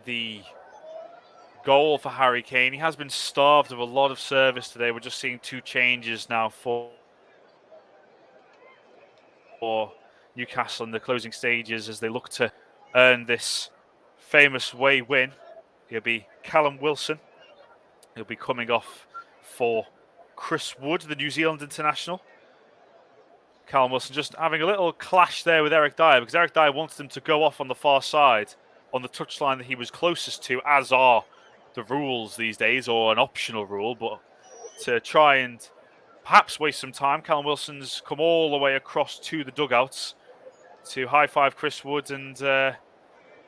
the goal for Harry Kane, he has been starved of a lot of service today. We're just seeing 2 changes now for Newcastle in the closing stages as they look to earn this famous away win. It'll be Callum Wilson. He'll be coming off for Chris Wood, the New Zealand international. Callum Wilson just having a little clash there with Eric Dyer, because Eric Dyer wanted him to go off on the far side on the touchline that he was closest to, as are the rules these days, or an optional rule. But to try and perhaps waste some time, Callum Wilson's come all the way across to the dugouts to high-five Chris Wood and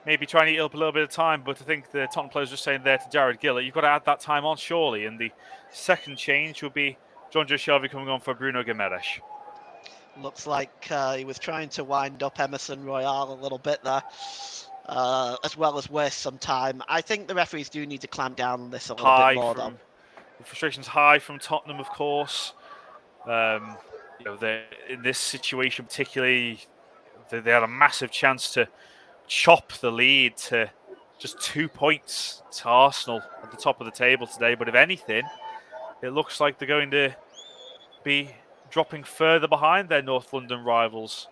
maybe try and eat up a little bit of time. But I think the Tottenham players were saying there to Jared Gillett, you've got to add that time on, surely. And the second change will be John Joe Shelby coming on for Bruno Guimaraes. Looks like he was trying to wind up Emerson Royale a little bit there, as well as waste some time. I think the referees do need to clamp down on this a little bit more, though. The frustration's high from Tottenham, of course. You know, in this situation particularly, they had a massive chance to chop the lead to just 2 points to Arsenal at the top of the table today. But if anything, it looks like they're going to be dropping further behind their North London rivals.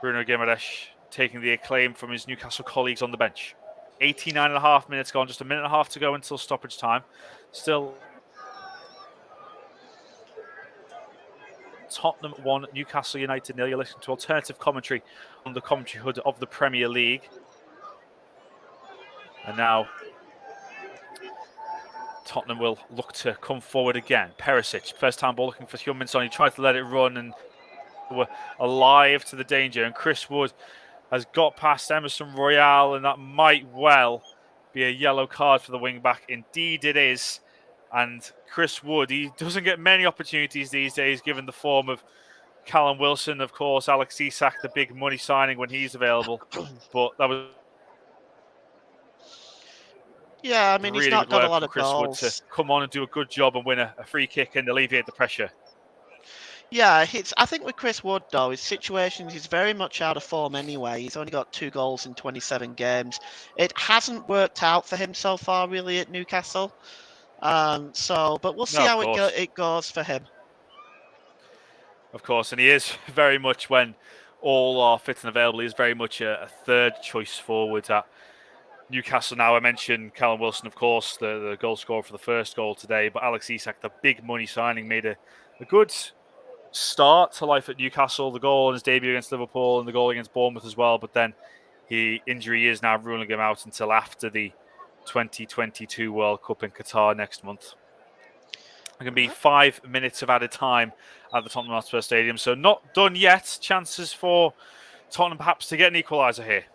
Bruno Guimaraes taking the acclaim from his Newcastle colleagues on the bench. 89.5 minutes gone, just a minute and a half to go until stoppage time. Still Tottenham 1, Newcastle United 0. You're listening to alternative commentary on the commentary hood of the Premier League. And now Tottenham will look to come forward again. Perisic, first time ball looking for Hyun-Min Son. He tried to let it run and were alive to the danger. And Chris Wood has got past Emerson Royale, and that might well be a yellow card for the wing-back. Indeed it is. And Chris Wood, he doesn't get many opportunities these days, given the form of Callum Wilson, of course, Alex Isak, the big money signing when he's available. But that was I mean, really he's not good got a work lot from of Chris goals. Wood to come on and do a good job and win a free kick and alleviate the pressure. I think with Chris Wood, though, his situations, he's very much out of form anyway. He's only got 2 goals in 27 games. It hasn't worked out for him so far, really, at Newcastle. But we'll see how it goes for him. Of course, and he is very much, when all are fit and available, he is very much a third choice forward at Newcastle. Now, I mentioned Callum Wilson, of course, the goal scorer for the first goal today, but Alex Isak, the big money signing, made a good start to life at Newcastle. The goal in his debut against Liverpool and the goal against Bournemouth as well, but then injury is now ruling him out until after the 2022 World Cup in Qatar next month. It's going to be 5 minutes of added time at the Tottenham Hotspur Stadium, so not done yet. Chances for Tottenham perhaps to get an equaliser here.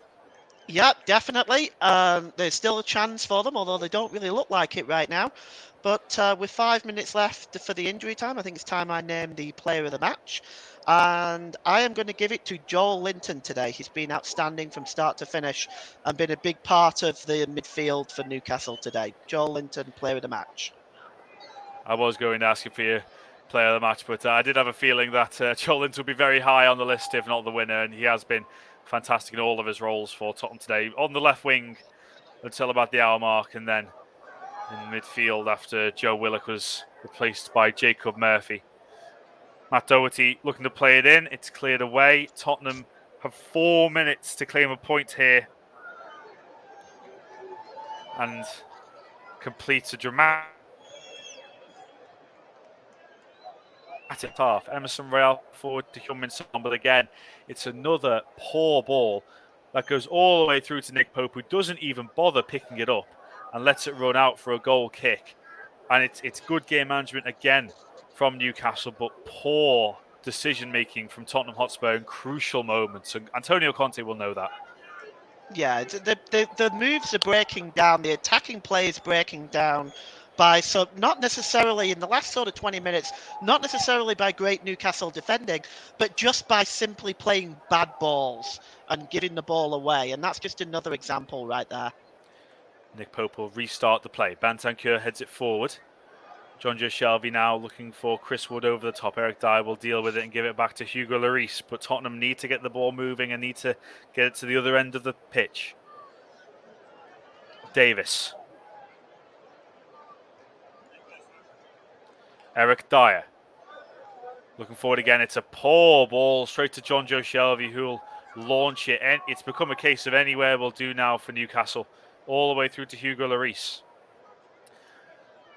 Yeah, definitely. There's still a chance for them, although they don't really look like it right now. But with 5 minutes left for the injury time, I think it's time I name the player of the match. And I am going to give it to Joel Linton today. He's been outstanding from start to finish and been a big part of the midfield for Newcastle today. Joel Linton, player of the match. I was going to ask you for your player of the match, but I did have a feeling that Joel Linton will be very high on the list, if not the winner, and he has been fantastic in all of his roles for Tottenham today. On the left wing until about the hour mark, and then in midfield after Joe Willock was replaced by Jacob Murphy. Matt Doherty looking to play it in. It's cleared away. Tottenham have 4 minutes to claim a point here and completes a dramatic half. Emerson Royale forward to Hyun-Min Son, but again, it's another poor ball that goes all the way through to Nick Pope, who doesn't even bother picking it up and lets it run out for a goal kick. And it's good game management again from Newcastle, but poor decision-making from Tottenham Hotspur in crucial moments. And Antonio Conte will know that. Yeah, the moves are breaking down. The attacking play is breaking down not necessarily in the last sort of 20 minutes, not necessarily by great Newcastle defending, but just by simply playing bad balls and giving the ball away. And that's just another example right there. Nick Pope will restart the play. Bentancur heads it forward. John Joe Shelby now looking for Chris Wood over the top. Eric Dyer will deal with it and give it back to Hugo Lloris. But Tottenham need to get the ball moving and need to get it to the other end of the pitch. Davis. Eric Dyer. Looking forward again. It's a poor ball straight to John Joe Shelby, who will launch it. And it's become a case of anywhere will do now for Newcastle. All the way through to Hugo Lloris.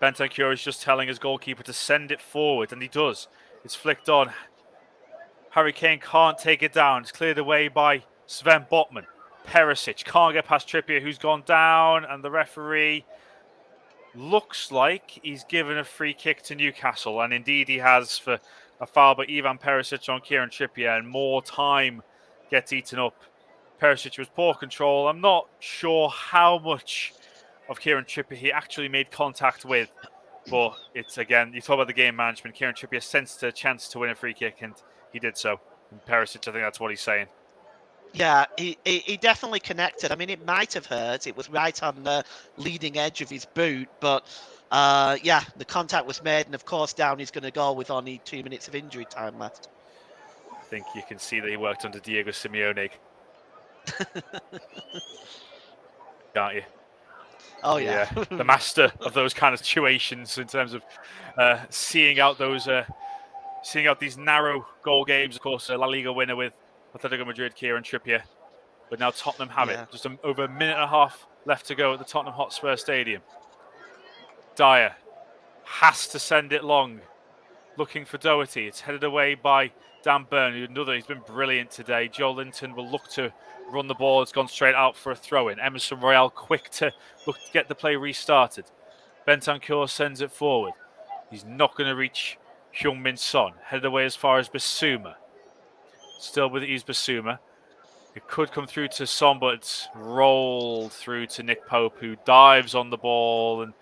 Bentancur is just telling his goalkeeper to send it forward, and he does. It's flicked on. Harry Kane can't take it down. It's cleared away by Sven Botman. Perisic can't get past Trippier, who's gone down, and the referee looks like he's given a free kick to Newcastle, and indeed he has, for a foul by Ivan Perisic on Kieran Trippier, and more time gets eaten up. Perisic was poor control. I'm not sure how much of Kieran Trippier he actually made contact with, but it's, again, you talk about the game management. Kieran Trippier sensed a chance to win a free kick, and he did so. And Perisic, I think that's what he's saying. Yeah, he definitely connected. I mean, it might have hurt. It was right on the leading edge of his boot, but yeah, the contact was made, and of course, down he's going to go with only 2 minutes of injury time left. I think you can see that he worked under Diego Simeone. Can't you? Oh, yeah. The master of those kind of situations in terms of seeing out these narrow goal games. Of course, a La Liga winner with Atletico Madrid, Kieran Trippier. But now Tottenham have it. Just over a minute and a half left to go at the Tottenham Hotspur Stadium. Dyer has to send it long. Looking for Doherty. It's headed away by Dan Burn. He's been brilliant today. Joe Linton will look to run the ball. It's gone straight out for a throw-in. Emerson Royale quick to look to get the play restarted. Bentancur sends it forward. He's not going to reach Heung-min Son. Headed away as far as Bissouma. Still with Yves Bissouma. It could come through to Son, but it's rolled through to Nick Pope, who dives on the ball and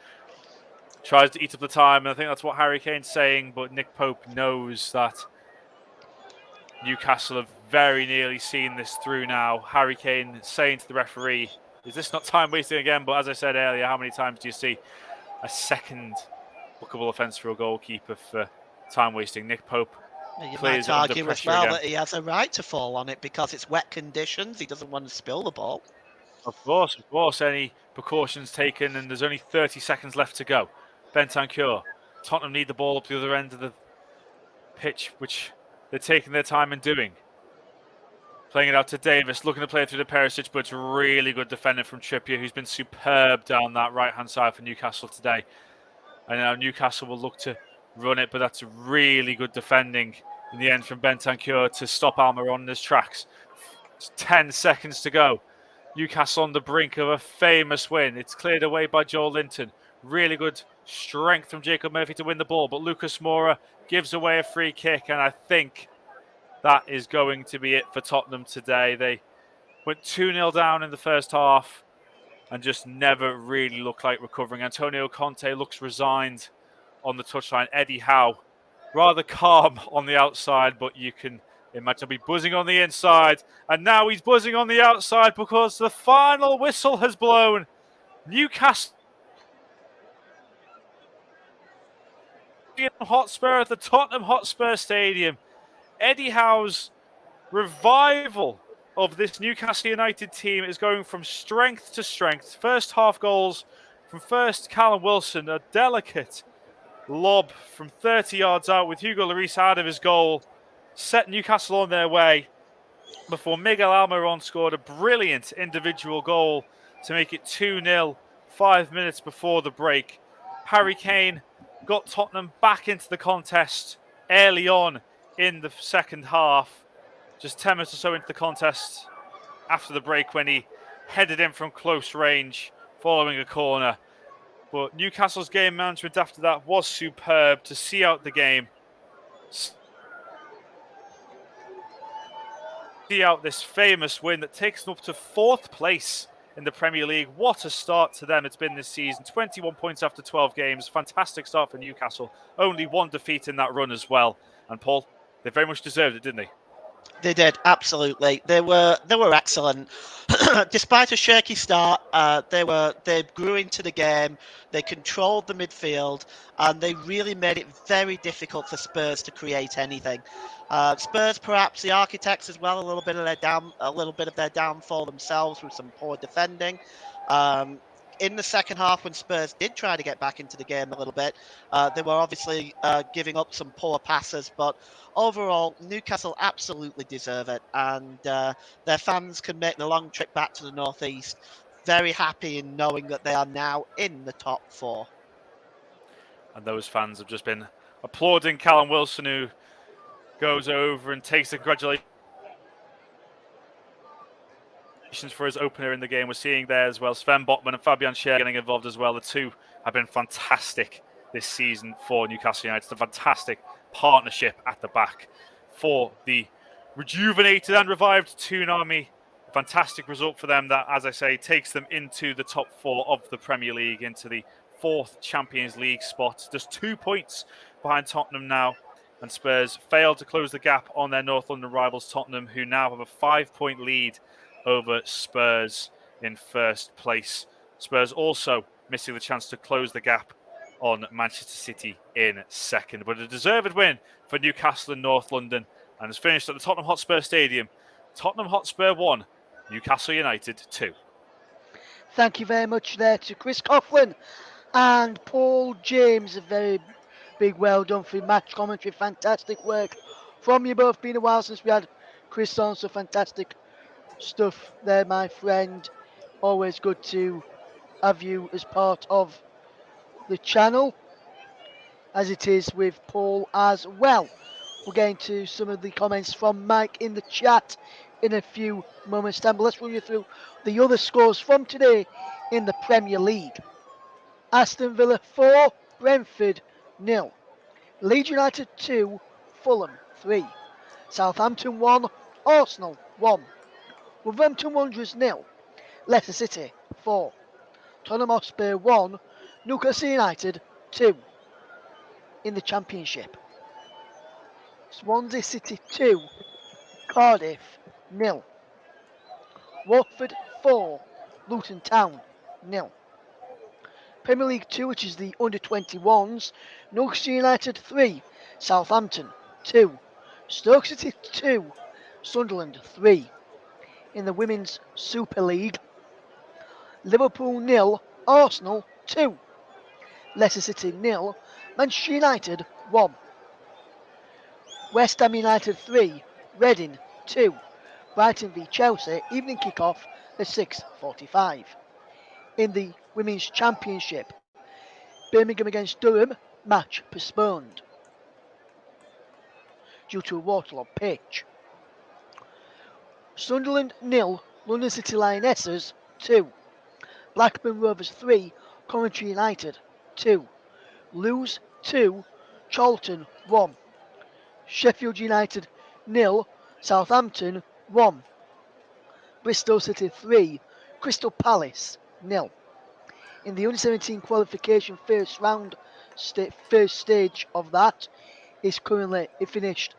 tries to eat up the time. And I think that's what Harry Kane's saying, but Nick Pope knows that Newcastle have very nearly seen this through now. Harry Kane saying to the referee, is this not time wasting again? But as I said earlier, how many times do you see a second bookable offence for a goalkeeper for time wasting? Nick Pope You plays might argue under as pressure well again. that he has a right to fall on it because it's wet conditions. He doesn't want to spill the ball. Of course, any precautions taken, and there's only 30 seconds left to go. Bentancur, Tottenham need the ball up the other end of the pitch, which they're taking their time in doing. Playing it out to Davis, looking to play it through to Perisic, but it's really good defending from Trippier, who's been superb down that right-hand side for Newcastle today. And now Newcastle will look to run it, but that's really good defending in the end from Bentancur to stop Almiron in his tracks. It's 10 seconds to go. Newcastle on the brink of a famous win. It's cleared away by Joel Linton. Really good strength from Jacob Murphy to win the ball, but Lucas Moura gives away a free kick, and I think that is going to be it for Tottenham today. They went 2-0 down in the first half and just never really looked like recovering. Antonio Conte looks resigned on the touchline. Eddie Howe, rather calm on the outside, but you can imagine he'll be buzzing on the inside. And now he's buzzing on the outside because the final whistle has blown. Newcastle Hotspur at the Tottenham Hotspur Stadium. Eddie Howe's revival of this Newcastle United team is going from strength to strength. First half goals from first Callum Wilson, a delicate lob from 30 yards out with Hugo Lloris out of his goal, set Newcastle on their way before Miguel Almiron scored a brilliant individual goal to make it 2-0 5 minutes before the break. Harry Kane got Tottenham back into the contest early on in the second half, just 10 minutes or so into the contest after the break when he headed in from close range following a corner. But Newcastle's game management after that was superb to see out the game. See out this famous win that takes them up to 4th place in the Premier League. What a start to them it's been this season. 21 points after 12 games. Fantastic start for Newcastle. Only one defeat in that run as well. And Paul, they very much deserved it, didn't they? They did, absolutely. They were excellent. Despite a shaky start, they grew into the game. They controlled the midfield, and they really made it very difficult for Spurs to create anything. Spurs, perhaps the architects as well, a little bit of their downfall themselves with some poor defending. Um, in the second half, when Spurs did try to get back into the game a little bit, they were obviously giving up some poor passes, but overall, Newcastle absolutely deserve it, and their fans can make the long trip back to the northeast very happy in knowing that they are now in the top four. And those fans have just been applauding Callum Wilson, who goes over and takes the congratulations for his opener in the game. We're seeing there as well Sven Botman and Fabian Schär getting involved as well. The two have been fantastic this season for Newcastle United. It's a fantastic partnership at the back for the rejuvenated and revived Toon Army. Fantastic result for them that, as I say, takes them into the top four of the Premier League, into the fourth Champions League spot. Just 2 points behind Tottenham now. And Spurs failed to close the gap on their North London rivals, Tottenham, who now have a 5-point lead over Spurs in first place. Spurs also missing the chance to close the gap on Manchester City in second. But a deserved win for Newcastle and North London, and has finished at the Tottenham Hotspur Stadium. Tottenham Hotspur 1, Newcastle United 2. Thank you very much there to Chris Coughlin and Paul James. A very big well done for match commentary. Fantastic work from you both. Been a while since we had Chris on, so fantastic stuff there, my friend. Always good to have you as part of the channel, as it is with Paul as well. We'll get into some of the comments from Mike in the chat in a few moments' time, but let's run you through the other scores from today in the Premier League. Aston Villa 4, Brentford 0. Leeds United 2, Fulham 3. Southampton 1, Arsenal 1. Wolverhampton Wanderers 0. Leicester City 4. Tottenham Hotspur 1, Newcastle United 2. In the Championship, Swansea City 2, Cardiff 0. Watford 4, Luton Town 0. Premier League 2, which is the under-21s, Newcastle United 3, Southampton 2. Stoke City 2, Sunderland 3. In the Women's Super League, Liverpool 0, Arsenal 2. Leicester City 0, Manchester United 1. West Ham United 3, Reading 2. Brighton v Chelsea, evening kickoff at 6:45. In the Women's Championship, Birmingham against Durham, match postponed due to a waterlogged pitch. Sunderland 0, London City Lionesses 2. Blackburn Rovers 3, Coventry United 2. Lewes 2, Charlton 1. Sheffield United 0, Southampton 1. Bristol City 3, Crystal Palace 0. In the under-17 qualification first stage of that is currently finished.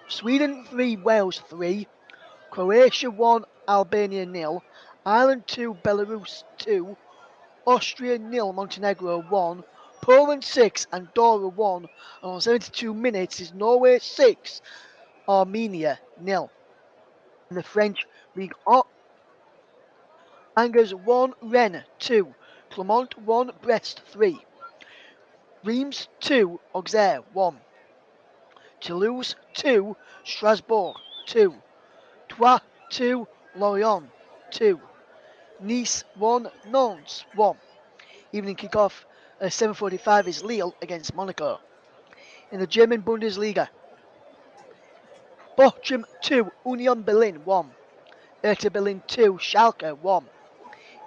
Sweden 3, Wales 3, Croatia 1, Albania 0, Ireland 2, Belarus 2, Austria 0, Montenegro 1, Poland 6, Andorra 1, and on 72 minutes is Norway 6, Armenia 0. In the French League, Angers 1, Rennes 2, Clermont 1, Brest 3, Reims 2, Auxerre 1, Toulouse 2, Strasbourg 2, Troyes 2, Lorient 2, Nice 1, Nantes 1. Evening kickoff at 7:45 is Lille against Monaco. In the German Bundesliga, Bochum 2, Union Berlin 1, Hertha Berlin 2, Schalke 1.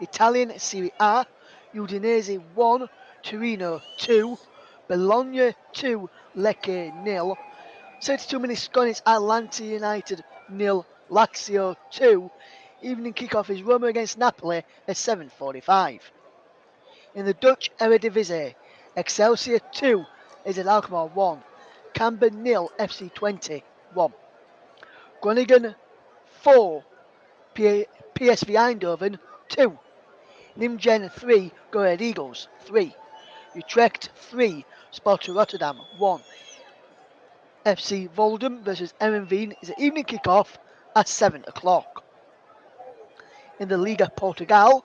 Italian Serie A, Udinese 1, Torino 2, Bologna 2, Lecce 0. 72 minutes gone, it's Atalanta United 0, Lazio 2. Evening kickoff is Roma against Napoli at 7:45. In the Dutch Eredivisie, Excelsior 2, is at Alkmaar 1, Camber 0, FC 20 1. Groningen 4, PSV Eindhoven 2, Nimgen 3, Go Ahead Eagles 3, Utrecht 3, Sparta Rotterdam 1. FC Volendam versus Erenveen is an evening kick-off at 7 o'clock. In the Liga Portugal,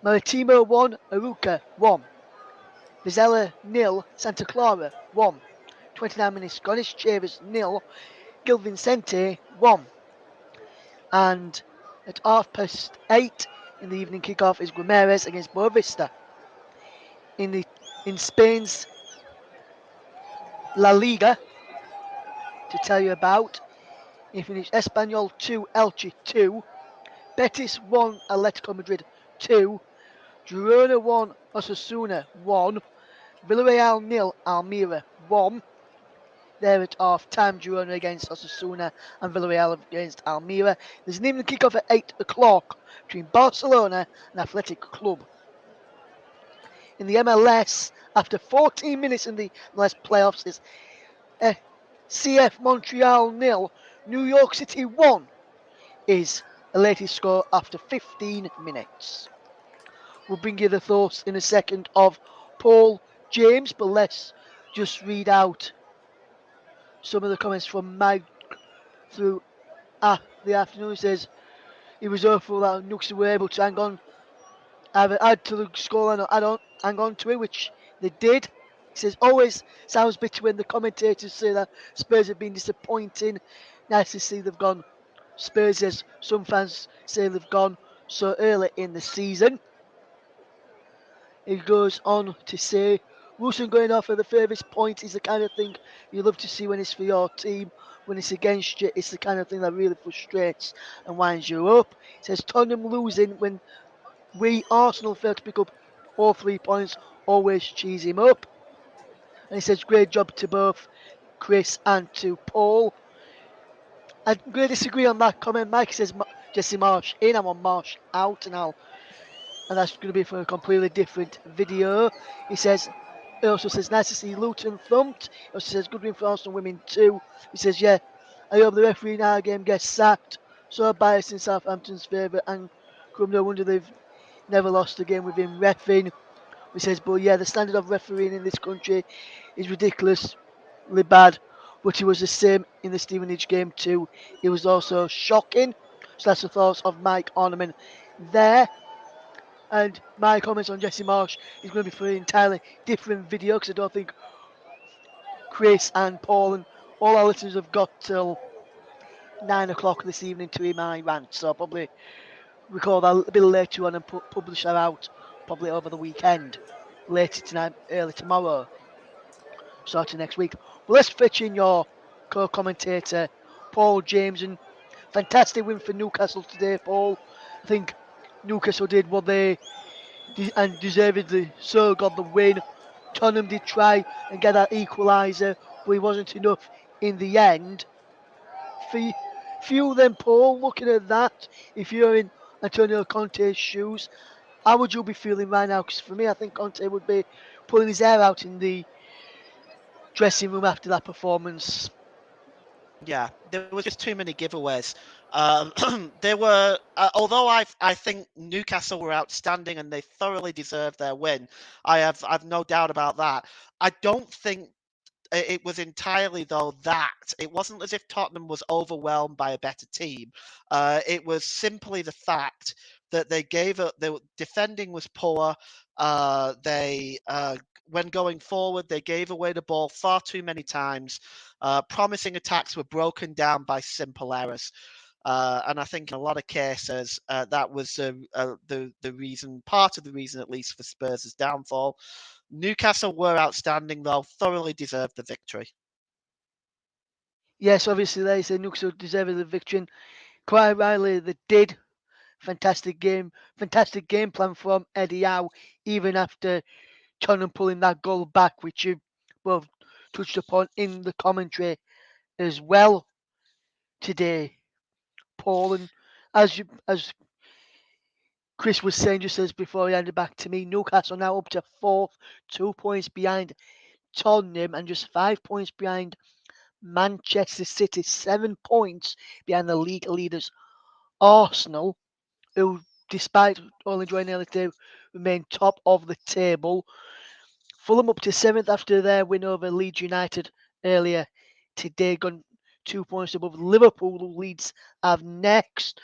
Maritimo 1, Aruca 1, Vizela 0, Santa Clara 1, 29 minutes Scottish Chivers 0, Gil Vicente 1. And at 8:30 in the evening kickoff is Guimarães against Boavista. In Spain's La Liga, to tell you about, in finished Espanyol 2, Elche 2, Betis 1, Atletico Madrid 2, Girona 1, Osasuna 1, Villarreal 0, Almeria 1. There at half time, Girona against Osasuna and Villarreal against Almeria. There's an evening kickoff at 8 o'clock between Barcelona and Athletic Club. In the MLS, after 14 minutes in the MLS playoffs, is CF Montreal 0, New York City 1 is the latest score after 15 minutes. We'll bring you the thoughts in a second of Paul James, but let's just read out some of the comments from Mike through the afternoon. He says he was hopeful that Newcastle were able to hang on, either add to the scoreline or add on, hang on to it, which they did. He says, always sounds bitter when the commentators say that Spurs have been disappointing. Nice to see they've gone. Spurs, as some fans say, they've gone so early in the season. He goes on to say, Wilson going off at the furthest point is the kind of thing you love to see when it's for your team. When it's against you, it's the kind of thing that really frustrates and winds you up. He says, Tottenham losing when we, Arsenal, fail to pick up all 3 points, always cheese him up. And he says, great job to both Chris and to Paul. I'm going to disagree on that comment. Mike says Jesse Marsh in, I want Marsh out, and that's going to be for a completely different video. He says, he also says, nice to see Luton thumped. He also says, good win for Arsenal women too. He says, yeah, I hope the referee in our game gets sacked. So biased in Southampton's favour, and no wonder they've never lost a game with him reffing. He says, but yeah, the standard of refereeing in this country is ridiculously bad. But it was the same in the Stevenage game too. It was also shocking. So that's the thoughts of Mike Ornament there. And my comments on Jesse Marsh is going to be for an entirely different video, because I don't think Chris and Paul and all our listeners have got till 9 o'clock this evening to hear my rant. So I'll probably record that a bit later on and publish that out probably over the weekend, later tonight, early tomorrow, sort of next week. But let's fetch in your co-commentator, Paul James. And fantastic win for Newcastle today, Paul. I think Newcastle did what they and deservedly so got the win. Tottenham did try and get that equaliser, but it wasn't enough in the end. For you then, Paul, looking at that, if you're in Antonio Conte's shoes, how would you be feeling right now? Because for me, I think Conte would be pulling his hair out in the dressing room after that performance. Yeah, there was just too many giveaways. There were, although I think Newcastle were outstanding and they thoroughly deserved their win. I've no doubt about that. I don't think it was entirely though that it wasn't as if Tottenham was overwhelmed by a better team. It was simply the fact that they gave up. The defending was poor. They when going forward, they gave away the ball far too many times. Promising attacks were broken down by simple errors. And I think in a lot of cases that was the reason, part of the reason at least for Spurs' downfall. Newcastle were outstanding though, thoroughly deserved the victory. Yes, obviously they say Newcastle deserved the victory. And quite rightly, they did. Fantastic game plan from Eddie Howe, even after Tottenham pulling that goal back, which you both touched upon in the commentary as well today, Paul. And as Chris was saying just as before he handed back to me, Newcastle now up to fourth, 2 points behind Tottenham and just 5 points behind Manchester City 7 points behind the league leaders Arsenal, who, despite only joining early today, remain top of the table. Fulham up to 7th after their win over Leeds United earlier today, gone 2 points above Liverpool, who Leeds have next.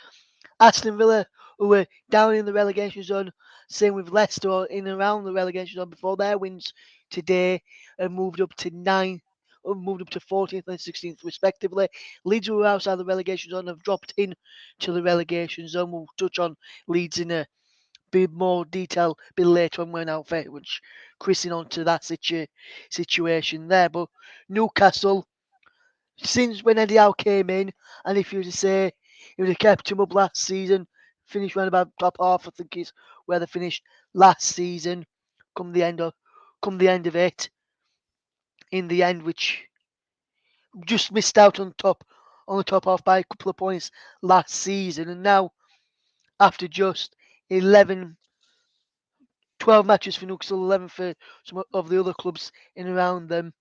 Aston Villa, who were down in the relegation zone, same with Leicester in and around the relegation zone before their wins today, and moved up to 14th and 16th respectively. Leeds, who were outside the relegation zone, have dropped in to the relegation zone. We'll touch on Leeds in a bit more detail a bit later on when out which Chrising on to that situation there. But Newcastle, since when Eddie Howe came in, and if you were to say he would have kept him up last season, finished around about top half, I think is where they finished last season. Come the end of it, in the end, which just missed out on the top half by a couple of points last season, and now after just 11, 12 matches for Newcastle, 11 for some of the other clubs in and around them,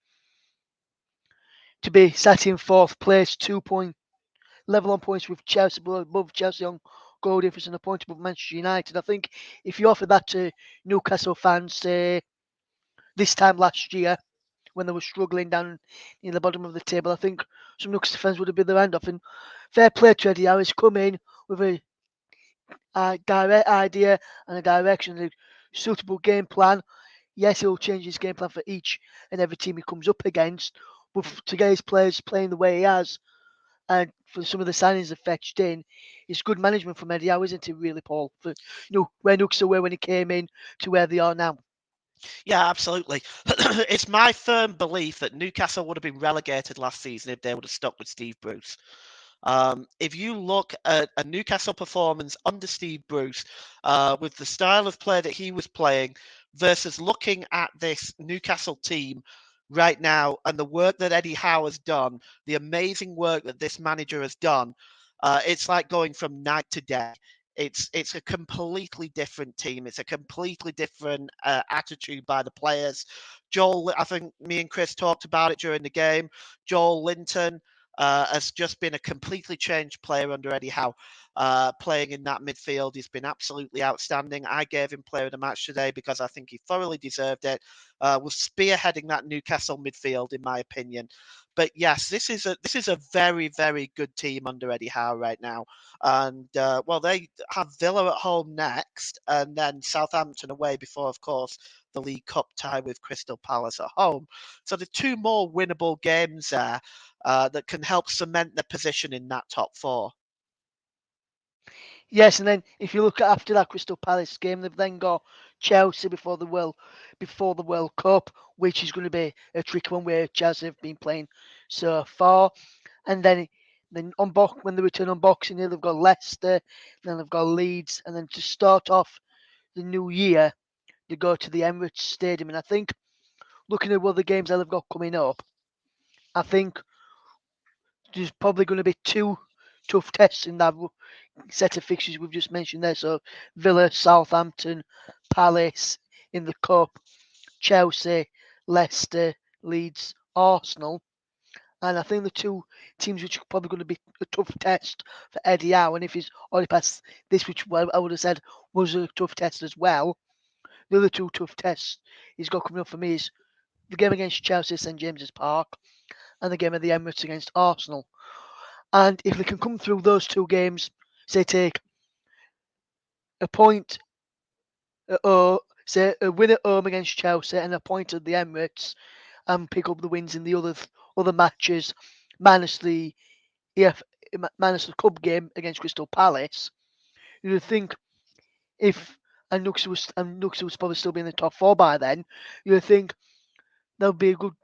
to be sat in fourth place, 2 point level on points with Chelsea, above Chelsea on goal difference and a point above Manchester United. I think if you offer that to Newcastle fans, say this time last year when they were struggling down in the bottom of the table, I think some Newcastle fans would have been their hand off. And fair play to Eddie Harris, come in with a direct idea and a direction, a suitable game plan. Yes, he'll change his game plan for each and every team he comes up against, but to get his players playing the way he has, and for some of the signings that fetched in, it's good management from Eddie Howe, isn't it, really, Paul? For where Newcastle were when he came in to where they are now. Yeah, absolutely. It's my firm belief that Newcastle would have been relegated last season if they would have stuck with Steve Bruce. If you look at a Newcastle performance under Steve Bruce, with the style of play that he was playing, versus looking at this Newcastle team right now and the work that Eddie Howe has done, the amazing work that this manager has done, it's like going from night to day. It's a completely different team. It's a completely different attitude by the players. Joel, I think me and Chris talked about it during the game. Joel Linton has just been a completely changed player under Eddie Howe. Playing in that midfield, he's been absolutely outstanding. I gave him player of the match today because I think he thoroughly deserved it. Was spearheading that Newcastle midfield, in my opinion. But yes, this is a very, very good team under Eddie Howe right now. And well, they have Villa at home next, and then Southampton away before, of course, the League Cup tie with Crystal Palace at home. So the two more winnable games there that can help cement their position in that top four. Yes, and then if you look at after that Crystal Palace game, they've then got Chelsea before the World Cup, which is going to be a tricky one where Chelsea have been playing so far. And then when they return on Boxing Day, they've got Leicester, then they've got Leeds, and then to start off the new year, they go to the Emirates Stadium. And I think looking at what the games that they've got coming up, I think there's probably going to be two tough tests in that set of fixtures we've just mentioned there. So Villa, Southampton, Palace in the Cup, Chelsea, Leicester, Leeds, Arsenal. And I think the two teams which are probably going to be a tough test for Eddie Howe, and if he's already passed this, which I would have said was a tough test as well, the other two tough tests he's got coming up for me is the game against Chelsea at St James's Park and the game at the Emirates against Arsenal. And if they can come through those two games, say take a point, say a win at home against Chelsea and a point at the Emirates, and pick up the wins in the other matches, minus the EF, minus the club game against Crystal Palace, you would think if Newcastle was probably still be in the top four by then, you would think that would be a good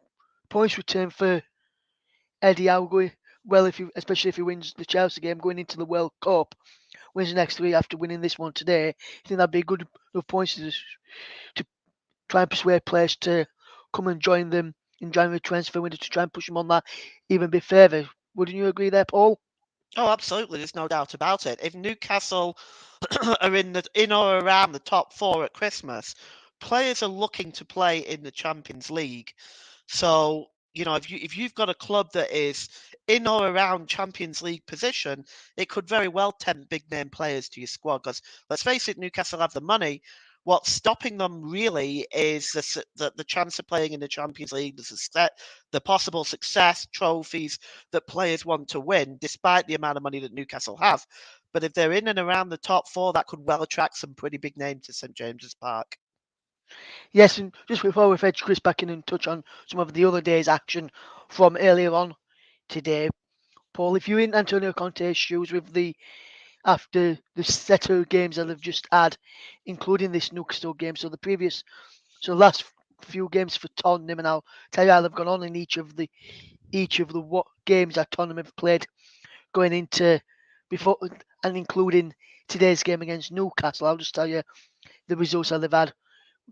points return for Eddie Howe going well, especially if he wins the Chelsea game going into the World Cup, wins the next three after winning this one today. I think that'd be good enough points to try and persuade players to come and join them in January transfer window to try and push them on that even a bit further. Wouldn't you agree there, Paul? Oh, absolutely. There's no doubt about it. If Newcastle are in or around the top four at Christmas, players are looking to play in the Champions League. So if you've got a club that is in or around Champions League position, it could very well tempt big name players to your squad. Because let's face it, Newcastle have the money. What's stopping them really is the chance of playing in the Champions League, the possible success, trophies that players want to win, despite the amount of money that Newcastle have. But if they're in and around the top four, that could well attract some pretty big names to St James's Park. Yes, and just before we fetch Chris back in and touch on some of the other day's action from earlier on today, Paul, if you're in Antonio Conte's shoes with the after the set of games that they've just had, including this Newcastle game, so the last few games for Tottenham, and I'll tell you how they've gone on in each of the what games that Tottenham have played going into before and including today's game against Newcastle. I'll just tell you the results that they've had.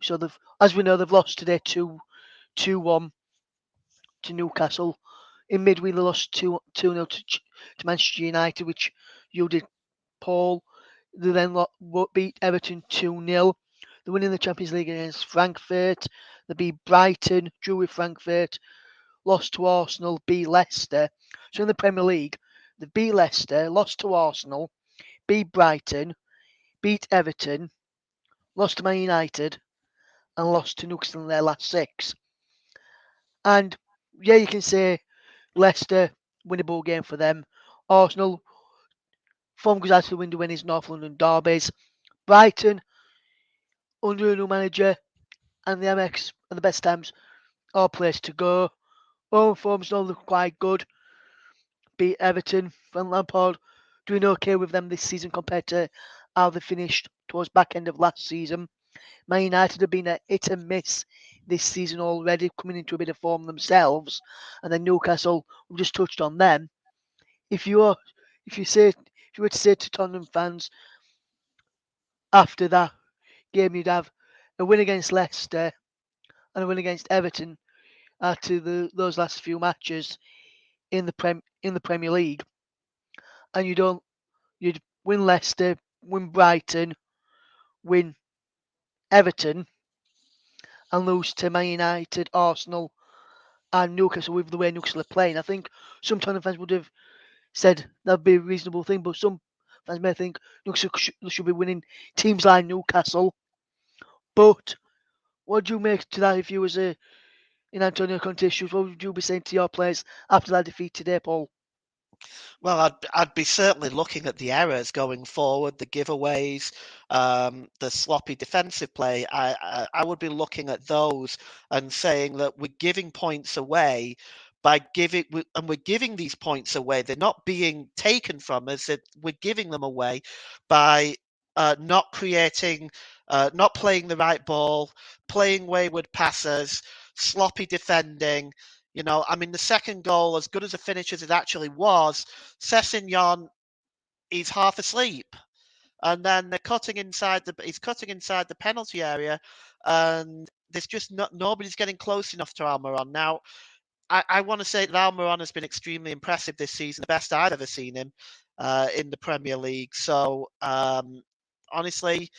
So as we know, they've lost today 2-1 to Newcastle. In midweek, they lost 2-0 to Manchester United, which you did, Paul. They then beat Everton 2-0. They're winning the Champions League against Frankfurt. They beat Brighton, drew with Frankfurt, lost to Arsenal, beat Leicester. So in the Premier League, they beat Leicester, lost to Arsenal, beat Brighton, beat Everton, lost to Man United, and lost to Newcastle in their last 6. And yeah, you can say Leicester, winnable game for them. Arsenal, form goes out the window when it's North London derbies. Brighton, under a new manager, and the MX are the best times, all place to go. Home form's not look quite good. Beat Everton, Van Lampard doing okay with them this season compared to how they finished towards back end of last season. Man United have been a hit and miss this season already, coming into a bit of form themselves. And then Newcastle, we just touched on them. If you were to say to Tottenham fans after that game, you'd have a win against Leicester and a win against Everton after those last few matches in the Premier League, and you'd win Leicester, win Brighton, win Everton, and lose to Man United, Arsenal, and Newcastle with the way Newcastle are playing. I think some Tottenham fans would have said that'd be a reasonable thing, but some fans may think Newcastle should be winning teams like Newcastle. But what do you make to that if you was in Antonio Conte's shoes? What would you be saying to your players after that defeat today, Paul? Well, I'd be certainly looking at the errors going forward, the giveaways, the sloppy defensive play. I would be looking at those and saying that we're giving points away and we're giving these points away. They're not being taken from us. We're giving them away by not creating, not playing the right ball, playing wayward passes, sloppy defending. I mean, the second goal, as good as a finish as it actually was, Sessegnon is half asleep, and then he's cutting inside the penalty area, and there's just nobody's getting close enough to Almiron. Now, I want to say that Almiron has been extremely impressive this season, the best I've ever seen him in the Premier League. So, honestly,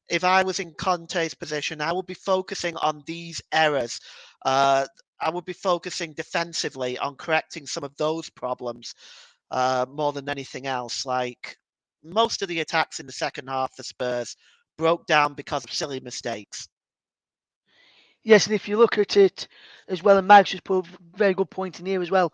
if I was in Conte's position, I would be focusing on these errors. Uh, I would be focusing defensively on correcting some of those problems more than anything else. Like most of the attacks in the second half for Spurs broke down because of silly mistakes. Yes, and if you look at it as well, and Mike's just put a very good point in here as well,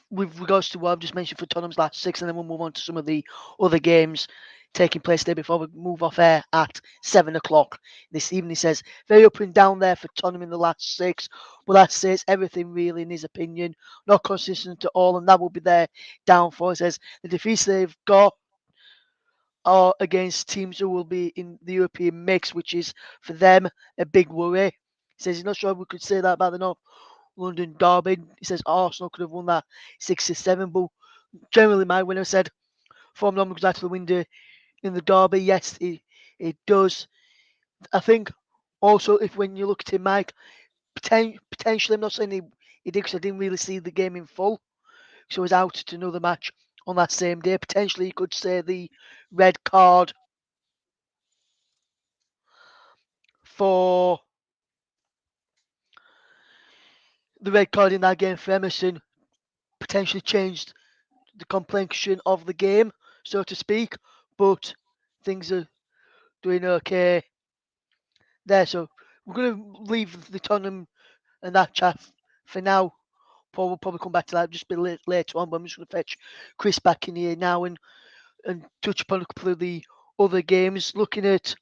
with regards to what I've just mentioned for Tottenham's last 6, and then we'll move on to some of the other games taking place there before we move off air at 7 o'clock this evening. He says, very up and down there for Tottenham in the last 6. Well, that says everything really in his opinion. Not consistent at all, and that will be their downfall. He says, the defeats they've got are against teams who will be in the European mix, which is for them a big worry. He says he's not sure if we could say that about the North London derby. He says Arsenal could have won that 6-7, but generally my winner said form normally goes out of the window in the derby. Yes, it does. I think also if when you look at him, Mike, potentially I'm not saying he did because I didn't really see the game in full, so he's out to another match on that same day. Potentially you could say the red card for the red card in that game for Emerson potentially changed the complexion of the game, so to speak. But things are doing okay there. So we're going to leave the Tottenham and that chat for now. Paul will probably come back to that just a bit later on, but I'm just going to fetch Chris back in here now and touch upon a couple of the other games. Looking at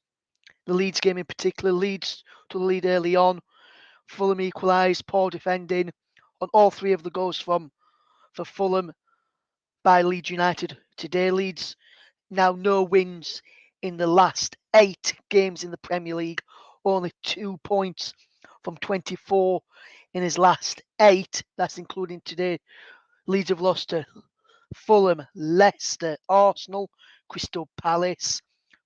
the Leeds game in particular, Leeds to the lead early on. Fulham equalised, poor defending on all three of the goals for Fulham by Leeds United. Today, Leeds now no wins in the last 8 games in the Premier League, only 2 points from 24 in his last 8. That's including today. Leeds have lost to Fulham, Leicester, Arsenal, Crystal Palace,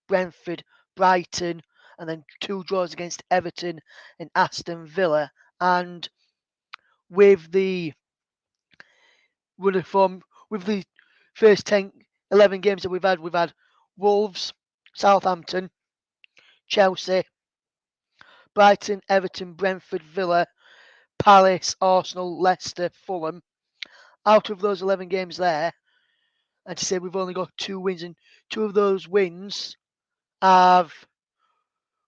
Brentford, Brighton, and then 2 draws against Everton and Aston Villa. And with the run of form, with the first 11 games that we've had Wolves, Southampton, Chelsea, Brighton, Everton, Brentford, Villa, Palace, Arsenal, Leicester, Fulham. Out of those 11 games there, and to say we've only got 2 wins, and 2 of those wins have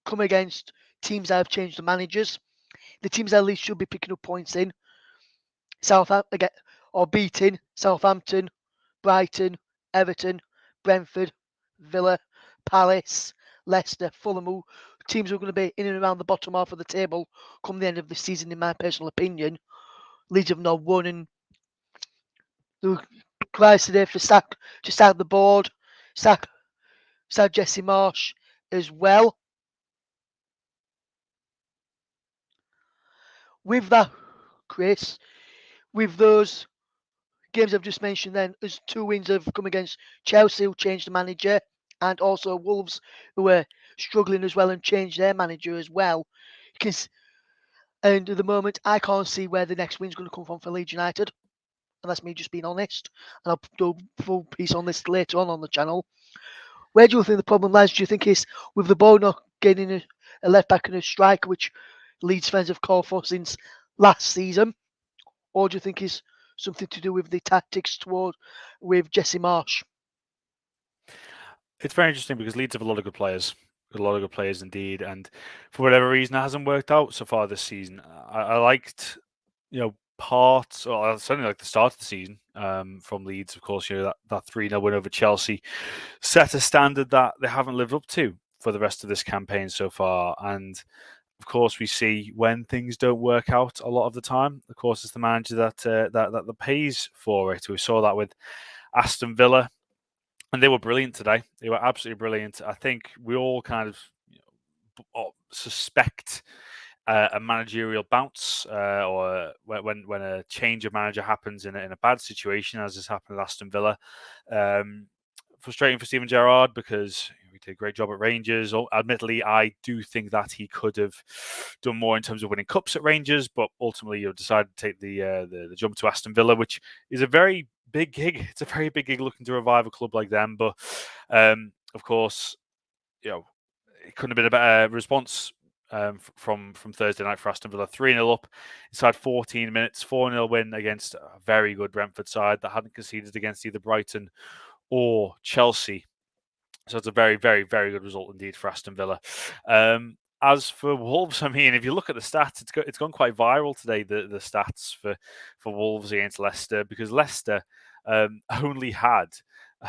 come against teams that have changed the managers. The teams that at least should be picking up points in Southampton or beating Southampton, Brighton, Everton, Brentford, Villa, Palace, Leicester, Fulham, teams who are going to be in and around the bottom half of the table come the end of the season, in my personal opinion. Leeds have not won, and the cries today for start the board, sack Jesse Marsh as well. With that, Chris, with those games I've just mentioned, then as 2 wins have come against Chelsea, who changed the manager, and also Wolves, who were struggling as well and changed their manager as well. And at the moment, I can't see where the next win's going to come from for Leeds United. And that's me just being honest. And I'll do a full piece on this later on the channel. Where do you think the problem lies? Do you think it's with the ball not getting a left back and a striker, which Leeds fans have called for since last season? Or do you think it's something to do with the tactics with Jesse Marsh? It's very interesting because Leeds have a lot of good players. A lot of good players indeed, and for whatever reason, it hasn't worked out so far this season. I liked, parts, or certainly like the start of the season from Leeds. Of course, that 3-0 win over Chelsea set a standard that they haven't lived up to for the rest of this campaign so far. And of course, we see when things don't work out a lot of the time. Of course, it's the manager that pays for it. We saw that with Aston Villa. And they were brilliant today. They were absolutely brilliant. I think we all kind of suspect a managerial bounce or when a change of manager happens in a bad situation, as has happened at Aston Villa. Frustrating for Steven Gerrard because he did a great job at Rangers. Admittedly, I do think that he could have done more in terms of winning cups at Rangers, but ultimately you decided to take the jump to Aston Villa, which is a very big gig. It's a very big gig looking to revive a club like them. But of course, it couldn't have been a better response from Thursday night for Aston Villa. 3-0 up inside 14 minutes, 4-0 win against a very good Brentford side that hadn't conceded against either Brighton or Chelsea. So it's a very, very, very good result indeed for Aston Villa. As for Wolves, I mean, if you look at the stats, it's gone quite viral today, the stats for Wolves against Leicester, because Leicester only had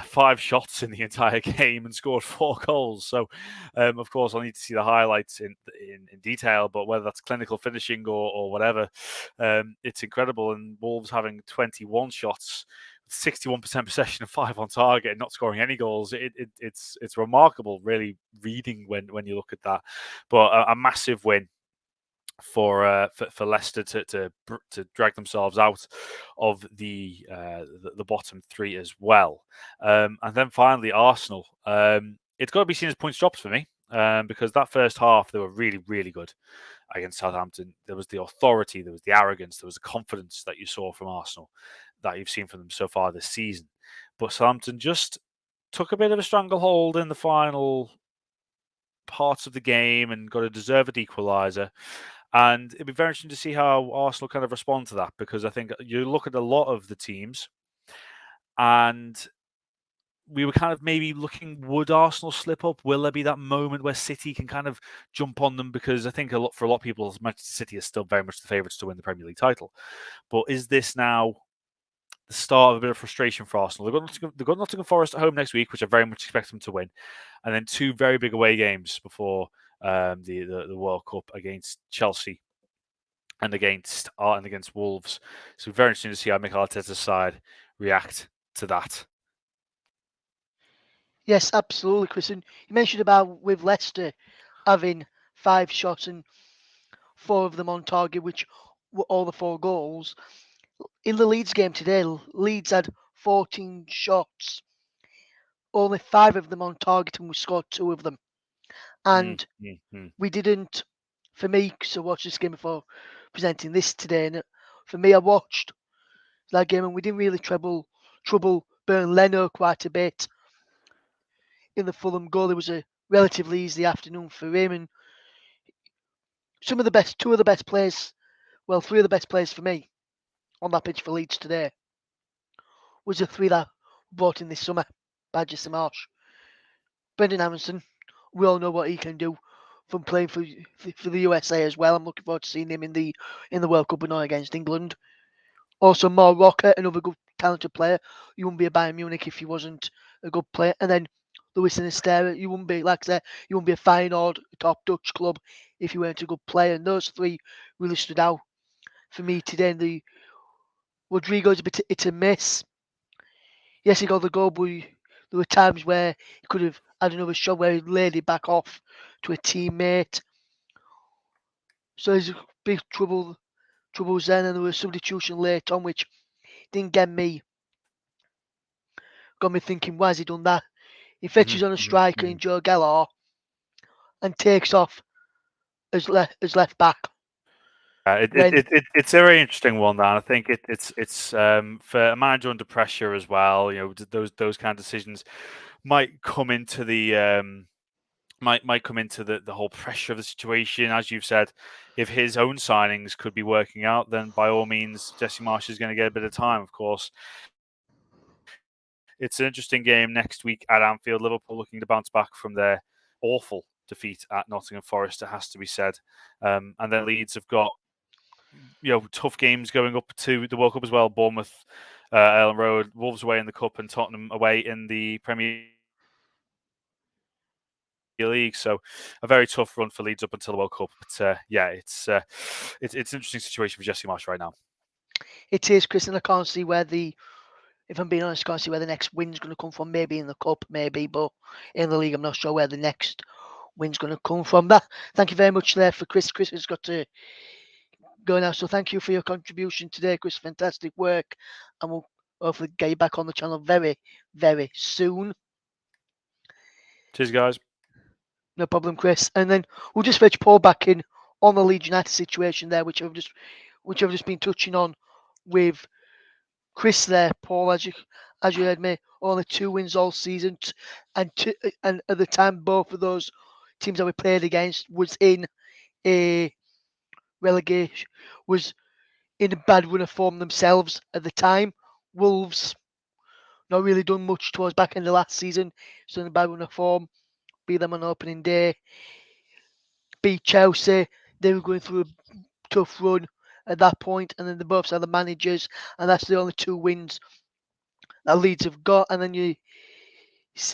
5 shots in the entire game and scored 4 goals. So, of course, I'll need to see the highlights in detail, but whether that's clinical finishing or whatever, it's incredible. And Wolves having 21 shots, 61% possession and 5 on target and not scoring any goals. It's remarkable, really, reading when you look at that. But a massive win for Leicester to drag themselves out of the bottom 3 as well. And then finally Arsenal. It's got to be seen as points drops for me because that first half they were really, really good against Southampton. There was the authority, there was the arrogance, there was the confidence that you saw from Arsenal that you've seen from them so far this season. But Southampton just took a bit of a stranglehold in the final parts of the game and got a deserved equaliser. And it'd be very interesting to see how Arsenal kind of respond to that, because I think you look at a lot of the teams and we were kind of maybe looking, would Arsenal slip up? Will there be that moment where City can kind of jump on them? Because I think for a lot of people, Manchester City is still very much the favourites to win the Premier League title. But is this now the start of a bit of frustration for Arsenal? They've got Nottingham Forest at home next week, which I very much expect them to win, and then two very big away games before the World Cup against Chelsea and against Wolves. So very interesting to see how Mikel Arteta's side react to that. Yes, absolutely, Chris. And you mentioned about with Leicester having 5 shots and 4 of them on target, which were all the 4 goals. In the Leeds game today, Leeds had 14 shots, only 5 of them on target, and we scored 2 of them. And we didn't, for me, because I watched this game before presenting this today, and for me, I watched that game and we didn't really trouble Bern Leno quite a bit. In the Fulham goal, it was a relatively easy afternoon for him, and two of the best players, well, 3 of the best players for me on that pitch for Leeds today was the 3 that brought in this summer by Jesse Marsh. Brendan Aronson, we all know what he can do from playing for the USA as well. I'm looking forward to seeing him in the World Cup and not against England. Also, Mo Rocker, another good talented player. You wouldn't be a Bayern Munich if he wasn't a good player. And then Luis Sinisterra, you wouldn't be, like I said, you wouldn't be a Feyenoord, top Dutch club if you weren't a good player. And those 3 really stood out for me today. And the Rodrigo's a bit it's a miss. Yes, he got the goal, but there were times where he could have had another shot where he laid it back off to a teammate. So there's big troubles then, and there was a substitution late on, which didn't get me. Got me thinking, why has he done that? He fetches on a striker in Joe Gellar and takes off as left back. It's a very interesting one, and I think it's for a manager under pressure as well. You know, those kind of decisions might come into the might come into the whole pressure of the situation. As you've said, if his own signings could be working out, then by all means, Jesse Marsh is going to get a bit of time. Of course, it's an interesting game next week at Anfield. Liverpool looking to bounce back from their awful defeat at Nottingham Forest, it has to be said, and then Leeds have got tough games going up to the World Cup as well. Bournemouth, Ellen Road, Wolves away in the Cup, and Tottenham away in the Premier League. So a very tough run for Leeds up until the World Cup. But it's an interesting situation for Jesse Marsh right now. It is, Chris, and I can't see where if I'm being honest, I can't see where the next win's going to come from. Maybe in the Cup, maybe, but in the league, I'm not sure where the next win's going to come from. Thank you very much there for Chris. Chris has got to go now, so thank you for your contribution today, Chris. Fantastic work, and we'll hopefully get you back on the channel very, very soon. Cheers, guys. No problem, Chris. And then we'll just fetch Paul back in on the Leeds United situation there, which I've just been touching on with Chris there, Paul. As you heard me, only 2 wins all season, and at the time both of those teams that we played against was in a relegation, was in a bad run of form themselves at the time. Wolves not really done much towards back end of last season, so in a bad run of form. Beat them on opening day. Beat Chelsea. They were going through a tough run at that point, and then they both had the managers, and that's the only 2 wins that Leeds have got. And then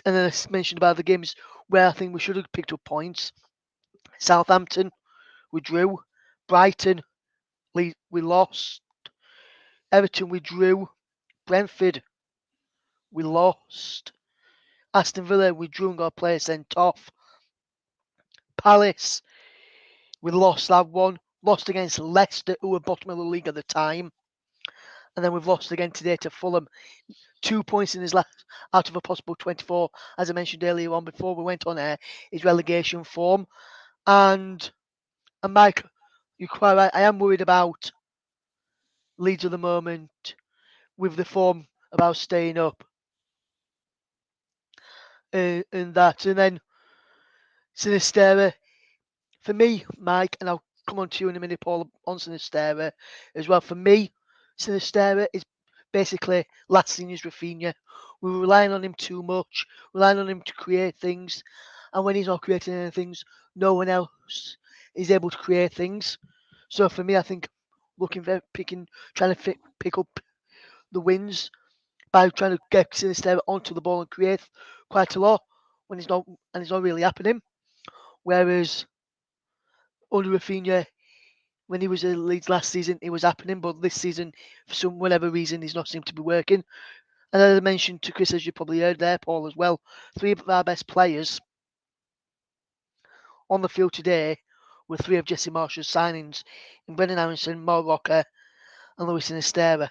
I mentioned about the games where I think we should have picked up points. Southampton, we drew. Brighton, we lost. Everton, we drew. Brentford, we lost. Aston Villa, we drew and got a player sent off. Palace, we lost that one. Lost against Leicester, who were bottom of the league at the time. And then we've lost again today to Fulham. 2 points in his last out of a possible 24, as I mentioned earlier on before we went on air, is relegation form. And Mike, you're quite right. I am worried about Leeds at the moment with the form about staying up. And then Sinisterra, for me, Mike, and I'll come on to you in a minute, Paul, on Sinisterra as well. For me, Sinisterra is basically last season's Rafinha. We were relying on him too much, relying on him to create things, and when he's not creating any things, no one else is able to create things. So for me, I think looking for trying to pick up the wins by trying to get Sinisterra onto the ball and create quite a lot when it's not really happening. Whereas under Rafinha, when he was at Leeds last season, it was happening, but this season, for some whatever reason, he's not seemed to be working. And as I mentioned to Chris, as you probably heard there, Paul, as well, three of our best players on the field today were three of Jesse Marshall's signings in Brendan Aronson, Mo Rocker, and Luis Sinisterra.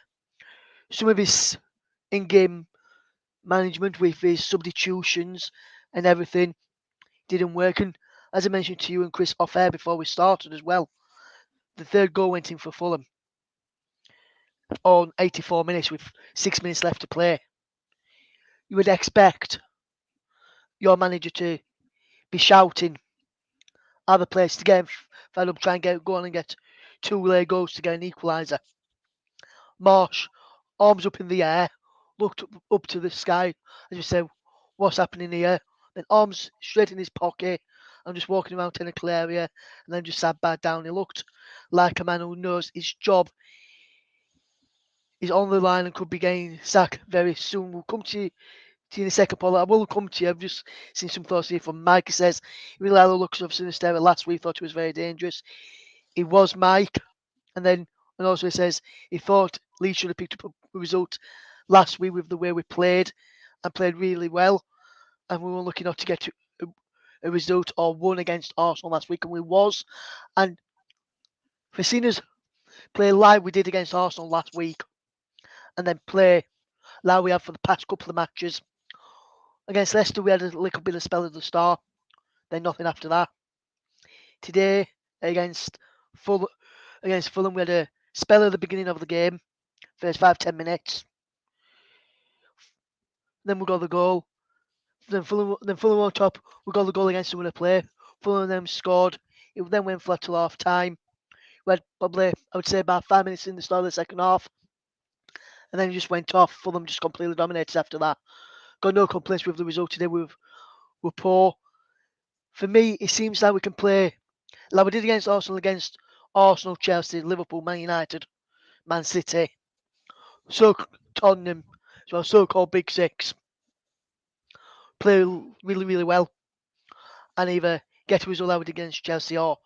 Some of his in-game management with his substitutions and everything didn't work. And as I mentioned to you and Chris off air before we started as well, the third goal went in for Fulham on 84 minutes with 6 minutes left to play. You would expect your manager to be shouting other players to get him fed up, try and go on and get two late goals to get an equaliser. Marsh, arms up in the air, looked up to the sky, as you say, what's happening here? Then arms straight in his pocket and just walking around technical area and then just sat back down. He looked like a man who knows his job is on the line and could be getting sacked very soon. We'll come to you in a second, Paul. I will come to you. I've just seen some thoughts here from Mike. He says, he really had the looks of Sinisterra last week, thought he was very dangerous. It was Mike. And also he says he thought Leeds should have picked up a result last week with the way we played and played really well. And we were lucky not to get a result or won against Arsenal last week, and we was. And for seeing us play like we did against Arsenal last week, and then play like we have for the past couple of matches, against Leicester we had a little bit of spell at the start, then nothing after that. Today against Fulham we had a spell at the beginning of the game, first 5-10 minutes. Then we got the goal. Then Fulham on top. We got the goal against the winner play. Fulham then scored. It then went flat till half time. We had probably, I would say, about 5 minutes in the start of the second half. And then it just went off. Fulham just completely dominated after that. Got no complaints with the result today. We're poor. For me, it seems like we can play like we did against Arsenal, Chelsea, Liverpool, Man United, Man City, Tottenham, as well, so-called Big Six. Play really, really well and either get a result like we did against Chelsea or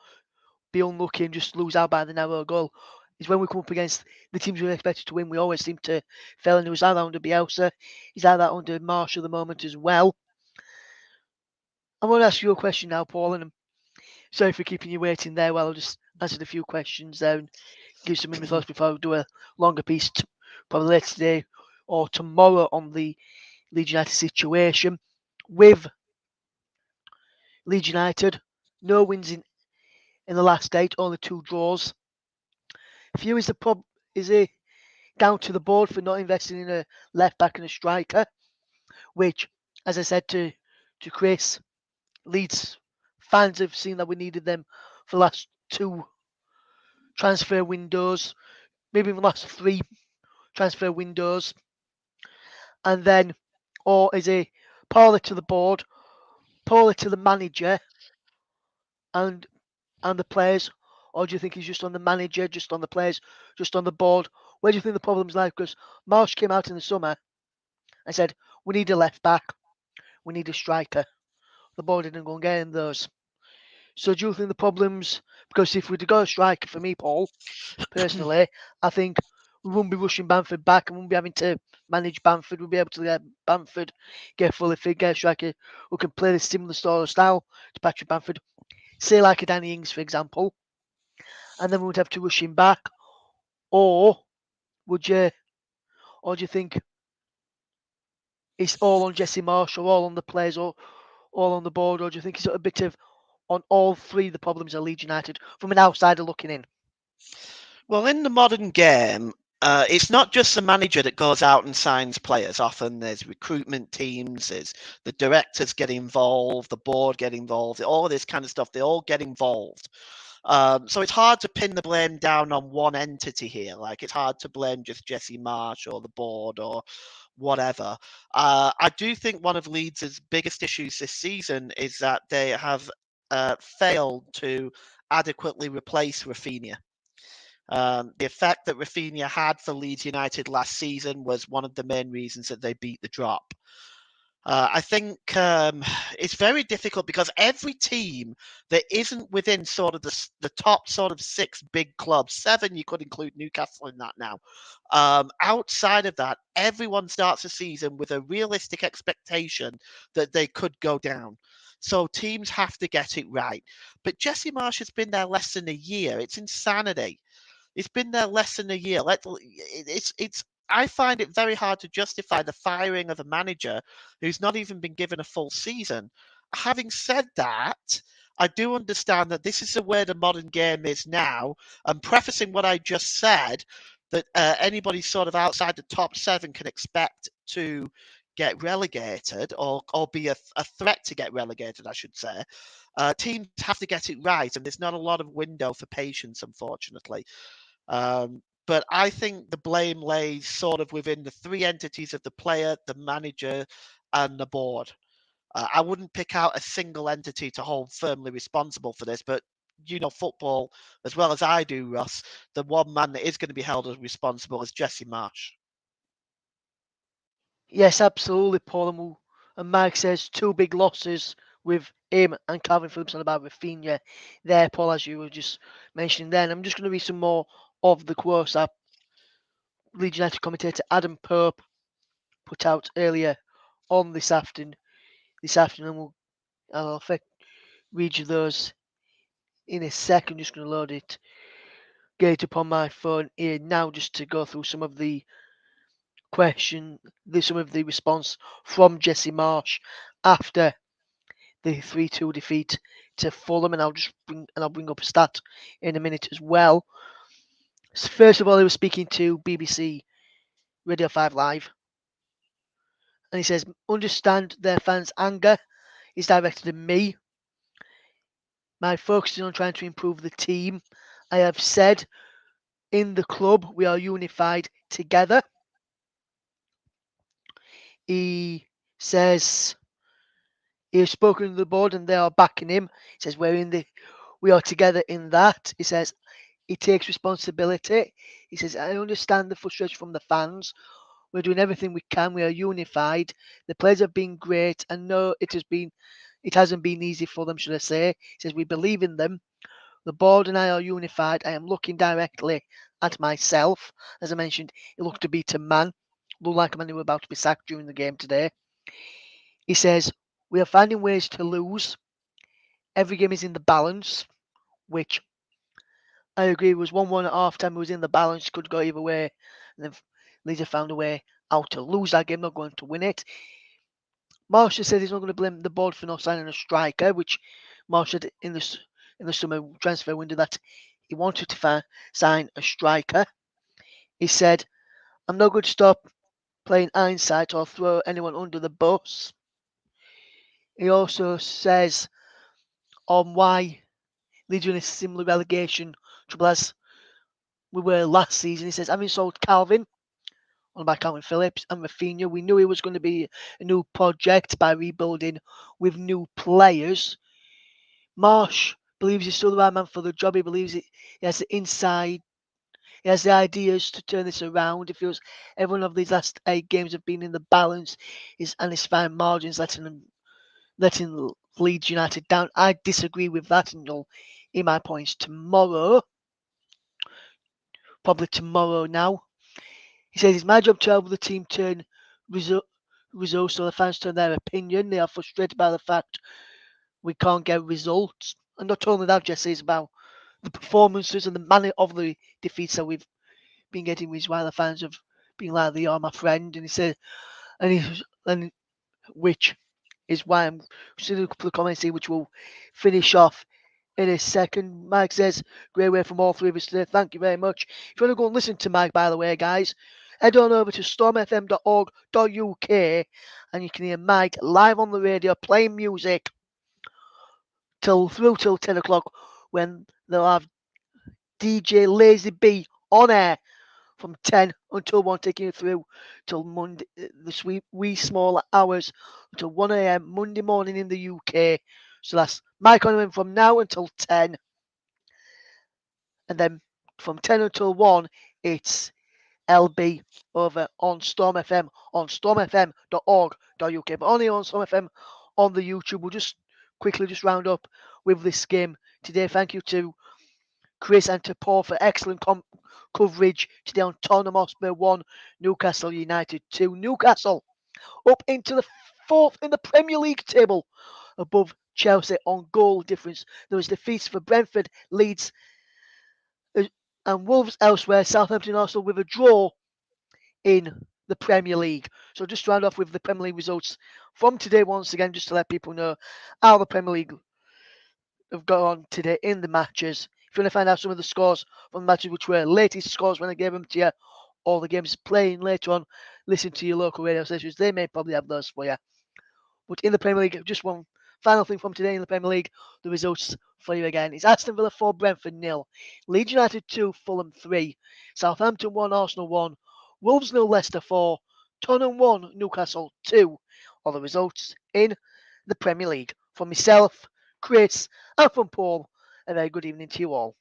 be unlucky and just lose out by the narrow goal. Is when we come up against the teams we're expected to win, we always seem to fail. And it was either under Bielsa, he's either under Marsh at the moment as well. I want to ask you a question now, Paul, and I'm sorry for keeping you waiting there while I just answered a few questions there and give some of my thoughts before I do a longer piece probably later today or tomorrow on the Leeds United situation. With Leeds United, no wins in the last 8, only 2 draws. For you, is it down to the board for not investing in a left back and a striker, which, as I said to Chris, Leeds fans have seen that we needed them for the last 2 transfer windows, maybe the last 3 transfer windows, and then, or is it partly to the board, partly to the manager, and the players, or do you think he's just on the manager, just on the players, just on the board? Where do you think the problem's lie? Because Marsh came out in the summer and said, we need a left back, we need a striker. The board didn't go and get him those. So do you think the problems, because if we'd got a striker, for me, Paul, personally, I think we wouldn't be rushing Bamford back and wouldn't be having to manage Bamford. We'll be able to get Bamford, get fully fit, get a striker who can play the similar sort of style to Patrick Bamford. Say like a Danny Ings, for example, and then we would have to rush him back. Or do you think it's all on Jesse Marsh or all on the players or all on the board, or do you think it's a bit of on all 3 the problems of Leeds United from an outsider looking in? Well, in the modern game, it's not just the manager that goes out and signs players. Often there's recruitment teams, there's the directors get involved, the board get involved, all this kind of stuff. They all get involved. So it's hard to pin the blame down on one entity here. Like, it's hard to blame just Jesse Marsh or the board or whatever. I do think one of Leeds' biggest issues this season is that they have failed to adequately replace Rafinha. The effect that Rafinha had for Leeds United last season was one of the main reasons that they beat the drop. I think it's very difficult because every team that isn't within sort of the top sort of 6 big clubs, 7, you could include Newcastle in that now. Outside of that, everyone starts a season with a realistic expectation that they could go down. So teams have to get it right. But Jesse Marsh has been there less than a year. It's insanity. It's been there less than a year. It's. I find it very hard to justify the firing of a manager who's not even been given a full season. Having said that, I do understand that this is the way the modern game is now. And prefacing what I just said, that anybody sort of outside the top 7 can expect to get relegated or be a threat to get relegated, I should say. Teams have to get it right, and there's not a lot of window for patience, unfortunately. But I think the blame lays sort of within the 3 entities of the player, the manager, and the board. I wouldn't pick out a single entity to hold firmly responsible for this, but you know football as well as I do, Ross. The one man that is going to be held as responsible is Jesse Marsh. Yes, absolutely, Paul. And Mike says 2 big losses with him and Calvin Phillips on about Rafinha there, Paul, as you were just mentioning then. I'm just going to read some more of the quotes that Leeds United commentator Adam Pope put out earlier on this afternoon. I'll read you those in a second. Just going to load it, get it up on my phone here now, just to go through some of the some of the response from Jesse Marsh after the 3-2 defeat to Fulham, and I'll bring up a stat in a minute as well. So first of all, he was speaking to BBC Radio 5 Live, and he says, "Understand their fans' anger is directed at me. My focus is on trying to improve the team. I have said in the club we are unified together." He says he has spoken to the board and they are backing him. He says we are together in that. He says he takes responsibility. He says I understand the frustration from the fans. We're doing everything we can. We are unified. The players have been great. And no, it hasn't been easy for them, should I say. He says we believe in them. The board and I are unified. I am looking directly at myself. As I mentioned, he looked to beat a man. Looked like a man who was about to be sacked during the game today. He says, we are finding ways to lose. Every game is in the balance, which I agree was 1-1 at half time. It was in the balance, could go either way. And then Leeds have found a way out to lose that game, not going to win it. Marshall said he's not going to blame the board for not signing a striker, which Marshall said in the summer transfer window that he wanted to sign a striker. He said, I'm not going to stop playing hindsight or throw anyone under the bus. He also says on why Leeds are in a similar relegation trouble as we were last season. He says, having sold Calvin, on by Calvin Phillips, and Rafinha, we knew it was going to be a new project by rebuilding with new players. Marsh believes he's still the right man for the job. He believes he has the inside, he has the ideas to turn this around. He feels every one of these last 8 games have been in the balance and his fine margins, letting Leeds United down. I disagree with that, and you'll hear my points tomorrow. Probably tomorrow now. He says it's my job to help the team turn results so the fans turn their opinion. They are frustrated by the fact we can't get results. And not only that, Jesse, it's about the performances and the manner of the defeats that we've been getting, which is why the fans have been like, they are my friend. And he said, which is why I'm seeing a couple of comments here, which we'll finish off in a second. Mike says, great way from all 3 of us today. Thank you very much. If you want to go and listen to Mike, by the way, guys, head on over to stormfm.org.uk and you can hear Mike live on the radio playing music till 10 o'clock when They'll have DJ Lazy B on air from 10 until 1, taking you through till Monday, the wee small hours until 1 a.m. Monday morning in the UK. So that's Mike Onwin from now until 10. And then from 10 until 1, it's LB over on Storm FM on stormfm.org.uk, but only on Storm FM on the YouTube. We'll just quickly just round up with this game today. Thank you to Chris and to Paul for excellent coverage today on Tottenham Hotspur 1, Newcastle United 2. Newcastle up into the fourth in the Premier League table above Chelsea on goal difference. There was defeats for Brentford, Leeds and Wolves elsewhere. Southampton also with a draw in the Premier League. So just to round off with the Premier League results from today once again, just to let people know how the Premier League have got on today in the matches. If you want to find out some of the scores from the matches, which were latest scores when I gave them to you, or the games playing later on, listen to your local radio stations. They may probably have those for you. But in the Premier League, just one final thing from today in the Premier League, the results for you again. It's Aston Villa 4, Brentford 0, Leeds United 2, Fulham 3, Southampton 1, Arsenal 1, Wolves 0, Leicester 4, Tottenham 1, Newcastle 2. All the results in the Premier League. From myself, Chris, and from Paul, a very good evening to you all.